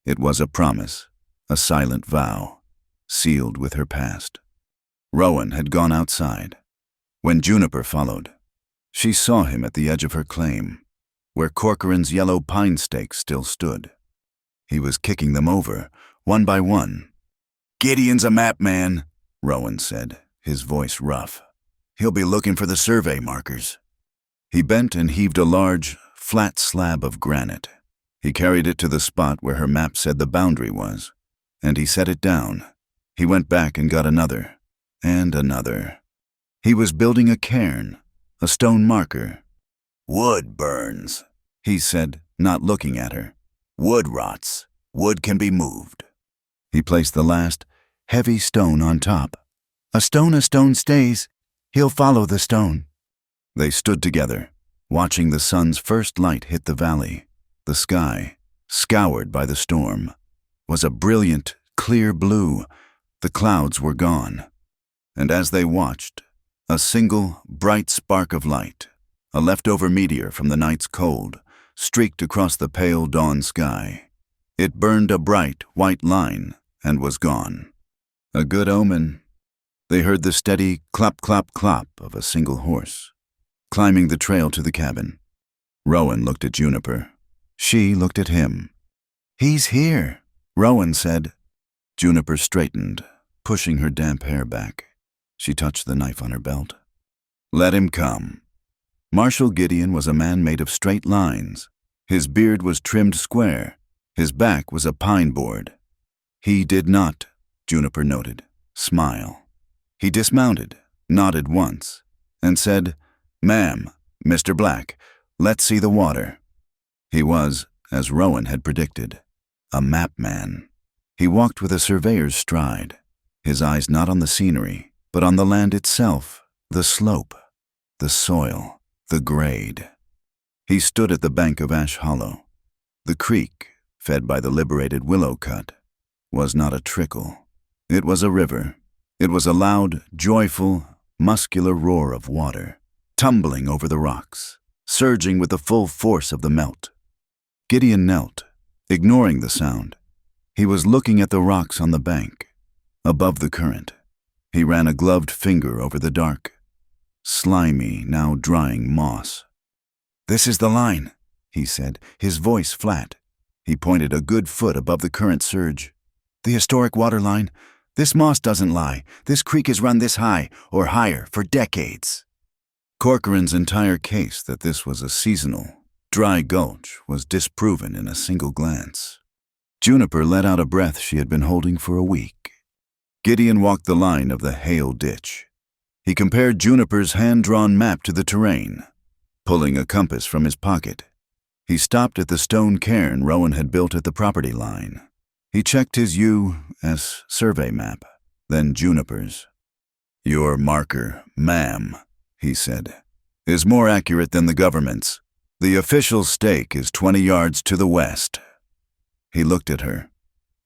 It was a promise, a silent vow, sealed with her past. Rowan had gone outside. When Juniper followed, she saw him at the edge of her claim, where Corcoran's yellow pine stakes still stood. He was kicking them over, one by one. "Gideon's a map man," Rowan said, his voice rough. "He'll be looking for the survey markers." He bent and heaved a large, flat slab of granite. He carried it to the spot where her map said the boundary was, and he set it down. He went back and got another, and another. He was building a cairn, a stone marker. "Wood burns," he said, not looking at her. "Wood rots. Wood can be moved." He placed the last, heavy stone on top. A stone stays. He'll follow the stone." They stood together, watching the sun's first light hit the valley. The sky, scoured by the storm, was a brilliant, clear blue. The clouds were gone. And as they watched, a single, bright spark of light, a leftover meteor from the night's cold, streaked across the pale dawn sky. It burned a bright, white line and was gone. A good omen. They heard the steady clop, clop, clop of a single horse, climbing the trail to the cabin. Rowan looked at Juniper. She looked at him. "He's here," Rowan said. Juniper straightened, pushing her damp hair back. She touched the knife on her belt. "Let him come." Marshal Gideon was a man made of straight lines. His beard was trimmed square. His back was a pine board. He did not, Juniper noted, smile. He dismounted, nodded once, and said, "Ma'am, Mr. Black, let's see the water." He was, as Rowan had predicted, a map man. He walked with a surveyor's stride, his eyes not on the scenery, but on the land itself, the slope, the soil, the grade. He stood at the bank of Ash Hollow. The creek, fed by the liberated willow cut, was not a trickle. It was a river. It was a loud, joyful, muscular roar of water, tumbling over the rocks, surging with the full force of the melt. Gideon knelt, ignoring the sound. He was looking at the rocks on the bank, above the current. He ran a gloved finger over the dark, slimy, now drying moss. "This is the line," he said, his voice flat. He pointed a good foot above the current surge. "The historic water line. This moss doesn't lie. This creek has run this high, or higher, for decades." Corcoran's entire case that this was a seasonal, dry gulch was disproven in a single glance. Juniper let out a breath she had been holding for a week. Gideon walked the line of the Hale Ditch. He compared Juniper's hand-drawn map to the terrain, pulling a compass from his pocket. He stopped at the stone cairn Rowan had built at the property line. He checked his U.S. survey map, then Juniper's. "Your marker, ma'am," he said, "is more accurate than the government's. The official stake is 20 yards to the west." He looked at her,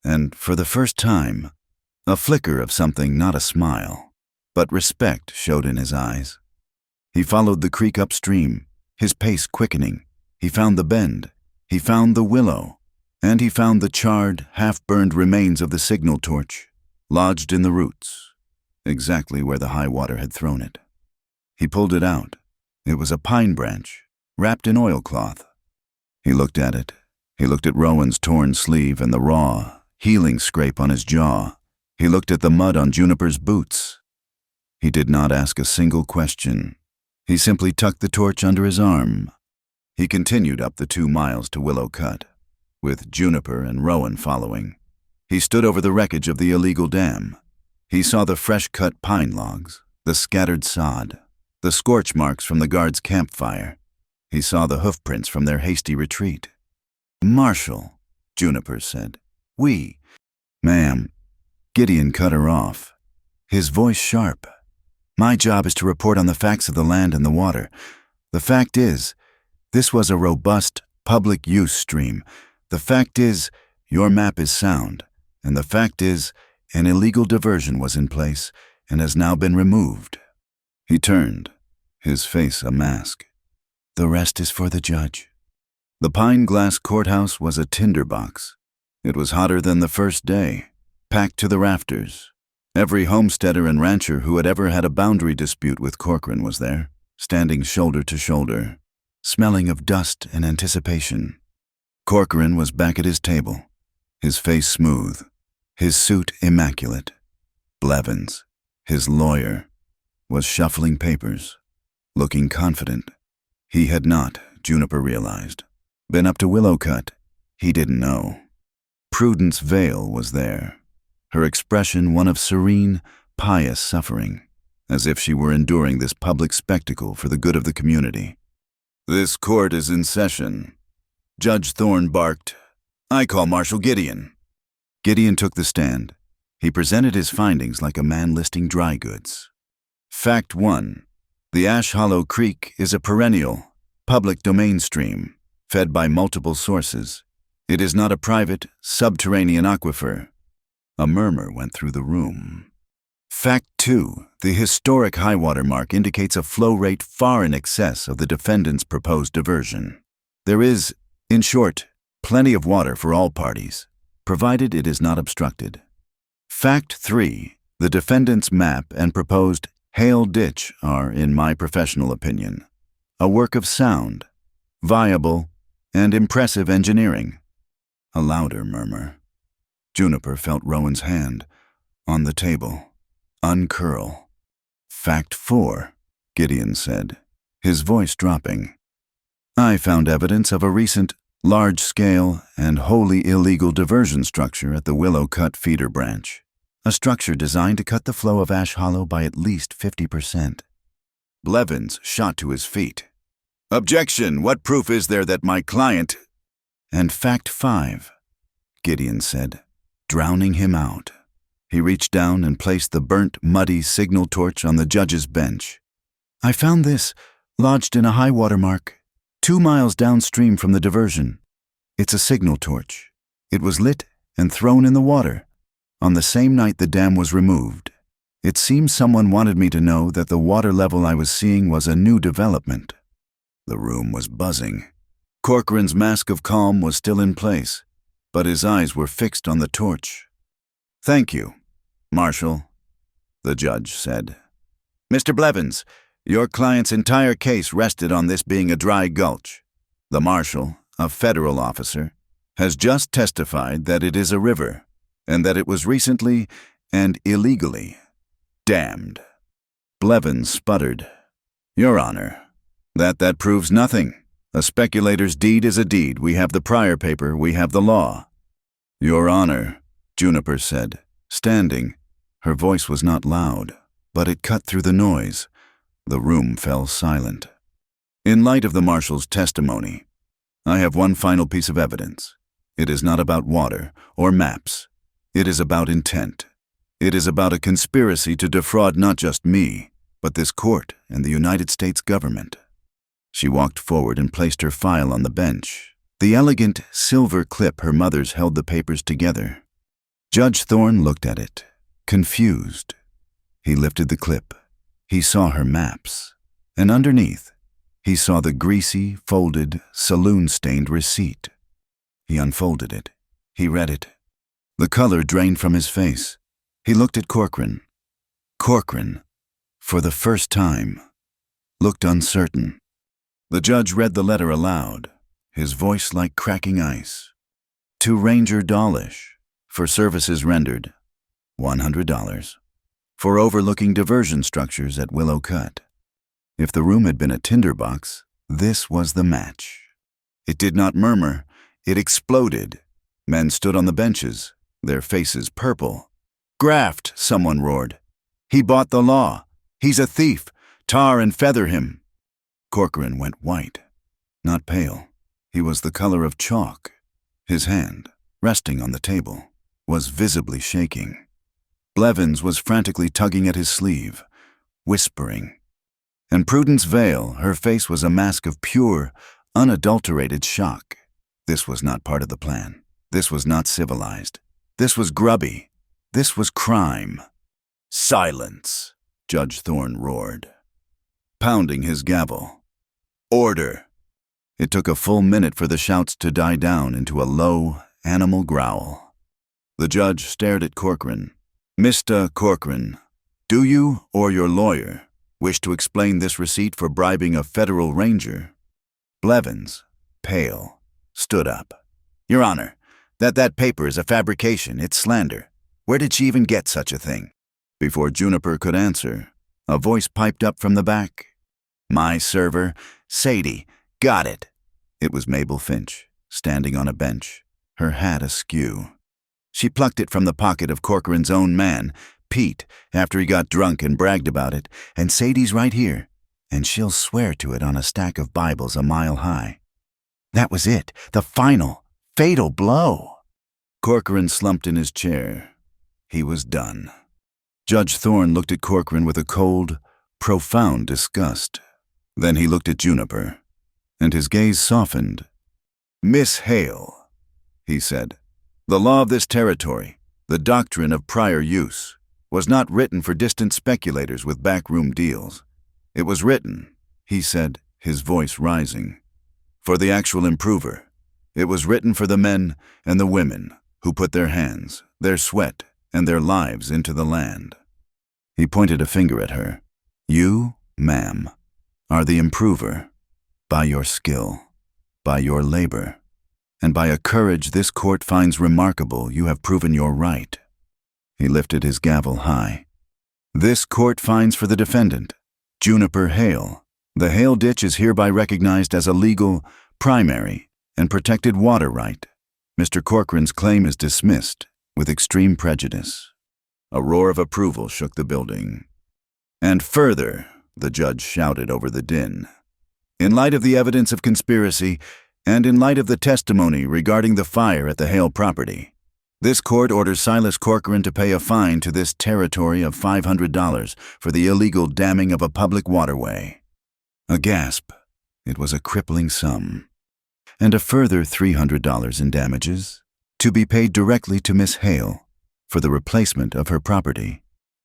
and for the first time, a flicker of something not a smile, but respect showed in his eyes. He followed the creek upstream, his pace quickening. He found the bend, he found the willow, and he found the charred, half-burned remains of the signal torch, lodged in the roots, exactly where the high water had thrown it. He pulled it out. It was a pine branch, wrapped in oilcloth. He looked at it. He looked at Rowan's torn sleeve and the raw, healing scrape on his jaw. He looked at the mud on Juniper's boots. He did not ask a single question. He simply tucked the torch under his arm. He continued up the 2 miles to Willow Cut, with Juniper and Rowan following. He stood over the wreckage of the illegal dam. He saw the fresh-cut pine logs, the scattered sod, the scorch marks from the guards' campfire. He saw the hoofprints from their hasty retreat. "Marshal," Juniper said. "Ma'am." Gideon cut her off, his voice sharp. "My job is to report on the facts of the land and the water. The fact is, this was a robust, public-use stream. The fact is, your map is sound. And the fact is, an illegal diversion was in place and has now been removed." He turned, his face a mask. "The rest is for the judge." The pine-glass courthouse was a tinderbox. It was hotter than the first day, packed to the rafters. Every homesteader and rancher who had ever had a boundary dispute with Corcoran was there, standing shoulder to shoulder, smelling of dust and anticipation. Corcoran was back at his table, his face smooth, his suit immaculate. Blevins, his lawyer, was shuffling papers, looking confident. He had not, Juniper realized, been up to Willow Cut. He didn't know. Prudence Vale was there, her expression one of serene, pious suffering, as if she were enduring this public spectacle for the good of the community. "This court is in session." Judge Thorne barked, "I call Marshal Gideon." Gideon took the stand. He presented his findings like a man listing dry goods. Fact 1. The Ash Hollow Creek is a perennial, public domain stream, fed by multiple sources. It is not a private, subterranean aquifer. A murmur went through the room. Fact 2. The historic high-water mark indicates a flow rate far in excess of the defendant's proposed diversion. There is, in short, plenty of water for all parties, provided it is not obstructed. Fact 3. The defendant's map and proposed Hale Ditch are, in my professional opinion, a work of sound, viable, and impressive engineering. A louder murmur. Juniper felt Rowan's hand, on the table, uncurl. Fact 4, Gideon said, his voice dropping. "I found evidence of a recent, large-scale, and wholly illegal diversion structure at the Willow Cut feeder branch. A structure designed to cut the flow of Ash Hollow by at least 50%. Blevins shot to his feet. "Objection! What proof is there that my client—" "And fact 5, Gideon said, drowning him out. He reached down and placed the burnt, muddy signal torch on the judge's bench. "I found this, lodged in a high water mark, 2 miles downstream from the diversion. It's a signal torch. It was lit and thrown in the water on the same night the dam was removed. It seems someone wanted me to know that the water level I was seeing was a new development." The room was buzzing. Corcoran's mask of calm was still in place, but his eyes were fixed on the torch. "Thank you, Marshal," the judge said. "Mr. Blevins, your client's entire case rested on this being a dry gulch. The Marshal, a federal officer, has just testified that it is a river, and that it was recently and illegally dammed." Blevins sputtered. "Your Honor, that proves nothing. A speculator's deed is a deed. We have the prior paper, we have the law." "Your Honor," Juniper said, standing. Her voice was not loud, but it cut through the noise. The room fell silent. "In light of the Marshal's testimony, I have one final piece of evidence. It is not about water or maps. It is about intent. It is about a conspiracy to defraud not just me, but this court and the United States government." She walked forward and placed her file on the bench. The elegant silver clip her mother's held the papers together. Judge Thorne looked at it, confused. He lifted the clip. He saw her maps, and underneath, he saw the greasy, folded, saloon-stained receipt. He unfolded it. He read it. The color drained from his face. He looked at Corcoran. Corcoran, for the first time, looked uncertain. The judge read the letter aloud, his voice like cracking ice. "To Ranger Dawlish, for services rendered, $100. For overlooking diversion structures at Willow Cut." If the room had been a tinderbox, this was the match. It did not murmur, it exploded. Men stood on the benches, their faces purple. "Graft," someone roared. "He bought the law. He's a thief. Tar and feather him." Corcoran went white, not pale. He was the color of chalk. His hand, resting on the table, was visibly shaking. Blevins was frantically tugging at his sleeve, whispering. And Prudence Vale, her face was a mask of pure, unadulterated shock. This was not part of the plan. This was not civilized. This was grubby. This was crime. "Silence," Judge Thorne roared, pounding his gavel. "Order." It took a full minute for the shouts to die down into a low, animal growl. The judge stared at Corcoran. "Mr. Corcoran, do you or your lawyer wish to explain this receipt for bribing a federal ranger?" Blevins, pale, stood up. "Your Honor, that paper is a fabrication. It's slander. Where did she even get such a thing?" Before Juniper could answer, a voice piped up from the back. "My server, Sadie, got it." It was Mabel Finch, standing on a bench, her hat askew. She plucked it from the pocket of Corcoran's own man, Pete, after he got drunk and bragged about it, and Sadie's right here, and she'll swear to it on a stack of Bibles a mile high. That was it, the final, fatal blow. Corcoran slumped in his chair. He was done. Judge Thorne looked at Corcoran with a cold, profound disgust. Then he looked at Juniper, and his gaze softened. "Miss Hale," he said, "the law of this territory, the doctrine of prior use, was not written for distant speculators with backroom deals. It was written," he said, his voice rising, "for the actual improver. It was written for the men and the women who put their hands, their sweat, and their lives into the land." He pointed a finger at her. "You, ma'am, are the improver, by your skill, by your labor, and by a courage this court finds remarkable. You have proven your right." He lifted his gavel high. "This court finds for the defendant, Juniper Hale, The Hale Ditch is hereby recognized as a legal, primary, and protected water right. Mr. Corcoran's claim is dismissed with extreme prejudice." A roar of approval shook the building. "And further," the judge shouted over the din, "in light of the evidence of conspiracy, and in light of the testimony regarding the fire at the Hale property, this court orders Silas Corcoran to pay a fine to this territory of $500 for the illegal damming of a public waterway." A gasp. It was a crippling sum. And a further $300 in damages, to be paid directly to Miss Hale for the replacement of her property,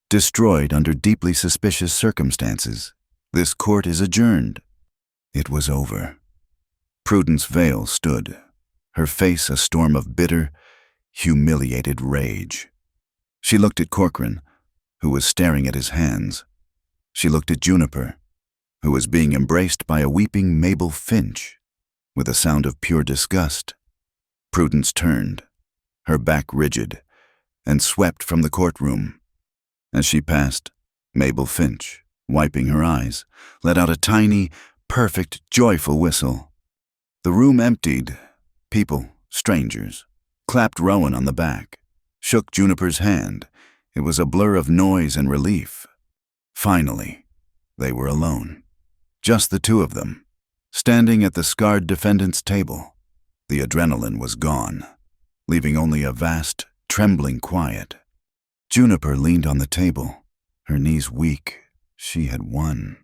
destroyed under deeply suspicious circumstances. This court is adjourned. It was over. Prudence Vale stood, her face a storm of bitter, humiliated rage. She looked at Corcoran, who was staring at his hands. She looked at Juniper, who was being embraced by a weeping Mabel Finch, with a sound of pure disgust. Prudence turned, her back rigid, and swept from the courtroom. As she passed, Mabel Finch, wiping her eyes, let out a tiny, perfect, joyful whistle. The room emptied. People, strangers, clapped Rowan on the back, shook Juniper's hand. It was a blur of noise and relief. Finally, they were alone. Just the two of them, standing at the scarred defendant's table. The adrenaline was gone, leaving only a vast, trembling quiet. Juniper leaned on the table, her knees weak. She had won.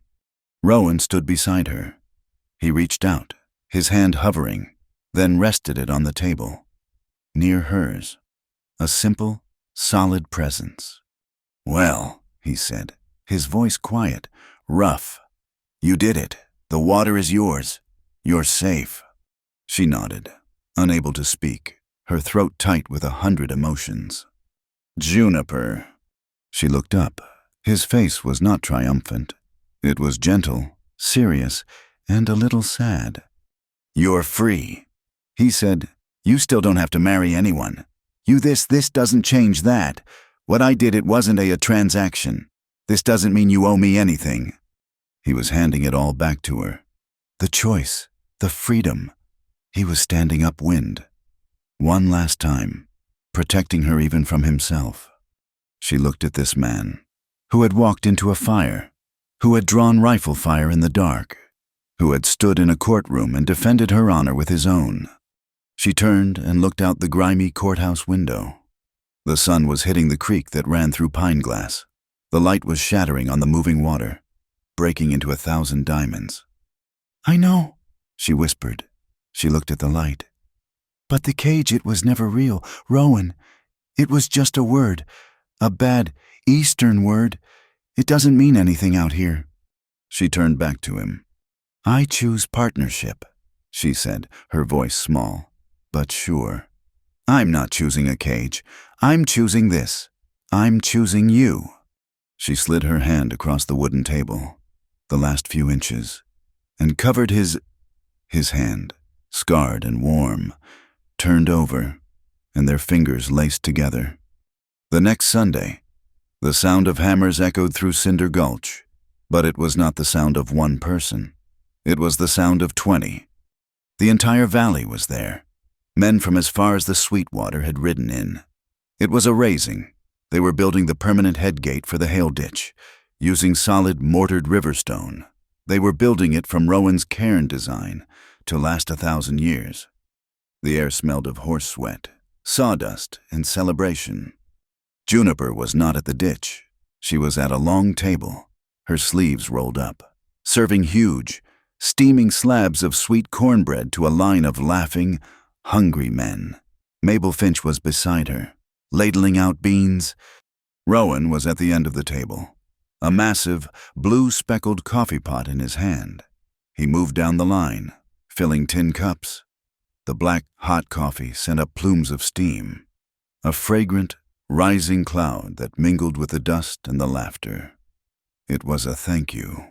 Rowan stood beside her. He reached out, his hand hovering, then rested it on the table. Near hers, a simple, solid presence. "Well," he said, his voice quiet, rough. "You did it. The water is yours. You're safe." She nodded, unable to speak, her throat tight with 100 emotions. "Juniper." She looked up. His face was not triumphant. It was gentle, serious, and a little sad. "You're free," he said. "You still don't have to marry anyone. This doesn't change that. What I did, it wasn't a transaction. This doesn't mean you owe me anything." He was handing it all back to her. The choice, the freedom. He was standing upwind. One last time, protecting her even from himself. She looked at this man, who had walked into a fire, who had drawn rifle fire in the dark, who had stood in a courtroom and defended her honor with his own. She turned and looked out the grimy courthouse window. The sun was hitting the creek that ran through pine glass. The light was shattering on the moving water, breaking into 1,000 diamonds. "I know," she whispered. She looked at the light. "But the cage, it was never real. Rowan, it was just a word, a bad Eastern word. It doesn't mean anything out here." She turned back to him. "I choose partnership," she said, her voice small, but sure. "I'm not choosing a cage. I'm choosing this. I'm choosing you." She slid her hand across the wooden table, the last few inches, and covered his hand, scarred and warm, turned over, and their fingers laced together. The next Sunday, the sound of hammers echoed through Cinder Gulch, but it was not the sound of one person. It was the sound of 20. The entire valley was there. Men from as far as the Sweetwater had ridden in. It was a raising. They were building the permanent head gate for the Hale Ditch, using solid mortared riverstone. They were building it from Rowan's cairn design to last 1,000 years. The air smelled of horse sweat, sawdust, and celebration. Juniper was not at the ditch. She was at a long table, her sleeves rolled up, serving huge, steaming slabs of sweet cornbread to a line of laughing, hungry men. Mabel Finch was beside her, ladling out beans. Rowan was at the end of the table, a massive, blue-speckled coffee pot in his hand. He moved down the line, filling tin cups. The black, hot coffee sent up plumes of steam, a fragrant, rising cloud that mingled with the dust and the laughter. It was a thank you.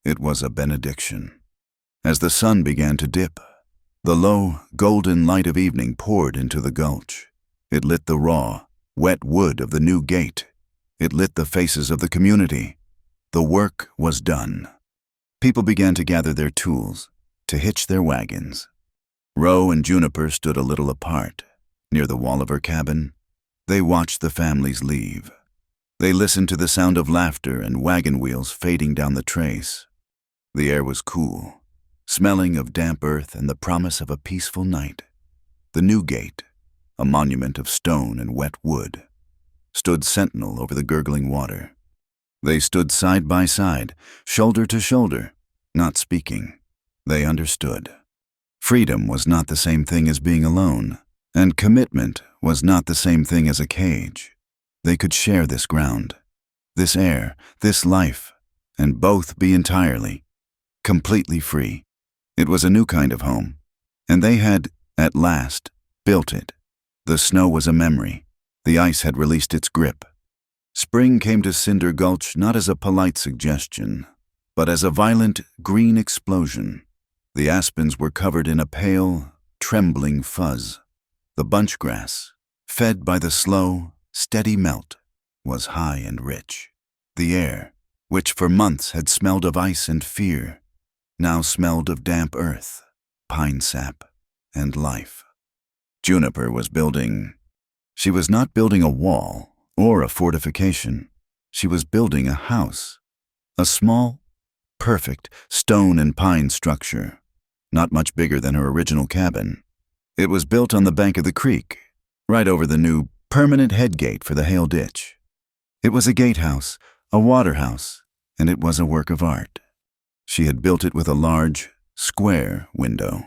It was a benediction. As the sun began to dip, the low, golden light of evening poured into the gulch. It lit the raw, wet wood of the new gate. It lit the faces of the community. The work was done. People began to gather their tools, to hitch their wagons. Roe and Juniper stood a little apart, near the wall of her cabin. They watched the families leave. They listened to the sound of laughter and wagon wheels fading down the trace. The air was cool, smelling of damp earth and the promise of a peaceful night. The new gate, a monument of stone and wet wood, stood sentinel over the gurgling water. They stood side by side, shoulder to shoulder, not speaking. They understood. Freedom was not the same thing as being alone, and commitment was not the same thing as a cage. They could share this ground, this air, this life, and both be entirely, completely free. It was a new kind of home, and they had, at last, built it. The snow was a memory. The ice had released its grip. Spring came to Cinder Gulch not as a polite suggestion, but as a violent green explosion. The aspens were covered in a pale, trembling fuzz. The bunch grass, fed by the slow, steady melt, was high and rich. The air, which for months had smelled of ice and fear, now smelled of damp earth, pine sap, and life. Juniper was building. She was not building a wall or a fortification. She was building a house, a small, perfect stone and pine structure, not much bigger than her original cabin. It was built on the bank of the creek, right over the new permanent head gate for the Hale Ditch. It was a gatehouse, a water house, and it was a work of art. She had built it with a large, square window.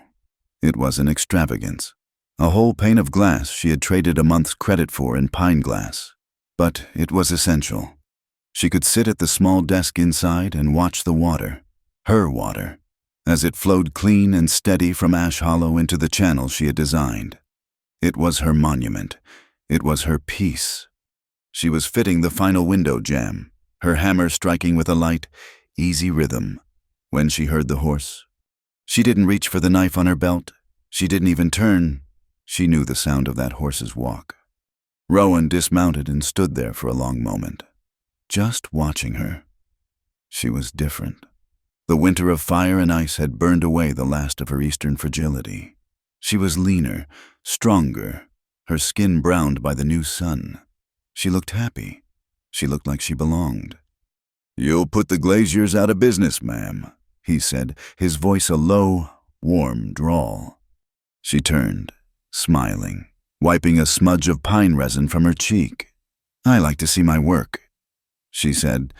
It was an extravagance. A whole pane of glass she had traded a month's credit for in pine glass. But it was essential. She could sit at the small desk inside and watch the water, her water, as it flowed clean and steady from Ash Hollow into the channel she had designed. It was her monument. It was her peace. She was fitting the final window jamb, her hammer striking with a light, easy rhythm, when she heard the horse. She didn't reach for the knife on her belt. She didn't even turn. She knew the sound of that horse's walk. Rowan dismounted and stood there for a long moment, just watching her. She was different. The winter of fire and ice had burned away the last of her eastern fragility. She was leaner, stronger, her skin browned by the new sun. She looked happy. She looked like she belonged. "You'll put the Glaziers out of business, ma'am," he said, his voice a low, warm drawl. She turned, smiling, wiping a smudge of pine resin from her cheek. "I like to see my work," she said.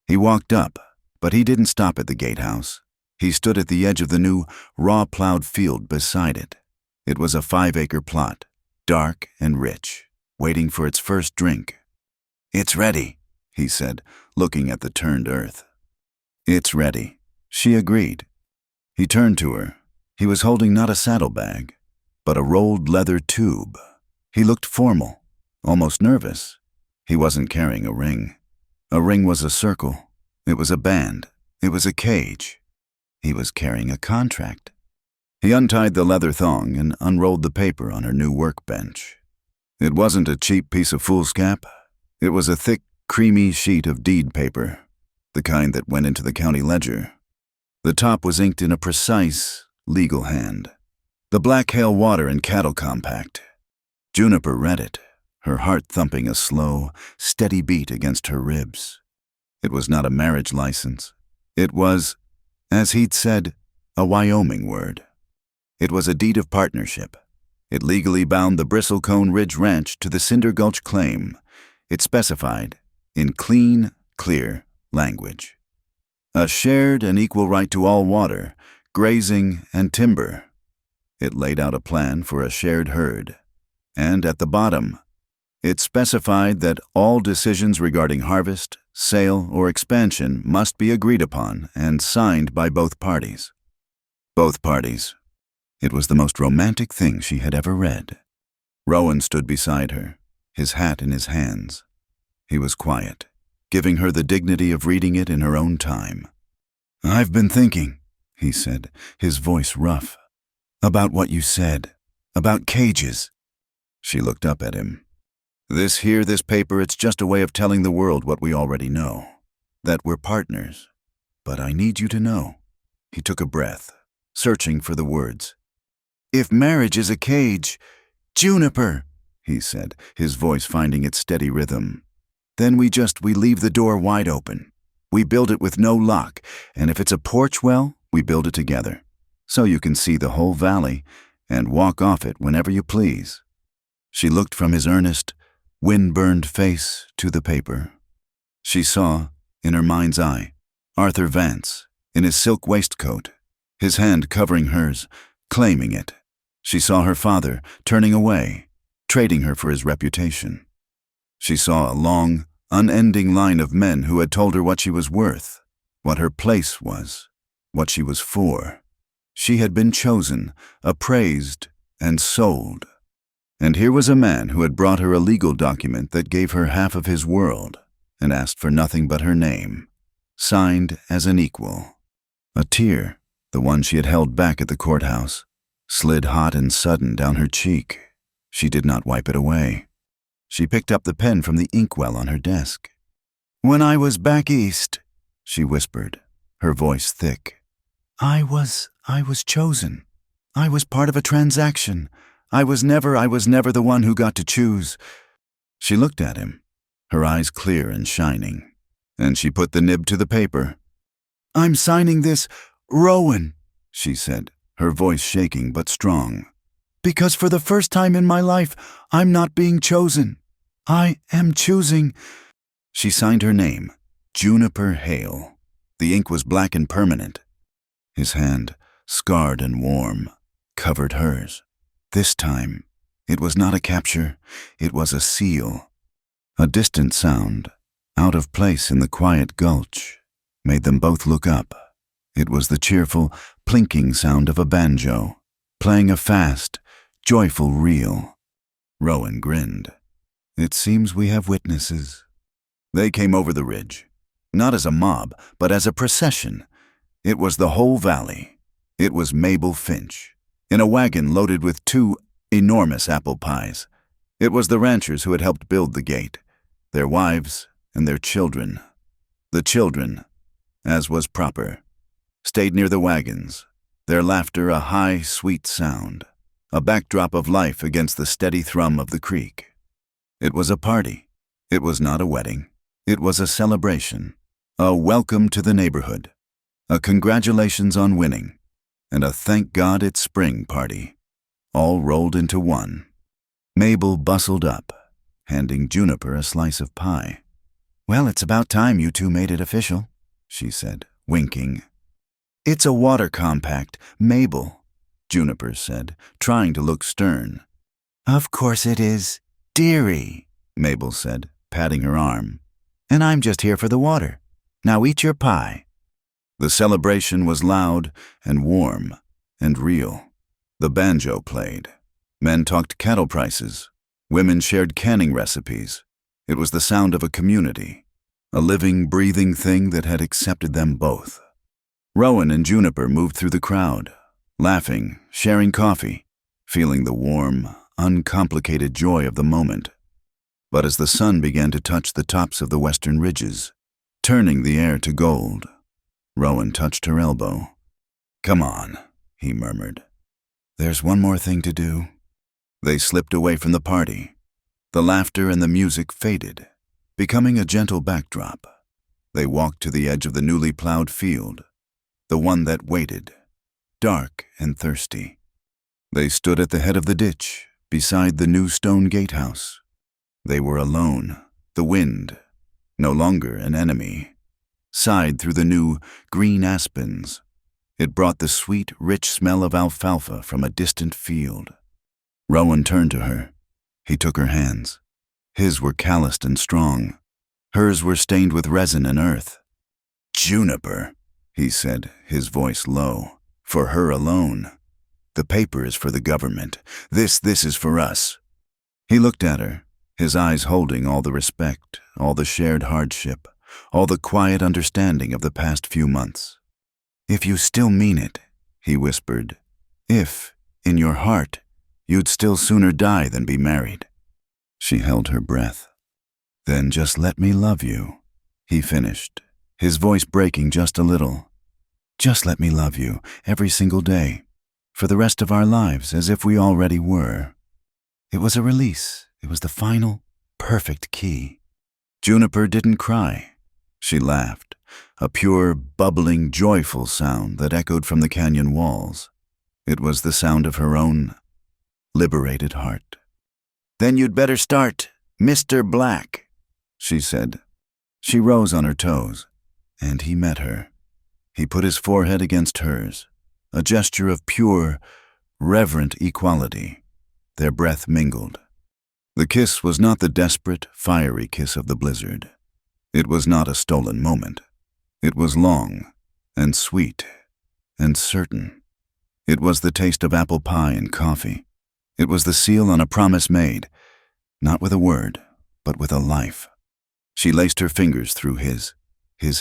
He walked up, but he didn't stop at the gatehouse. He stood at the edge of the new, raw-plowed field beside it. It was a 5-acre plot, dark and rich, waiting for its first drink. "It's ready," he said, looking at the turned earth. "It's ready," she agreed. He turned to her. He was holding not a saddlebag, but a rolled leather tube. He looked formal, almost nervous. He wasn't carrying a ring. A ring was a circle. It was a band. It was a cage. He was carrying a contract. He untied the leather thong and unrolled the paper on her new workbench. It wasn't a cheap piece of foolscap. It was a thick, creamy sheet of deed paper, the kind that went into the county ledger. The top was inked in a precise, legal hand. The Black Hale Water and Cattle Compact. Juniper read it, her heart thumping a slow, steady beat against her ribs. It was not a marriage license. It was, as he'd said, a Wyoming word. It was a deed of partnership. It legally bound the Bristlecone Ridge Ranch to the Cinder Gulch claim. It specified, in clean, clear language, a shared and equal right to all water, grazing, and timber. It laid out a plan for a shared herd. And at the bottom, it specified that all decisions regarding harvest, sale, or expansion must be agreed upon and signed by both parties. Both parties. It was the most romantic thing she had ever read. Rowan stood beside her, his hat in his hands. He was quiet, giving her the dignity of reading it in her own time. "I've been thinking," he said, his voice rough, "about what you said, about cages." She looked up at him. This paper, it's just a way of telling the world what we already know, that we're partners. but I need you to know." He took a breath, searching for the words. "If marriage is a cage, Juniper," he said, his voice finding its steady rhythm. "Then we leave the door wide open. We build it with no lock, and if it's a porch, well, we build it together. So you can see the whole valley and walk off it whenever you please." She looked from his earnest, wind-burned face to the paper. She saw, in her mind's eye, Arthur Vance, in his silk waistcoat, his hand covering hers, claiming it. She saw her father turning away, trading her for his reputation. She saw a long, unending line of men who had told her what she was worth, what her place was, what she was for. She had been chosen, appraised, and sold. And here was a man who had brought her a legal document that gave her half of his world and asked for nothing but her name, signed as an equal. A tear, the one she had held back at the courthouse, slid hot and sudden down her cheek. She did not wipe it away. She picked up the pen from the inkwell on her desk. "When I was back east," she whispered, her voice thick, I was chosen. I was part of a transaction. I was never the one who got to choose." She looked at him, her eyes clear and shining, and she put the nib to the paper. "I'm signing this, Rowan," she said, her voice shaking but strong, "because for the first time in my life, I'm not being chosen. I am choosing." She signed her name, Juniper Hale. The ink was black and permanent. His hand, scarred and warm, covered hers. This time, it was not a capture, it was a seal. A distant sound, out of place in the quiet gulch, made them both look up. It was the cheerful, plinking sound of a banjo, playing a fast, joyful reel. Rowan grinned. "It seems we have witnesses." They came over the ridge, not as a mob, but as a procession. It was the whole valley. It was Mabel Finch, in a wagon loaded with 2 enormous apple pies. It was the ranchers who had helped build the gate, their wives and their children. The children, as was proper, stayed near the wagons, their laughter a high, sweet sound, a backdrop of life against the steady thrum of the creek. It was a party. It was not a wedding. It was a celebration, a welcome to the neighborhood, a congratulations on winning, and a thank God it's spring party, all rolled into one. Mabel bustled up, handing Juniper a slice of pie. "Well, it's about time you two made it official," she said, winking. "It's a water compact, Mabel," Juniper said, trying to look stern. "Of course it is, dearie," Mabel said, patting her arm. "And I'm just here for the water. Now eat your pie." The celebration was loud and warm and real. The banjo played. Men talked cattle prices. Women shared canning recipes. It was the sound of a community, a living, breathing thing that had accepted them both. Rowan and Juniper moved through the crowd, laughing, sharing coffee, feeling the warm, uncomplicated joy of the moment. But as the sun began to touch the tops of the western ridges, turning the air to gold, Rowan touched her elbow. "Come on," he murmured. "There's one more thing to do." They slipped away from the party. The laughter and the music faded, becoming a gentle backdrop. They walked to the edge of the newly plowed field, the one that waited, dark and thirsty. They stood at the head of the ditch, beside the new stone gatehouse. They were alone. The wind, no longer an enemy, sighed through the new green aspens. It brought the sweet, rich smell of alfalfa from a distant field. Rowan turned to her. He took her hands. His were calloused and strong. Hers were stained with resin and earth. "Juniper," he said, his voice low, "for her alone. The paper is for the government. This is for us." He looked at her, his eyes holding all the respect, all the shared hardship, all the quiet understanding of the past few months. "If you still mean it," he whispered, "if, in your heart, you'd still sooner die than be married." She held her breath. "Then just let me love you," he finished, his voice breaking just a little. Just let me love you every single day, for the rest of our lives, as if we already were. It was a release. It was the final, perfect key. Juniper didn't cry. She laughed, a pure, bubbling, joyful sound that echoed from the canyon walls. It was the sound of her own liberated heart. "Then you'd better start, Mr. Black," she said. She rose on her toes, and he met her. He put his forehead against hers, a gesture of pure, reverent equality. Their breath mingled. The kiss was not the desperate, fiery kiss of the blizzard. It was not a stolen moment. It was long, and sweet, and certain. It was the taste of apple pie and coffee. It was the seal on a promise made, not with a word, but with a life. She laced her fingers through his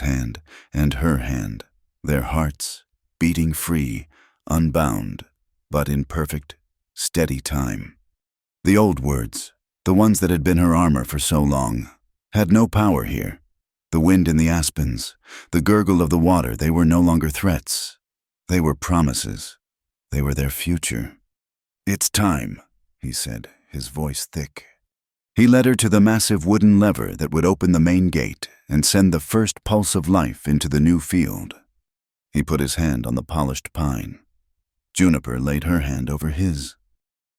hand, and her hand, their hearts beating free, unbound, but in perfect, steady time. The old words, the ones that had been her armor for so long, had no power here. The wind in the aspens, the gurgle of the water, they were no longer threats. They were promises. They were their future. "It's time," he said, his voice thick. He led her to the massive wooden lever that would open the main gate and send the first pulse of life into the new field. He put his hand on the polished pine. Juniper laid her hand over his.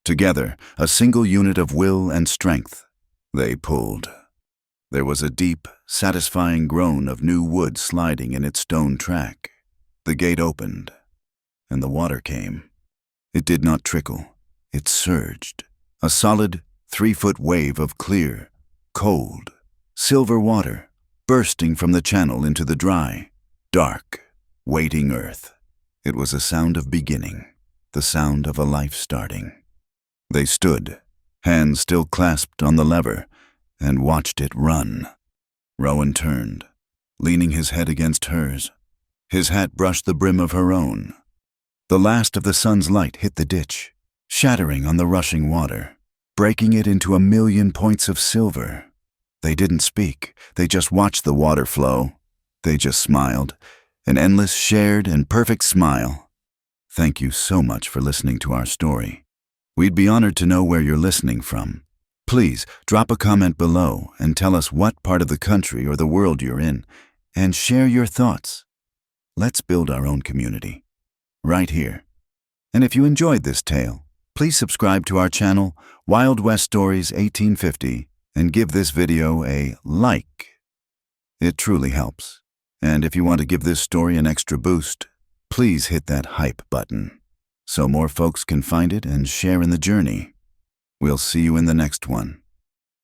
Together, a single unit of will and strength, they pulled. There was a deep, satisfying groan of new wood sliding in its stone track. The gate opened, and the water came. It did not trickle. It surged, a solid 3-foot wave of clear, cold, silver water bursting from the channel into the dry, dark, waiting earth. It was a sound of beginning, the sound of a life starting. They stood, hands still clasped on the lever, and watched it run. Rowan turned, leaning his head against hers. His hat brushed the brim of her own. The last of the sun's light hit the ditch, shattering on the rushing water, breaking it into a million points of silver. They didn't speak. They just watched the water flow. They just smiled, an endless, shared, and perfect smile. Thank you so much for listening to our story. We'd be honored to know where you're listening from. Please drop a comment below and tell us what part of the country or the world you're in, and share your thoughts. Let's build our own community, right here. And if you enjoyed this tale, please subscribe to our channel, Wild West Stories 1850, and give this video a like. It truly helps. And if you want to give this story an extra boost, please hit that hype button, so more folks can find it and share in the journey. We'll see you in the next one.